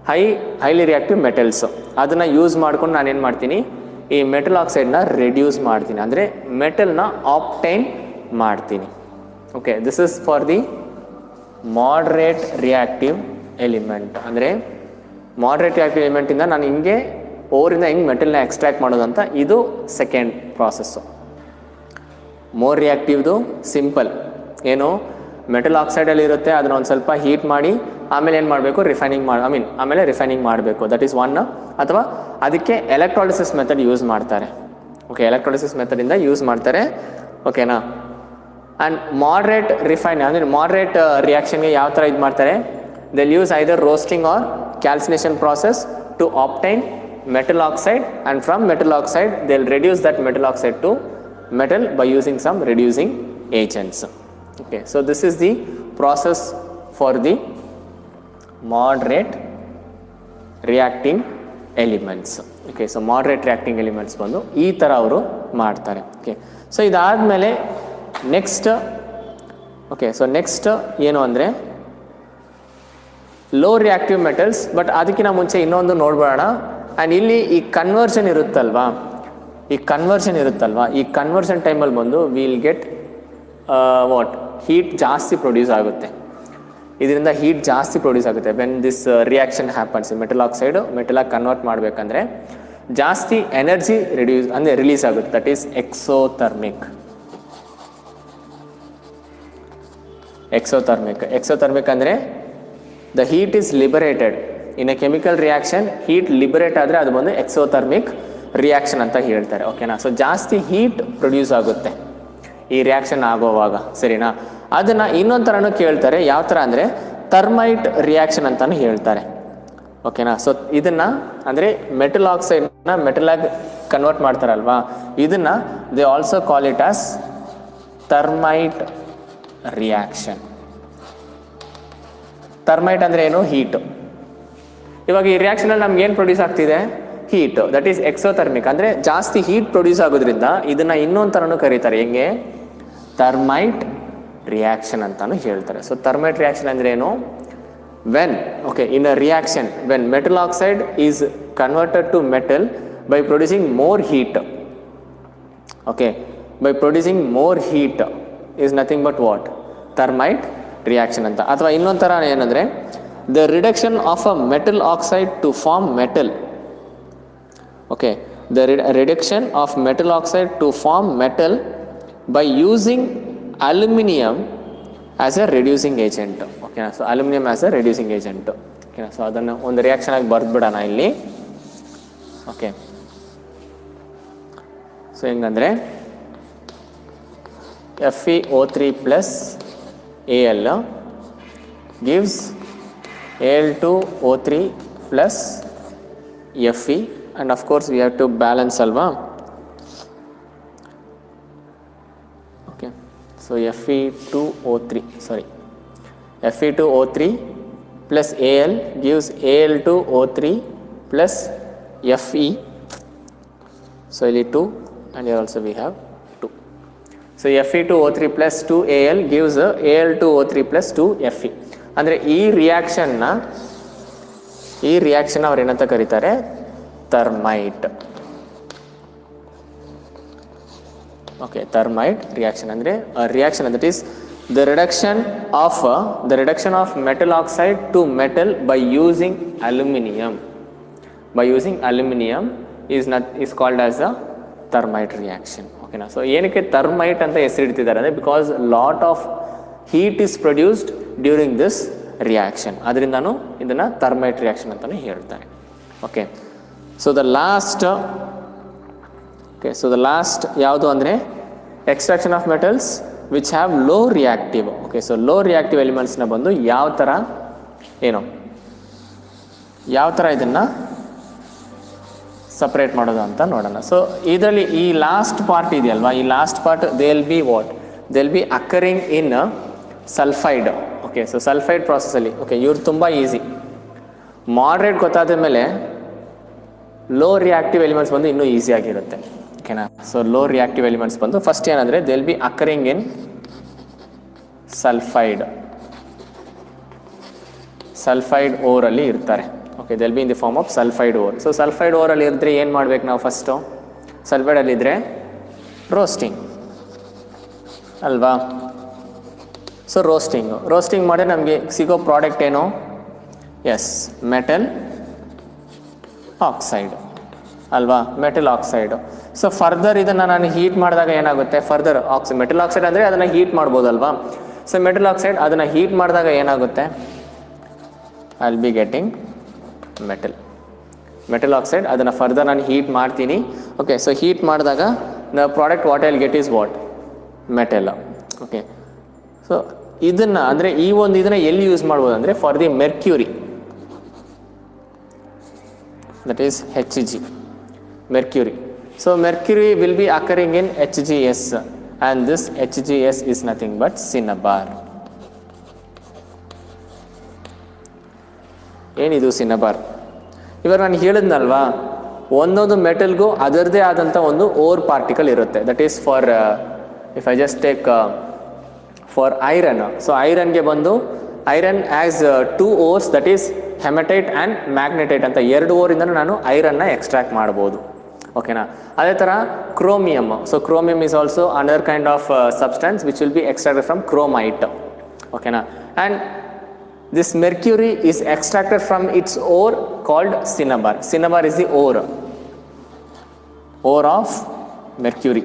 ಹೈಲಿ ರಿಯಾಕ್ಟಿವ್ ಮೆಟಲ್ಸು. ಅದನ್ನು ಯೂಸ್ ಮಾಡ್ಕೊಂಡು ನಾನೇನು ಮಾಡ್ತೀನಿ? ಈ ಮೆಟಲ್ ಆಕ್ಸೈಡ್ನ ರೆಡ್ಯೂಸ್ ಮಾಡ್ತೀನಿ, ಅಂದರೆ ಮೆಟಲ್ನ ಆಪ್ಟೈನ್ ಮಾಡ್ತೀನಿ. Okay, this is for the moderate reactive element. ಅಂದರೆ ಮಾಡ್ರೇಟ್ ರಿಯಾಕ್ಟಿವ್ ಎಲಿಮೆಂಟಿಂದ ನಾನು ಹಿಂಗೆ ಓರಿಂದ ಹೆಂಗೆ ಮೆಟಲ್ನ ಎಕ್ಸ್ಟ್ರಾಕ್ಟ್ ಮಾಡೋದಂತ, ಇದು ಸೆಕೆಂಡ್ ಪ್ರಾಸೆಸ್ಸು. ಮೋರ್ ರಿಯಾಕ್ಟಿವ್ದು ಸಿಂಪಲ್, ಏನು? ಮೆಟಲ್ ಆಕ್ಸೈಡಲ್ಲಿ ಇರುತ್ತೆ, ಅದನ್ನ ಒಂದು ಸ್ವಲ್ಪ ಹೀಟ್ ಮಾಡಿ ಆಮೇಲೆ ಏನು ಮಾಡಬೇಕು? ಆಮೇಲೆ ರಿಫೈನಿಂಗ್ ಮಾಡಬೇಕು. That is one. ಅಥವಾ ಅದಕ್ಕೆ ಎಲೆಕ್ಟ್ರಾಲಿಸಿಸ್ ಮೆಥಡ್ ಯೂಸ್ ಮಾಡ್ತಾರೆ. ಓಕೆ, ಎಲೆಕ್ಟ್ರಾಲಿಸಿಸ್ ಮೆಥಡಿಂದ ಯೂಸ್ ಮಾಡ್ತಾರೆ. ಓಕೆನಾ. ಆ್ಯಂಡ್ ಮಾಡ್ರೇಟ್ ಮಾಡ್ರೇಟ್ ರಿಯಾಕ್ಷನ್ಗೆ ಯಾವ ಥರ ಇದು ಮಾಡ್ತಾರೆ? they'll use either roasting or calcination process to obtain metal oxide, and from metal oxide they'll reduce that metal oxide to metal by using some reducing agents. Okay, so this is the process for the moderate reacting elements. Okay, so moderate reacting elements ಬಂದು ಈ ಥರ ಅವರು ಮಾಡ್ತಾರೆ. ಓಕೆ, ಸೊ ಇದಾದಮೇಲೆ ನೆಕ್ಸ್ಟ್ ಏನು ಅಂದರೆ ಲೋ ರಿಯಾಕ್ಟಿವ್ ಮೆಟಲ್ಸ್. ಬಟ್ ಅದಕ್ಕಿಂತ ಮುಂಚೆ ಇನ್ನೊಂದು ನೋಡ್ಬೇಡ. ಆ್ಯಂಡ್ ಇಲ್ಲಿ ಈ ಕನ್ವರ್ಷನ್ ಇರುತ್ತಲ್ವಾ, ಈ ಕನ್ವರ್ಷನ್ ಟೈಮಲ್ಲಿ ಬಂದು ವಿಲ್ ಗೆಟ್ ಹೀಟ್ ಜಾಸ್ತಿ ಪ್ರೊಡ್ಯೂಸ್ ಆಗುತ್ತೆ. ಇದರಿಂದ ಹೀಟ್ ಜಾಸ್ತಿ ಪ್ರೊಡ್ಯೂಸ್ ಆಗುತ್ತೆ when this reaction happens. Metal oxide ಮೆಟಲಾಗಿ ಕನ್ವರ್ಟ್ ಮಾಡಬೇಕಂದ್ರೆ ಜಾಸ್ತಿ ಎನರ್ಜಿ ರಿಲೀಸ್ ಆಗುತ್ತೆ. That is exothermic. ಎಕ್ಸೋಥರ್ಮಿಕ್ ಅಂದರೆ the heat is liberated in a chemical reaction. Heat liberate ಆದರೆ ಅದು ಬಂದು ಎಕ್ಸೋಥರ್ಮಿಕ್ ರಿಯಾಕ್ಷನ್ ಅಂತ ಹೇಳ್ತಾರೆ. ಓಕೆನಾ. ಸೊ ಜಾಸ್ತಿ ಹೀಟ್ ಪ್ರೊಡ್ಯೂಸ್ ಆಗುತ್ತೆ ಈ ರಿಯಾಕ್ಷನ್ ಆಗೋವಾಗ, ಸರಿನಾ. ಅದನ್ನು ಇನ್ನೊಂದು ಥರನೂ ಕೇಳ್ತಾರೆ. ಯಾವ ಥರ ಅಂದರೆ ಥರ್ಮೈಟ್ ರಿಯಾಕ್ಷನ್ ಅಂತಲೂ ಹೇಳ್ತಾರೆ. ಓಕೆನಾ. ಸೊ ಇದನ್ನು ಅಂದರೆ ಮೆಟಲ್ ಆಕ್ಸೈಡ್ನ ಮೆಟಲಾಗಿ ಕನ್ವರ್ಟ್ ಮಾಡ್ತಾರಲ್ವಾ, ಇದನ್ನು they also call it as thermite reaction. Thermite ಅಂದರೆ ಏನು? ಹೀಟು. ಇವಾಗ ಈ ರಿಯಾಕ್ಷನಲ್ಲಿ ನಮ್ಗೆ ಏನು ಪ್ರೊಡ್ಯೂಸ್ ಆಗ್ತಿದೆ? ಹೀಟು. That is exothermic. ಅಂದರೆ ಜಾಸ್ತಿ ಹೀಟ್ ಪ್ರೊಡ್ಯೂಸ್ ಆಗೋದ್ರಿಂದ ಇದನ್ನು ಇನ್ನೊಂದು ಥರನೂ ಕರೀತಾರೆ. ಹೆಂಗೆ? ಥರ್ಮೈಟ್ ರಿಯಾಕ್ಷನ್ ಅಂತಾನು ಹೇಳ್ತಾರೆ. ಸೊ ಥರ್ಮೈಟ್ ರಿಯಾಕ್ಷನ್ ಅಂದರೆ ಏನು? in a reaction when metal oxide is converted to metal by producing more heat. Okay, by producing more heat is nothing but what? Thermite reaction ಅಂತ. ಅಥವಾ ಇನ್ನೊಂದು ಥರ ಏನಂದರೆ the reduction of a metal oxide to form metal. Okay, the reduction of metal oxide to form metal by using aluminium as a reducing agent. ಓಕೆನಾ, so aluminium as a reducing agent. ಓಕೆನಾ, ಸೊ ಅದನ್ನು ಒಂದು ರಿಯಾಕ್ಷನ್ ಆಗಿ ಬರೆದ್ಬಿಡೋಣ ಇಲ್ಲಿ. ಓಕೆ, ಸೊ ಹೆಂಗಂದರೆ FeO3 plus Al gives Al2O3 plus Fe, and of course we have to balance alva. Okay, so Fe2O3 plus Al gives Al2O3 plus Fe. So ಇಲ್ಲಿ 2 and here also we have 2. So Fe2O3 plus 2Al gives Al2O3 plus 2Fe. ಅಂದರೆ ಈ ರಿಯಾಕ್ಷನ್ ಅವ್ರು ಏನಂತ ಕರೀತಾರೆ, ಥರ್ಮೈಟ್. ಓಕೆ, ಥರ್ಮೈಟ್ ರಿಯಾಕ್ಷನ್ ಅಂದರೆ reaction that is the reduction of metal oxide to metal by using aluminium. is called as a thermite reaction. ಓಕೆನಾ, ಸೊ ಏನಕ್ಕೆ ಥರ್ಮೈಟ್ ಅಂತ ಹೆಸರಿಡ್ತಿದ್ದಾರೆ ಅಂದರೆ because lot of heat is produced during this reaction. ಅದರಿಂದನೂ ಇದನ್ನು ಥರ್ಮೈಟ್ ರಿಯಾಕ್ಷನ್ ಅಂತಲೇ ಹೇಳ್ತಾರೆ. ಓಕೆ, ಸೊ ದ ಲಾಸ್ಟ್ ಯಾವುದು ಅಂದರೆ extraction of metals which have low reactive. Okay, so low reactive ಎಲಿಮೆಂಟ್ಸ್ನ ಬಂದು ಯಾವ ಥರ ಇದನ್ನು ಸಪ್ರೇಟ್ ಮಾಡೋದು ಅಂತ ನೋಡೋಣ. ಸೊ ಇದರಲ್ಲಿ ಈ ಲಾಸ್ಟ್ ಪಾರ್ಟ್ ಇದೆಯಲ್ವಾ, ಈ last part they will be occurring in sulphide. Okay, so sulphide ಪ್ರಾಸೆಸಲ್ಲಿ ಓಕೆ ಇವ್ರು ತುಂಬ ಈಸಿ. ಮಾಡ್ರೇಟ್ ಗೊತ್ತಾದ ಮೇಲೆ ಲೋ ರಿಯಾಕ್ಟಿವ್ ಎಲಿಮೆಂಟ್ಸ್ ಬಂದು ಇನ್ನೂ ಈಸಿಯಾಗಿರುತ್ತೆ. ಓಕೆನಾ, ಸೊ ಲೋ ರಿಯಾಕ್ಟಿವ್ ಎಲಿಮೆಂಟ್ಸ್ ಬಂದು ಫಸ್ಟ್ ಏನಂದರೆ they will be occurring in sulphide ಓರಲ್ಲಿ ಇರ್ತಾರೆ. Okay, they'll be in the form of sulphide ore. So sulphide ಓರಲ್ಲಿ ಇದ್ದರೆ ಏನು ಮಾಡ್ಬೇಕು ನಾವು ಫಸ್ಟು, ಸಲ್ಫೈಡಲ್ಲಿದ್ದರೆ ರೋಸ್ಟಿಂಗ್ ಅಲ್ವಾ. ಸೊ ರೋಸ್ಟಿಂಗ್ ಮಾಡಿದ್ರೆ ನಮಗೆ ಸಿಗೋ ಪ್ರಾಡಕ್ಟ್ ಏನು, ಮೆಟಲ್ ಆಕ್ಸೈಡ್ ಅಲ್ವಾ, ಮೆಟಲ್ ಆಕ್ಸೈಡು. ಸೊ ಫರ್ದರ್ ಇದನ್ನು ನಾನು ಹೀಟ್ ಮಾಡಿದಾಗ ಏನಾಗುತ್ತೆ, ಫರ್ದರ್ ಮೆಟಲ್ ಆಕ್ಸೈಡ್ ಅಂದರೆ ಅದನ್ನು ಹೀಟ್ ಮಾಡ್ಬೋದಲ್ವಾ. ಸೊ ಮೆಟಲ್ ಆಕ್ಸೈಡ್ ಅದನ್ನು ಹೀಟ್ ಮಾಡಿದಾಗ ಏನಾಗುತ್ತೆ, I will be getting metal oxide. ಅದನ್ನು ಫರ್ದರ್ ನಾನು ಹೀಟ್ ಮಾಡ್ತೀನಿ. ಓಕೆ, ಸೊ ಹೀಟ್ ಮಾಡಿದಾಗ the product what I will get is what, metal. Okay, so ಇದನ್ನು ಅಂದರೆ ಇದನ್ನು ಎಲ್ಲಿ ಯೂಸ್ ಮಾಡ್ಬೋದು ಅಂದರೆ for the mercury, that is Hg, mercury. So mercury will be occurring in HgS and this HgS is nothing but cinnabar. ಏನಿದು ಸಿನ್ನಬಾರ್? ಇವಾಗ ನಾನು ಹೇಳಿದ್ನಲ್ವಾ, ಒಂದೊಂದು ಮೆಟಲ್ಗೂ ಅದರದೇ ಆದಂಥ ಒಂದು ಓರ್ ಪಾರ್ಟಿಕಲ್ ಇರುತ್ತೆ. That is for if I just take for iron. So ಐರನ್ಗೆ ಬಂದು iron as 2 ores, that is hematite and magnetite ಅಂತ 2 ಓರಿಂದನೂ ನಾನು ಐರನ್ನ ಎಕ್ಸ್ಟ್ರಾಕ್ಟ್ ಮಾಡ್ಬೋದು. ಓಕೆನಾ, ಅದೇ ಥರ chromium. So chromium is also another kind of substance which will be extracted from chromite. ಓಕೆನಾ, and this mercury is extracted from its ore called cinnabar. Cinnabar is the ore of mercury.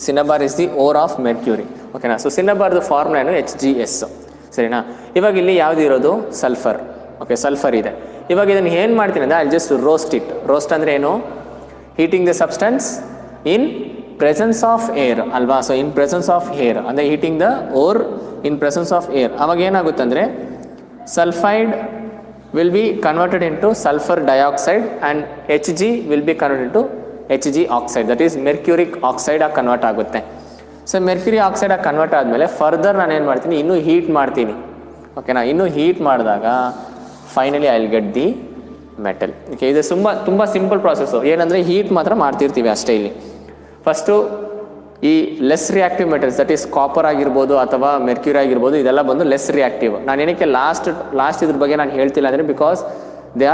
Cinnabar is the ore of mercury. Okay na, so cinnabar the formula ಏನು HgS. ಸರಿನಾ, ಇವಾಗ ಇಲ್ಲಿ ಯಾವುದು ಇರೋದು, ಸಲ್ಫರ್. ಓಕೆ, ಸಲ್ಫರ್ ಇದೆ. ಇವಾಗ ಇದನ್ನು ಏನು ಮಾಡ್ತೀನಿ ಅಂದರೆ I just roast it. Roast ಅಂದರೆ ಏನು, heating the substance in presence of air ಅಲ್ವಾ. So in presence of air ಅಂದರೆ heating the ore in presence of air. ಅವಾಗ ಏನಾಗುತ್ತೆ ಅಂದರೆ sulphide will be converted into sulphur dioxide and Hg will be converted into Hg oxide, that is mercuric oxide ಆಗಿ ಕನ್ವರ್ಟ್ ಆಗುತ್ತೆ. ಸೊ ಮೆರ್ಕ್ಯೂರಿ ಆಕ್ಸೈಡ್ ಆಗಿ ಕನ್ವರ್ಟ್ ಆದಮೇಲೆ ಫರ್ದರ್ ನಾನು ಏನು ಮಾಡ್ತೀನಿ, ಇನ್ನೂ ಹೀಟ್ ಮಾಡ್ತೀನಿ. ಓಕೆನಾ, ಇನ್ನೂ ಹೀಟ್ ಮಾಡಿದಾಗ finally I will get the metal. Okay, ಇದು ತುಂಬ ಸಿಂಪಲ್ ಪ್ರಾಸೆಸ್ಸು. ಏನಂದರೆ ಹೀಟ್ ಮಾತ್ರ ಮಾಡ್ತಿರ್ತೀವಿ ಅಷ್ಟೇ. ಇಲ್ಲಿ ಫಸ್ಟು ಈ less reactive metals, that is copper ಆಗಿರ್ಬೋದು ಅಥವಾ ಮೆರ್ಕ್ಯೂರಿ ಆಗಿರ್ಬೋದು, ಇದೆಲ್ಲ ಬಂದು ಲೆಸ್ ರಿಯಾಕ್ಟಿವ್. ನಾನು ಏನಕ್ಕೆ ಲಾಸ್ಟ್ ಇದ್ರ ಬಗ್ಗೆ ನಾನು ಹೇಳ್ತಿಲ್ಲ ಅಂದರೆ because they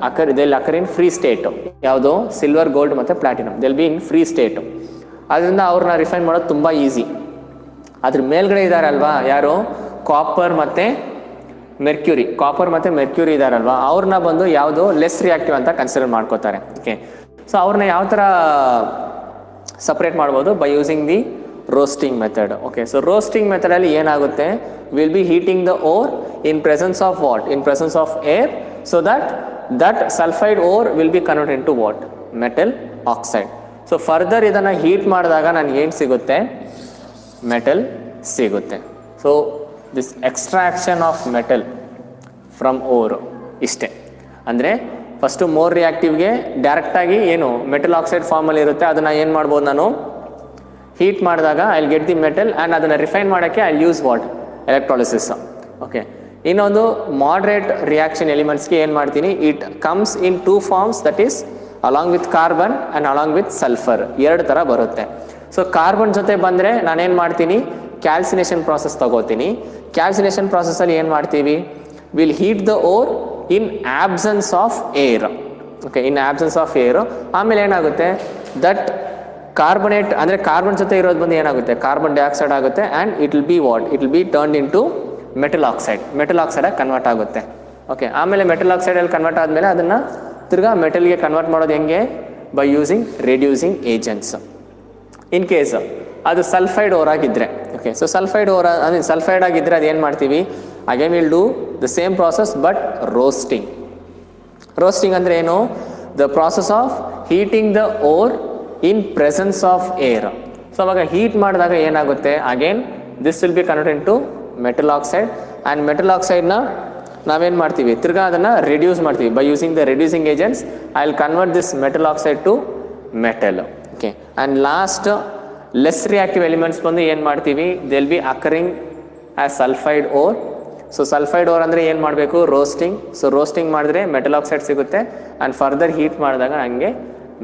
occur in free state. ಯಾವುದು, ಸಿಲ್ವರ್, ಗೋಲ್ಡ್ ಮತ್ತು platinum, they will be in free state. ಅದರಿಂದ ಅವ್ರನ್ನ ರಿಫೈನ್ ಮಾಡೋದು ತುಂಬ ಈಸಿ. ಅದ್ರ ಮೇಲ್ಗಡೆ ಇದ್ದಾರಲ್ವಾ ಯಾರು, ಕಾಪರ್ ಮತ್ತು ಮೆರ್ಕ್ಯೂರಿ ಇದ್ದಾರಲ್ವಾ, ಅವ್ರನ್ನ ಬಂದು ಯಾವುದು ಲೆಸ್ ರಿಯಾಕ್ಟಿವ್ ಅಂತ ಕನ್ಸಿಡರ್ ಮಾಡ್ಕೋತಾರೆ. ಓಕೆ, ಸೊ ಅವ್ರನ್ನ ಯಾವ ಥರ ಸಪ್ರೇಟ್ ಮಾಡ್ಬೋದು, by using the roasting method. Okay, so roasting ಮೆಥಡಲ್ಲಿ ಏನಾಗುತ್ತೆ, will be heating the ore in presence of what, in presence of air, so that sulphide ore will be convert into what, metal oxide. So further ಇದನ್ನು ಹೀಟ್ ಮಾಡಿದಾಗ ನನಗೆ ಏನು ಸಿಗುತ್ತೆ, ಮೆಟಲ್ ಸಿಗುತ್ತೆ. So this extraction of metal from ore ಇಷ್ಟೇ. ಅಂದರೆ ಫಸ್ಟು ಮೋರ್ ರಿಯಾಕ್ಟಿವ್ಗೆ ಡೈರೆಕ್ಟಾಗಿ ಏನು ಮೆಟಲ್ ಆಕ್ಸೈಡ್ ಫಾರ್ಮಲ್ಲಿ ಇರುತ್ತೆ, ಅದನ್ನು ಏನು ಮಾಡ್ಬೋದು ನಾನು, ಹೀಟ್ ಮಾಡಿದಾಗ I will get the metal and ಅದನ್ನು ರಿಫೈನ್ ಮಾಡೋಕ್ಕೆ I use what, electrolysis. Okay, ಇನ್ನೊಂದು ಮಾಡ್ರೇಟ್ ರಿಯಾಕ್ಷನ್ ಎಲಿಮೆಂಟ್ಸ್ಗೆ ಏನು ಮಾಡ್ತೀನಿ, it comes in 2 forms, that is along with carbon and along with sulphur, 2 ಥರ ಬರುತ್ತೆ. ಸೊ ಕಾರ್ಬನ್ ಜೊತೆ ಬಂದರೆ ನಾನೇನು ಮಾಡ್ತೀನಿ, ಕ್ಯಾಲ್ಸಿನೇಷನ್ ಪ್ರಾಸೆಸ್ ತಗೋತೀನಿ. ಕ್ಯಾಲ್ಸಿನೇಷನ್ ಪ್ರಾಸೆಸ್ಸಲ್ಲಿ ಏನು ಮಾಡ್ತೀವಿ, will heat the ore in absence of air. Okay, in absence of air. ಆಮೇಲೆ ಏನಾಗುತ್ತೆ, ದಟ್ ಕಾರ್ಬನೇಟ್ ಅಂದರೆ ಕಾರ್ಬನ್ ಜೊತೆ ಇರೋದು ಬಂದು ಏನಾಗುತ್ತೆ, ಕಾರ್ಬನ್ ಡೈಆಕ್ಸೈಡ್ ಆಗುತ್ತೆ and it will be what, it will be turn into metal ಆಕ್ಸೈಡಾಗಿ ಕನ್ವರ್ಟ್ ಆಗುತ್ತೆ. ಓಕೆ, ಆಮೇಲೆ ಮೆಟಲ್ ಆಕ್ಸೈಡಲ್ಲಿ ಕನ್ವರ್ಟ್ ಆದಮೇಲೆ ಅದನ್ನು ತಿರ್ಗಾ ಮೆಟಲ್ಗೆ ಕನ್ವರ್ಟ್ ಮಾಡೋದು ಹೆಂಗೆ, by using reducing agents. In case ಅದು ಸಲ್ಫೈಡ್ ಓರ್ ಆಗಿದ್ದರೆ, ಓಕೆ, ಸೊ ಸಲ್ಫೈಡ್ ಆಗಿದ್ದರೆ ಅದು ಏನು ಮಾಡ್ತೀವಿ, again will do the same process but roasting. Roasting ಅಂದರೆ ಏನು, the process of heating the ore in presence of air. So ಅವಾಗ ಹೀಟ್ ಮಾಡಿದಾಗ ಏನಾಗುತ್ತೆ, again this will be convert into metal oxide and metal ಆಕ್ಸೈಡ್ನ ನಾವೇನು ಮಾಡ್ತೀವಿ, ತಿರ್ಗಾ ಅದನ್ನು ರಿಡ್ಯೂಸ್ ಮಾಡ್ತೀವಿ by using the reducing agents. I will convert this metal oxide to metal. Okay, and last less reactive elements ಬಂದು ಏನು ಮಾಡ್ತೀವಿ, they will be occurring as sulphide ore. So sulphide ore ಅಂದರೆ ಏನು ಮಾಡಬೇಕು, ರೋಸ್ಟಿಂಗ್. ಸೊ ರೋಸ್ಟಿಂಗ್ ಮಾಡಿದ್ರೆ ಮೆಟಲ್ ಆಕ್ಸೈಡ್ ಸಿಗುತ್ತೆ ಆ್ಯಂಡ್ ಫರ್ದರ್ ಹೀಟ್ ಮಾಡಿದಾಗ ಹಂಗೆ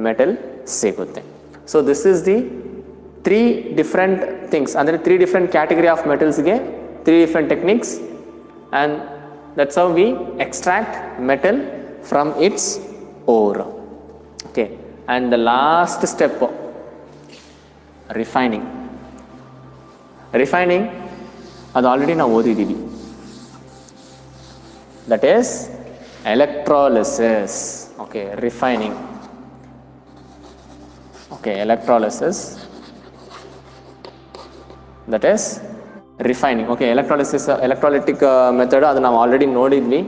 ಮೆಟಲ್ ಸಿಗುತ್ತೆ. So this is the 3 different things, ಅಂದರೆ 3 ಡಿಫ್ರೆಂಟ್ ಕ್ಯಾಟಗರಿ ಆಫ್ ಮೆಟಲ್ಸ್ಗೆ 3 different techniques and that's how we extract metal from its ore. Okay, and the last step refining. ಅದು ಆಲ್ರೆಡಿ ನಾವು ಓದಿದ್ದೀವಿ, that is electrolysis. Okay, refining. Okay, electrolysis, that is refining. Okay, electrolytic method ಅದು ನಾವು ಆಲ್ರೆಡಿ ನೋಡಿದ್ವಿ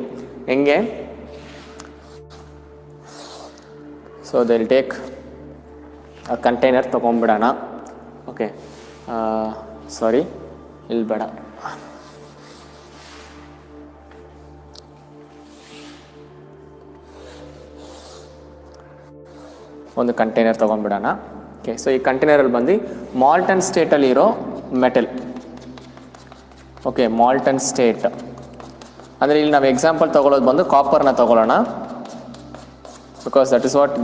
ಹೆಂಗೆ. ಸೊ ದೇ ವಿಲ್ ಟೇಕ್ ಆ ಕಂಟೈನರ್ ತೊಗೊಂಡ್ಬಿಡೋಣ. ಓಕೆ, ಸಾರಿ, ಇಲ್ಲಿ ಬೇಡ, ಒಂದು ಕಂಟೈನರ್ ತೊಗೊಂಡ್ಬಿಡೋಣ. ಓಕೆ, ಸೊ ಈ ಕಂಟೈನರಲ್ಲಿ ಬಂದು ಮಾಲ್ಟನ್ ಸ್ಟೇಟಲ್ಲಿ ಇರೋ ಮೆಟಲ್. ಓಕೆ, ಮಾಲ್ಟನ್ ಸ್ಟೇಟ್ ಅಂದರೆ ಇಲ್ಲಿ ನಾವು ಎಕ್ಸಾಂಪಲ್ ತೊಗೊಳ್ಳೋದು ಬಂದು ಕಾಪರ್ನ ತೊಗೊಳ್ಳೋಣ, because that is what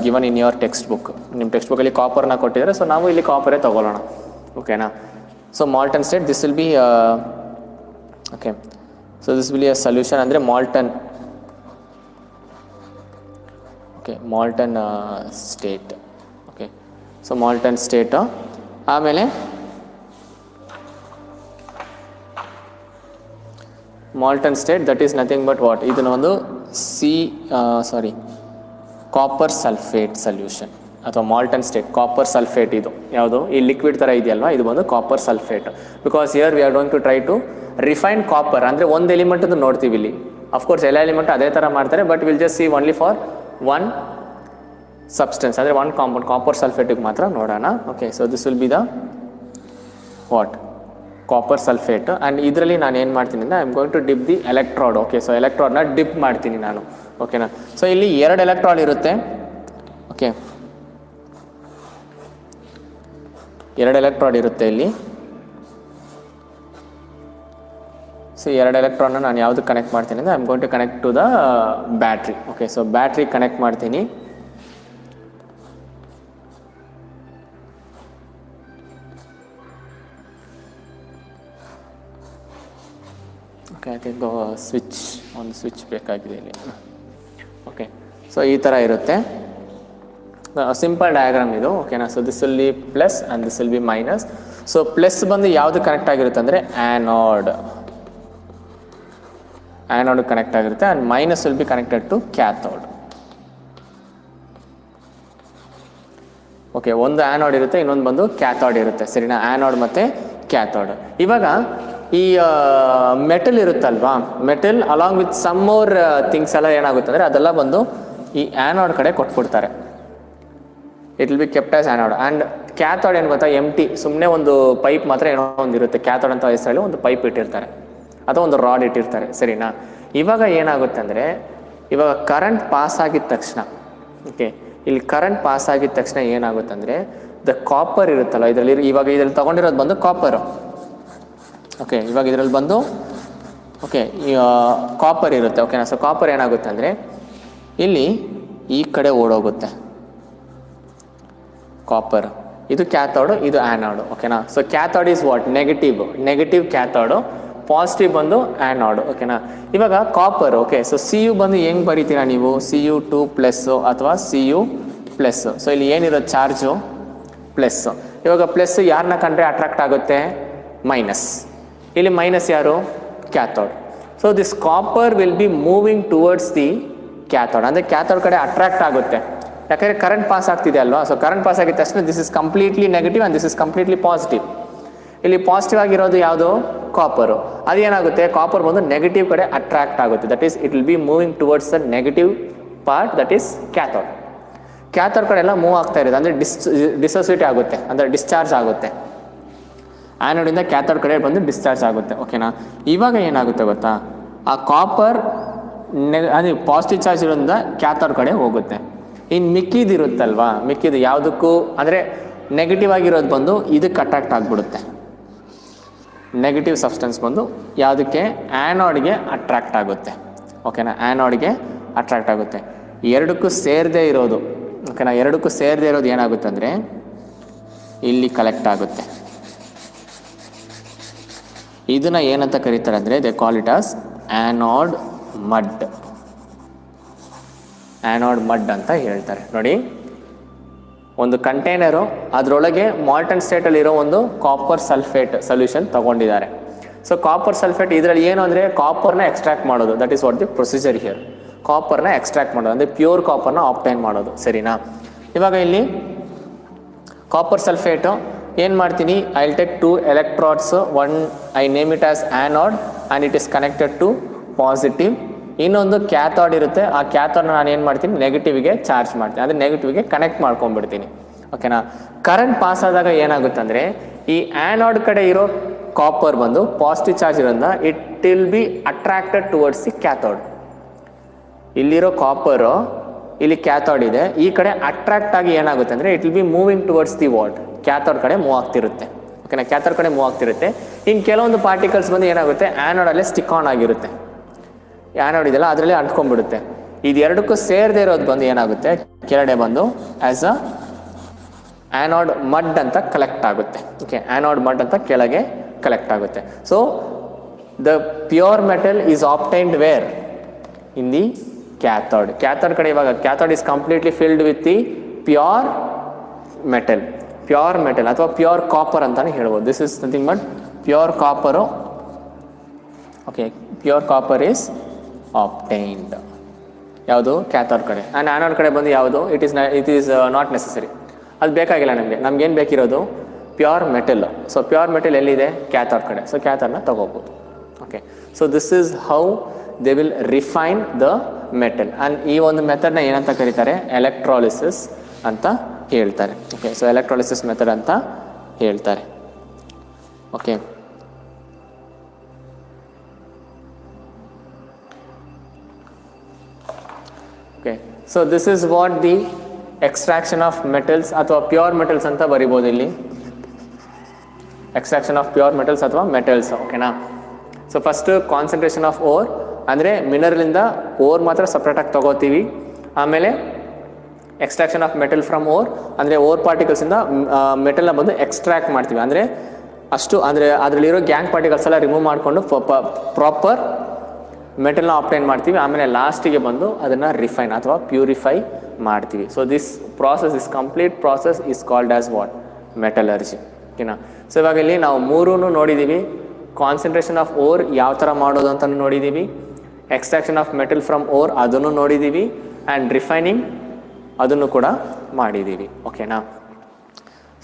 given in your textbook. ನಿಮ್ಮ ಟೆಕ್ಸ್ಟ್ ಬುಕ್ಕಲ್ಲಿ ಕಾಪರ್ನ ಕೊಟ್ಟಿದ್ದಾರೆ, ಸೊ ನಾವು ಇಲ್ಲಿ ಕಾಪರೇ ತೊಗೊಳ್ಳೋಣ. ಓಕೆನಾ. So molten state, this will be okay, so this will be a solution ಅಂದರೆ molten. Okay, molten state. Okay, so molten state. ಆಮೇಲೆ molten state, that is nothing but what, ಇದನ್ನು ಒಂದು ಕಾಪರ್ ಸಲ್ಫೇಟ್ ಸೊಲ್ಯೂಷನ್ ಅಥವಾ ಮಾಲ್ಟನ್ ಸ್ಟೇಟ್ ಕಾಪರ್ ಸಲ್ಫೇಟ್. ಇದು ಯಾವುದು ಈ ಲಿಕ್ವಿಡ್ ಥರ ಇದೆಯಲ್ವಾ, ಇದು ಬಂದು copper sulphate. Because here we are going to try to refine copper. ಅಂದರೆ ಒಂದು ಎಲಿಮೆಂಟನ್ನು ನೋಡ್ತೀವಿ ಇಲ್ಲಿ, ಅಫ್ಕೋರ್ಸ್ ಎಲ್ಲ ಎಲಿಮೆಂಟ್ ಅದೇ ಥರ ಮಾಡ್ತಾರೆ, but will just see only for one substance, ಅಂದರೆ ಒನ್ ಕಾಂಪೌಂಡ್, ಕಾಪರ್ ಸಲ್ಫೇಟಿಗೆ ಮಾತ್ರ ನೋಡೋಣ. Okay, so this will be the what, copper sulphate. And ಇದರಲ್ಲಿ ನಾನು ಏನು ಮಾಡ್ತೀನಿ ಅಂದರೆ I am going to dip the electrode. Okay, so ಎಲೆಕ್ಟ್ರಾಡ್ನ ಡಿಪ್ ಮಾಡ್ತೀನಿ ನಾನು. ಓಕೆನಾ. ಸೊ ಇಲ್ಲಿ 2 ಎಲೆಕ್ಟ್ರಾಡ್ ಇರುತ್ತೆ. ಓಕೆ, 2 ಎಲೆಕ್ಟ್ರಾಡ್ ಇರುತ್ತೆ ಇಲ್ಲಿ. ಸೊ 2 ಎಲೆಕ್ಟ್ರಾನ್ನ ನಾನು ಯಾವುದು ಕನೆಕ್ಟ್ ಮಾಡ್ತೀನಿ ಅಂದರೆ I am going to connect to the battery. Okay, so battery connect ಮಾಡ್ತೀನಿ. ಓಕೆ, ಐ ಥಿಂಕ್ ಒಂದು ಸ್ವಿಚ್ ಬೇಕಾಗಿದೆ ಇಲ್ಲಿ. ಓಕೆ, ಸೊ ಈ ಥರ ಇರುತ್ತೆ ಸಿಂಪಲ್ ಡಯಾಗ್ರಾಮ್ ಇದು. ಓಕೆನಾ. So this will be plus and this will be minus. So plus ಬಂದು ಯಾವುದು ಕನೆಕ್ಟ್ ಆಗಿರುತ್ತೆ ಅಂದರೆ ಆ್ಯನಾಡ್ ಕನೆಕ್ಟ್ ಆಗಿರುತ್ತೆ and minus will be connected to cathode. Okay, ಒಂದು ಆ್ಯನಾಡ್ ಇರುತ್ತೆ, ಇನ್ನೊಂದು ಬಂದು ಕ್ಯಾಥೋಡ್ ಇರುತ್ತೆ, ಸರಿನಾ? ಆ್ಯನಾಡ್ ಮತ್ತು ಕ್ಯಾಥೋಡ್. ಇವಾಗ ಈ ಮೆಟಲ್ ಇರುತ್ತಲ್ವಾ, metal along with some more things ಎಲ್ಲ ಏನಾಗುತ್ತೆ ಅಂದರೆ ಅದೆಲ್ಲ ಬಂದು ಈ ಆ್ಯನಾಡ್ ಕಡೆ ಕೊಟ್ಬಿಡ್ತಾರೆ. It will be kept as anode. And cathode ಏನು ಗೊತ್ತಾ, ಎಂಟಿ, ಸುಮ್ಮನೆ ಒಂದು ಪೈಪ್ ಮಾತ್ರ ಏನೋ ಒಂದು ಇರುತ್ತೆ. ಕ್ಯಾಥೋಡ್ ಅಂತ ಹೆಸರಲ್ಲಿ ಒಂದು ಪೈಪ್ ಇಟ್ಟಿರ್ತಾರೆ ಅಥವಾ ಒಂದು ರಾಡ್ ಇಟ್ಟಿರ್ತಾರೆ, ಸರಿನಾ? ಇವಾಗ ಏನಾಗುತ್ತೆ ಅಂದರೆ ಇವಾಗ ಕರೆಂಟ್ ಪಾಸ್ ಆಗಿದ ತಕ್ಷಣ, ಓಕೆ, ಇಲ್ಲಿ ಕರೆಂಟ್ ಪಾಸ್ ಆಗಿದ ತಕ್ಷಣ ಏನಾಗುತ್ತೆ ಅಂದರೆ ದ ಕಾಪರ್ ಇರುತ್ತಲ್ಲ ಇದರಲ್ಲಿ, ಇವಾಗ ಇದರಲ್ಲಿ ತೊಗೊಂಡಿರೋದು ಬಂದು ಕಾಪರು. ಓಕೆ, ಇವಾಗ ಇದರಲ್ಲಿ ಬಂದು ಓಕೆ ಕಾಪರ್ ಇರುತ್ತೆ, ಓಕೆನಾ? ಸೊ ಕಾಪರ್ ಏನಾಗುತ್ತೆ ಅಂದರೆ ಇಲ್ಲಿ ಈ ಕಡೆ ಓಡೋಗುತ್ತೆ ಕಾಪರ್. ಇದು ಕ್ಯಾಥೋಡು, ಇದು ಆ್ಯನಾಡು, ಓಕೆನಾ? So cathode is what? Negative cathode, positive ಬಂದು ಆ್ಯನಾಡು, ಓಕೆನಾ? ಇವಾಗ copper, okay, so C U ಬಂದು ಹೆಂಗೆ ಬರೀತೀರಾ ನೀವು? Cu2+ ಅಥವಾ Cu+. ಸೊ ಇಲ್ಲಿ ಏನಿರೋದು ಚಾರ್ಜು ಪ್ಲಸ್ಸು. ಇವಾಗ ಪ್ಲಸ್ ಯಾರನ್ನ ಕಂಡ್ರೆ ಅಟ್ರಾಕ್ಟ್ ಆಗುತ್ತೆ? ಮೈನಸ್. ಇಲ್ಲಿ ಮೈನಸ್ ಯಾರು? Cathode. So this copper will be moving towards the cathode, ಅಂದರೆ ಕ್ಯಾಥೋಡ್ ಕಡೆ ಅಟ್ರಾಕ್ಟ್ ಆಗುತ್ತೆ. ಯಾಕಂದರೆ ಕರೆಂಟ್ ಪಾಸ್ ಆಗ್ತಿದೆ ಅಲ್ವಾ? ಸೊ ಕರೆಂಟ್ ಪಾಸ್ ಆಗಿದ ತಕ್ಷಣ this is completely negative and this is completely positive. ಇಲ್ಲಿ ಪಾಸಿಟಿವ್ ಆಗಿರೋದು ಯಾವುದು? ಕಾಪರು. ಅದೇನಾಗುತ್ತೆ? ಕಾಪರ್ ಬಂದು ನೆಗೆಟಿವ್ ಕಡೆ ಅಟ್ರಾಕ್ಟ್ ಆಗುತ್ತೆ. That is it will be moving towards the negative part, that is cathode. Cathode ಕಡೆ ಎಲ್ಲ ಮೂವ್ ಆಗ್ತಾ ಇರೋದು ಅಂದರೆ ಡಿಸೋಸಿಯೇಟ್ ಆಗುತ್ತೆ, ಅಂದರೆ ಡಿಸ್ಚಾರ್ಜ್ ಆಗುತ್ತೆ. ಆ್ಯನೋಡಿಂದ ಕ್ಯಾಥೋಡ್ ಕಡೆ ಬಂದು ಡಿಸ್ಚಾರ್ಜ್ ಆಗುತ್ತೆ, ಓಕೆನಾ? ಇವಾಗ ಏನಾಗುತ್ತೆ ಗೊತ್ತಾ, ಆ ಕಾಪರ್ ಅಂದರೆ ಪಾಸಿಟಿವ್ ಚಾರ್ಜ್ ಇರೋದ್ರಿಂದ ಕ್ಯಾಥೋಡ್ ಕಡೆ ಹೋಗುತ್ತೆ. ಇನ್ನು ಮಿಕ್ಕಿದಿರುತ್ತಲ್ವಾ, ಮಿಕ್ಕಿದು ಯಾವುದಕ್ಕೂ ಅಂದರೆ ನೆಗೆಟಿವ್ ಆಗಿರೋದು ಬಂದು ಇದಕ್ಕೆ ಅಟ್ರಾಕ್ಟ್ ಆಗಿಬಿಡುತ್ತೆ. ನೆಗೆಟಿವ್ ಸಬ್ಸ್ಟೆನ್ಸ್ ಬಂದು ಯಾವುದಕ್ಕೆ? ಆ್ಯನಾಡ್ಗೆ ಅಟ್ರಾಕ್ಟ್ ಆಗುತ್ತೆ, ಓಕೆನಾ? ಆ್ಯನಾಡ್ಗೆ ಅಟ್ರಾಕ್ಟ್ ಆಗುತ್ತೆ. ಎರಡಕ್ಕೂ ಸೇರದೇ ಇರೋದು, ಓಕೆನಾ? ಎರಡಕ್ಕೂ ಸೇರದೇ ಇರೋದು ಏನಾಗುತ್ತೆ ಅಂದರೆ ಇಲ್ಲಿ ಕಲೆಕ್ಟ್ ಆಗುತ್ತೆ. ಇದನ್ನು ಏನಂತ ಕರೀತಾರೆ ಅಂದರೆ they call it as anode mud ಅಂತ ಹೇಳ್ತಾರೆ. ನೋಡಿ, ಒಂದು ಕಂಟೈನರು, ಅದರೊಳಗೆ ಮಾಲ್ಟನ್ ಸ್ಟೇಟಲ್ಲಿರೋ ಒಂದು ಕಾಪರ್ ಸಲ್ಫೇಟ್ ಸೊಲ್ಯೂಷನ್ ತೊಗೊಂಡಿದ್ದಾರೆ. ಸೊ ಕಾಪರ್ ಸಲ್ಫೇಟ್ ಇದರಲ್ಲಿ ಏನು ಅಂದರೆ ಕಾಪರ್ನ ಎಕ್ಸ್ಟ್ರಾಕ್ಟ್ ಮಾಡೋದು, that is what the procedure here. ಕಾಪರ್ನ ಎಕ್ಸ್ಟ್ರಾಕ್ಟ್ ಮಾಡೋದು ಅಂದರೆ ಪ್ಯೂರ್ ಕಾಪರ್ನ ಆಪ್ಟೈನ್ ಮಾಡೋದು, ಸರಿನಾ? ಇವಾಗ ಇಲ್ಲಿ ಕಾಪರ್ ಸಲ್ಫೇಟು ಏನು ಮಾಡ್ತೀನಿ, I will take 2 electrodes, one I name it as anode and it is connected to positive. ಇನ್ನೊಂದು ಕ್ಯಾಥೋಡ್ ಇರುತ್ತೆ, ಆ ಕ್ಯಾಥೋಡ್ನ ನಾನು ಏನು ಮಾಡ್ತೀನಿ, ನೆಗೆಟಿವ್ಗೆ ಚಾರ್ಜ್ ಮಾಡ್ತೀನಿ, ಅಂದರೆ ನೆಗೆಟಿವ್ಗೆ ಕನೆಕ್ಟ್ ಮಾಡ್ಕೊಂಡ್ಬಿಡ್ತೀನಿ, ಓಕೆನಾ? ಕರೆಂಟ್ ಪಾಸ್ ಆದಾಗ ಏನಾಗುತ್ತೆ ಅಂದರೆ ಈ ಆ್ಯನಾಡ್ ಕಡೆ ಇರೋ ಕಾಪರ್ ಬಂದು ಪಾಸಿಟಿವ್ ಚಾರ್ಜ್ ಇರೋದ್ರಿಂದ it will be attracted towards the cathode. ಇಲ್ಲಿರೋ ಕಾಪರು, ಇಲ್ಲಿ ಕ್ಯಾಥೋಡ್ ಇದೆ, ಈ ಕಡೆ ಅಟ್ರಾಕ್ಟ್ ಆಗಿ ಏನಾಗುತ್ತೆ ಅಂದರೆ it will be moving towards the what? Cathode ಕಡೆ ಮೂವ್ ಆಗ್ತಿರುತ್ತೆ, ಓಕೆನಾ? ಕ್ಯಾಥೋಡ್ ಕಡೆ ಮೂವ್ ಆಗ್ತಿರುತ್ತೆ. ಇನ್ನು ಕೆಲವೊಂದು ಪಾರ್ಟಿಕಲ್ಸ್ ಬಂದು ಏನಾಗುತ್ತೆ, ಆ್ಯನಾಡಲ್ಲೇ ಸ್ಟಿಕ್ ಆನ್ ಆಗಿರುತ್ತೆ. ಆ್ಯನಾಡ್ ಇದೆಲ್ಲ ಅದರಲ್ಲೇ ಅಂಟ್ಕೊಂಡ್ಬಿಡುತ್ತೆ. ಇದೆರಡಕ್ಕೂ ಸೇರದೇ ಇರೋದು ಬಂದು ಏನಾಗುತ್ತೆ, ಕೆಳಗಡೆ ಬಂದು ಆ್ಯಸ್ ಅ ಆ್ಯನಾಡ್ ಮಡ್ ಅಂತ ಕಲೆಕ್ಟ್ ಆಗುತ್ತೆ, ಓಕೆ? ಆ್ಯನಾಡ್ ಮಡ್ ಅಂತ ಕೆಳಗೆ ಕಲೆಕ್ಟ್ ಆಗುತ್ತೆ. So the pure metal is obtained where? In the cathode. Cathode ಕಡೆ ಇವಾಗ cathode is completely filled with the pure metal ಅಥವಾ ಪ್ಯೂರ್ ಕಾಪರ್ ಅಂತಲೇ ಹೇಳ್ಬೋದು. This is nothing but pure copper, okay? Pure copper is obtained ಯಾವುದು? ಕ್ಯಾಥೋಡ್ ಕಡೆ. ಆ್ಯಂಡ್ ಆ್ಯನಾಡ್ ಕಡೆ ಬಂದು ಯಾವುದು? ಇಟ್ ಈಸ್ ನಾಟ್ ನೆಸಸರಿ, ಅದು ಬೇಕಾಗಿಲ್ಲ ನಮಗೆ. ನಮಗೇನು ಬೇಕಿರೋದು? Pure metal. So pure metal ಎಲ್ಲಿದೆ? ಕ್ಯಾಥೋಡ್ ಕಡೆ. ಸೊ ಕ್ಯಾಥೋಡ್ನ ತಗೋಬೋದು, okay? So this is how they will refine the metal. And ಈ ಒಂದು ಮೆಥಡ್ನ ಏನಂತ ಕರೀತಾರೆ? ಎಲೆಕ್ಟ್ರಾಲಿಸಿಸ್ ಅಂತ ಹೇಳ್ತಾರೆ, ಓಕೆ? ಸೊ ಎಲೆಕ್ಟ್ರಾಲಿಸಿಸ್ ಮೆಥಡ್ ಅಂತ ಹೇಳ್ತಾರೆ, okay? Okay, so this is what the extraction of metals ಅಥವಾ ಪ್ಯೂರ್ ಮೆಟಲ್ಸ್ ಅಂತ ಬರಿಬೋದು ಇಲ್ಲಿ. ಎಕ್ಸ್ಟ್ರಾಕ್ಷನ್ ಆಫ್ ಪ್ಯೂರ್ ಮೆಟಲ್ಸ್ ಅಥವಾ ಮೆಟಲ್ಸ್, ಓಕೆನಾ? So first concentration of ore, ಅಂದರೆ ಮಿನರಲಿಂದ ಓರ್ ಮಾತ್ರ ಸಪ್ರೇಟಾಗಿ ತೊಗೋತೀವಿ. ಆಮೇಲೆ extraction of metal from ore, ಅಂದರೆ ಓರ್ ಪಾರ್ಟಿಕಲ್ಸಿಂದ ಮೆಟಲ್ನ ಬಂದು ಎಕ್ಸ್ಟ್ರಾಕ್ಟ್ ಮಾಡ್ತೀವಿ. ಅಂದರೆ ಅದರಲ್ಲಿರೋ ಗ್ಯಾಂಗ್ ಪಾರ್ಟಿಕಲ್ಸ್ ಎಲ್ಲ ರಿಮೂವ್ ಮಾಡಿಕೊಂಡು ಪ್ರಾಪರ್ ಮೆಟಲ್ನ ಆಪ್ಟೈನ್ ಮಾಡ್ತೀವಿ. ಆಮೇಲೆ ಲಾಸ್ಟಿಗೆ ಬಂದು ಅದನ್ನು ರಿಫೈನ್ ಅಥವಾ ಪ್ಯೂರಿಫೈ ಮಾಡ್ತೀವಿ. So this process, complete process is called as what? Metallurgy, ಓಕೆನಾ? ಸೊ ಇವಾಗ ಇಲ್ಲಿ ನಾವು ಮೂರೂ ನೋಡಿದ್ದೀವಿ. ಕಾನ್ಸಂಟ್ರೇಷನ್ ಆಫ್ ಓರ್ ಯಾವ ಥರ ಮಾಡೋದು ಅಂತ ನೋಡಿದ್ದೀವಿ, extraction of metal from ore ಅದನ್ನು ನೋಡಿದ್ದೀವಿ, ಆ್ಯಂಡ್ ರಿಫೈನಿಂಗ್ ಅದನ್ನು ಕೂಡ ಮಾಡಿದ್ದೀವಿ. ಓಕೆನಾ?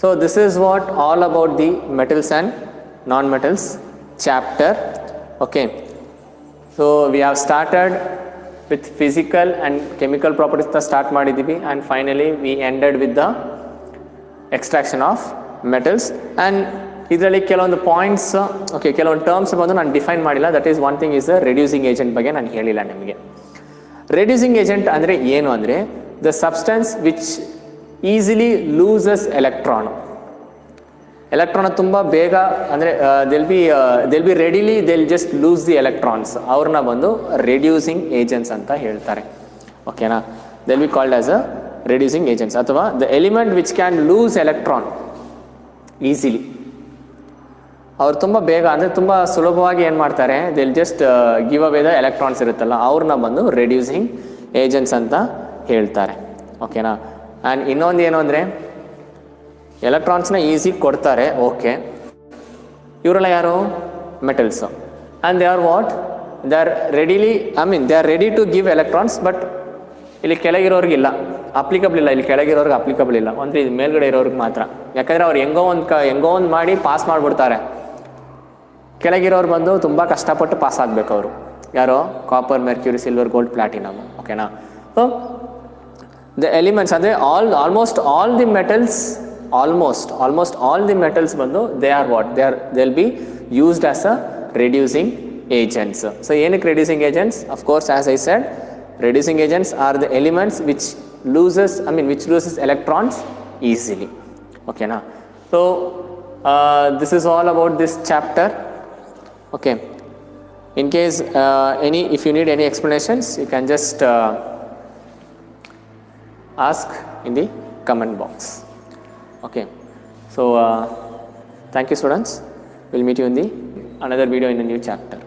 So this is what all about the metals and non metals chapter. Okay, so we have started with physical and chemical ಪ್ರಾಪರ್ಟೀಸ್ನ ಸ್ಟಾರ್ಟ್ ಮಾಡಿದ್ದೀವಿ, and finally we ended with the extraction of metals. And ಇದರಲ್ಲಿ ಕೆಲವೊಂದು ಪಾಯಿಂಟ್ಸ್, ಓಕೆ, ಕೆಲವೊಂದು ಟರ್ಮ್ಸ್ ಬಂದು ನಾನು ಡಿಫೈನ್ ಮಾಡಿಲ್ಲ. That is one thing is the reducing agent ಬಗ್ಗೆ ನಾನು ಹೇಳಿಲ್ಲ ನಿಮಗೆ. ರೆಡ್ಯೂಸಿಂಗ್ ಏಜೆಂಟ್ ಅಂದರೆ ಏನು ಅಂದರೆ the substance which easily loses electron. Electron ತುಂಬ ಬೇಗ ಅಂದರೆ they'll be readily they'll just lose the electrons, ಅವ್ರನ್ನ ಬಂದು ರೆಡ್ಯೂಸಿಂಗ್ ಏಜೆಂಟ್ಸ್ ಅಂತ ಹೇಳ್ತಾರೆ. ಓಕೆನಾ? They'll be called as a reducing agents. ಅಥವಾ the element which can lose electron easily, ಅವ್ರು ತುಂಬ ಬೇಗ ಅಂದರೆ ತುಂಬ ಸುಲಭವಾಗಿ ಏನು ಮಾಡ್ತಾರೆ, they'll just give away the electrons ಇರುತ್ತಲ್ಲ, ಅವ್ರನ್ನ ಬಂದು ರೆಡ್ಯೂಸಿಂಗ್ ಏಜೆಂಟ್ಸ್ ಅಂತ ಹೇಳ್ತಾರೆ. ಓಕೆನಾ? ಆ್ಯಂಡ್ ಇನ್ನೊಂದು ಏನು ಅಂದರೆ ಎಲೆಕ್ಟ್ರಾನ್ಸ್ನ ಈಸಿ ಕೊಡ್ತಾರೆ, ಓಕೆ, ಇವರೆಲ್ಲ ಯಾರು? Metals. And they are what? They are readily, they are ready to give electrons. But ಇಲ್ಲಿ ಕೆಳಗಿರೋರಿಗಿಲ್ಲ, ಅಪ್ಲಿಕಬಲ್ ಇಲ್ಲ. ಇಲ್ಲಿ ಕೆಳಗಿರೋರ್ಗೆ ಅಪ್ಲಿಕಬಲ್ ಇಲ್ಲ, ಅಂದರೆ ಇದು ಮೇಲ್ಗಡೆ ಇರೋರ್ಗೆ ಮಾತ್ರ. ಯಾಕಂದರೆ ಅವ್ರು ಹೆಂಗೋ ಒಂದು ಮಾಡಿ ಪಾಸ್ ಮಾಡಿಬಿಡ್ತಾರೆ. ಕೆಳಗಿರೋರು ಬಂದು ತುಂಬ ಕಷ್ಟಪಟ್ಟು ಪಾಸ್ ಆಗಬೇಕು ಅವರು. ಯಾರೋ? Copper, mercury, silver, gold, platinum. ಓಕೆನಾ? ಸೊ ದ ಎಲಿಮೆಂಟ್ಸ್ ಅಂದರೆ ಆಲ್ಮೋಸ್ಟ್ ಆಲ್ ದಿ ಮೆಟಲ್ಸ್ ಬಂದು they are what? They will be used as a reducing agents. So ಏನಕ್ಕೆ reducing agents? Of course as I said, reducing agents are the elements which loses electrons easily. Okay na? So this is all about this chapter. Okay, in case if you need any explanations, you can just ask in the comment box. Okay, so thank you students. We'll meet you in the another video in a new chapter.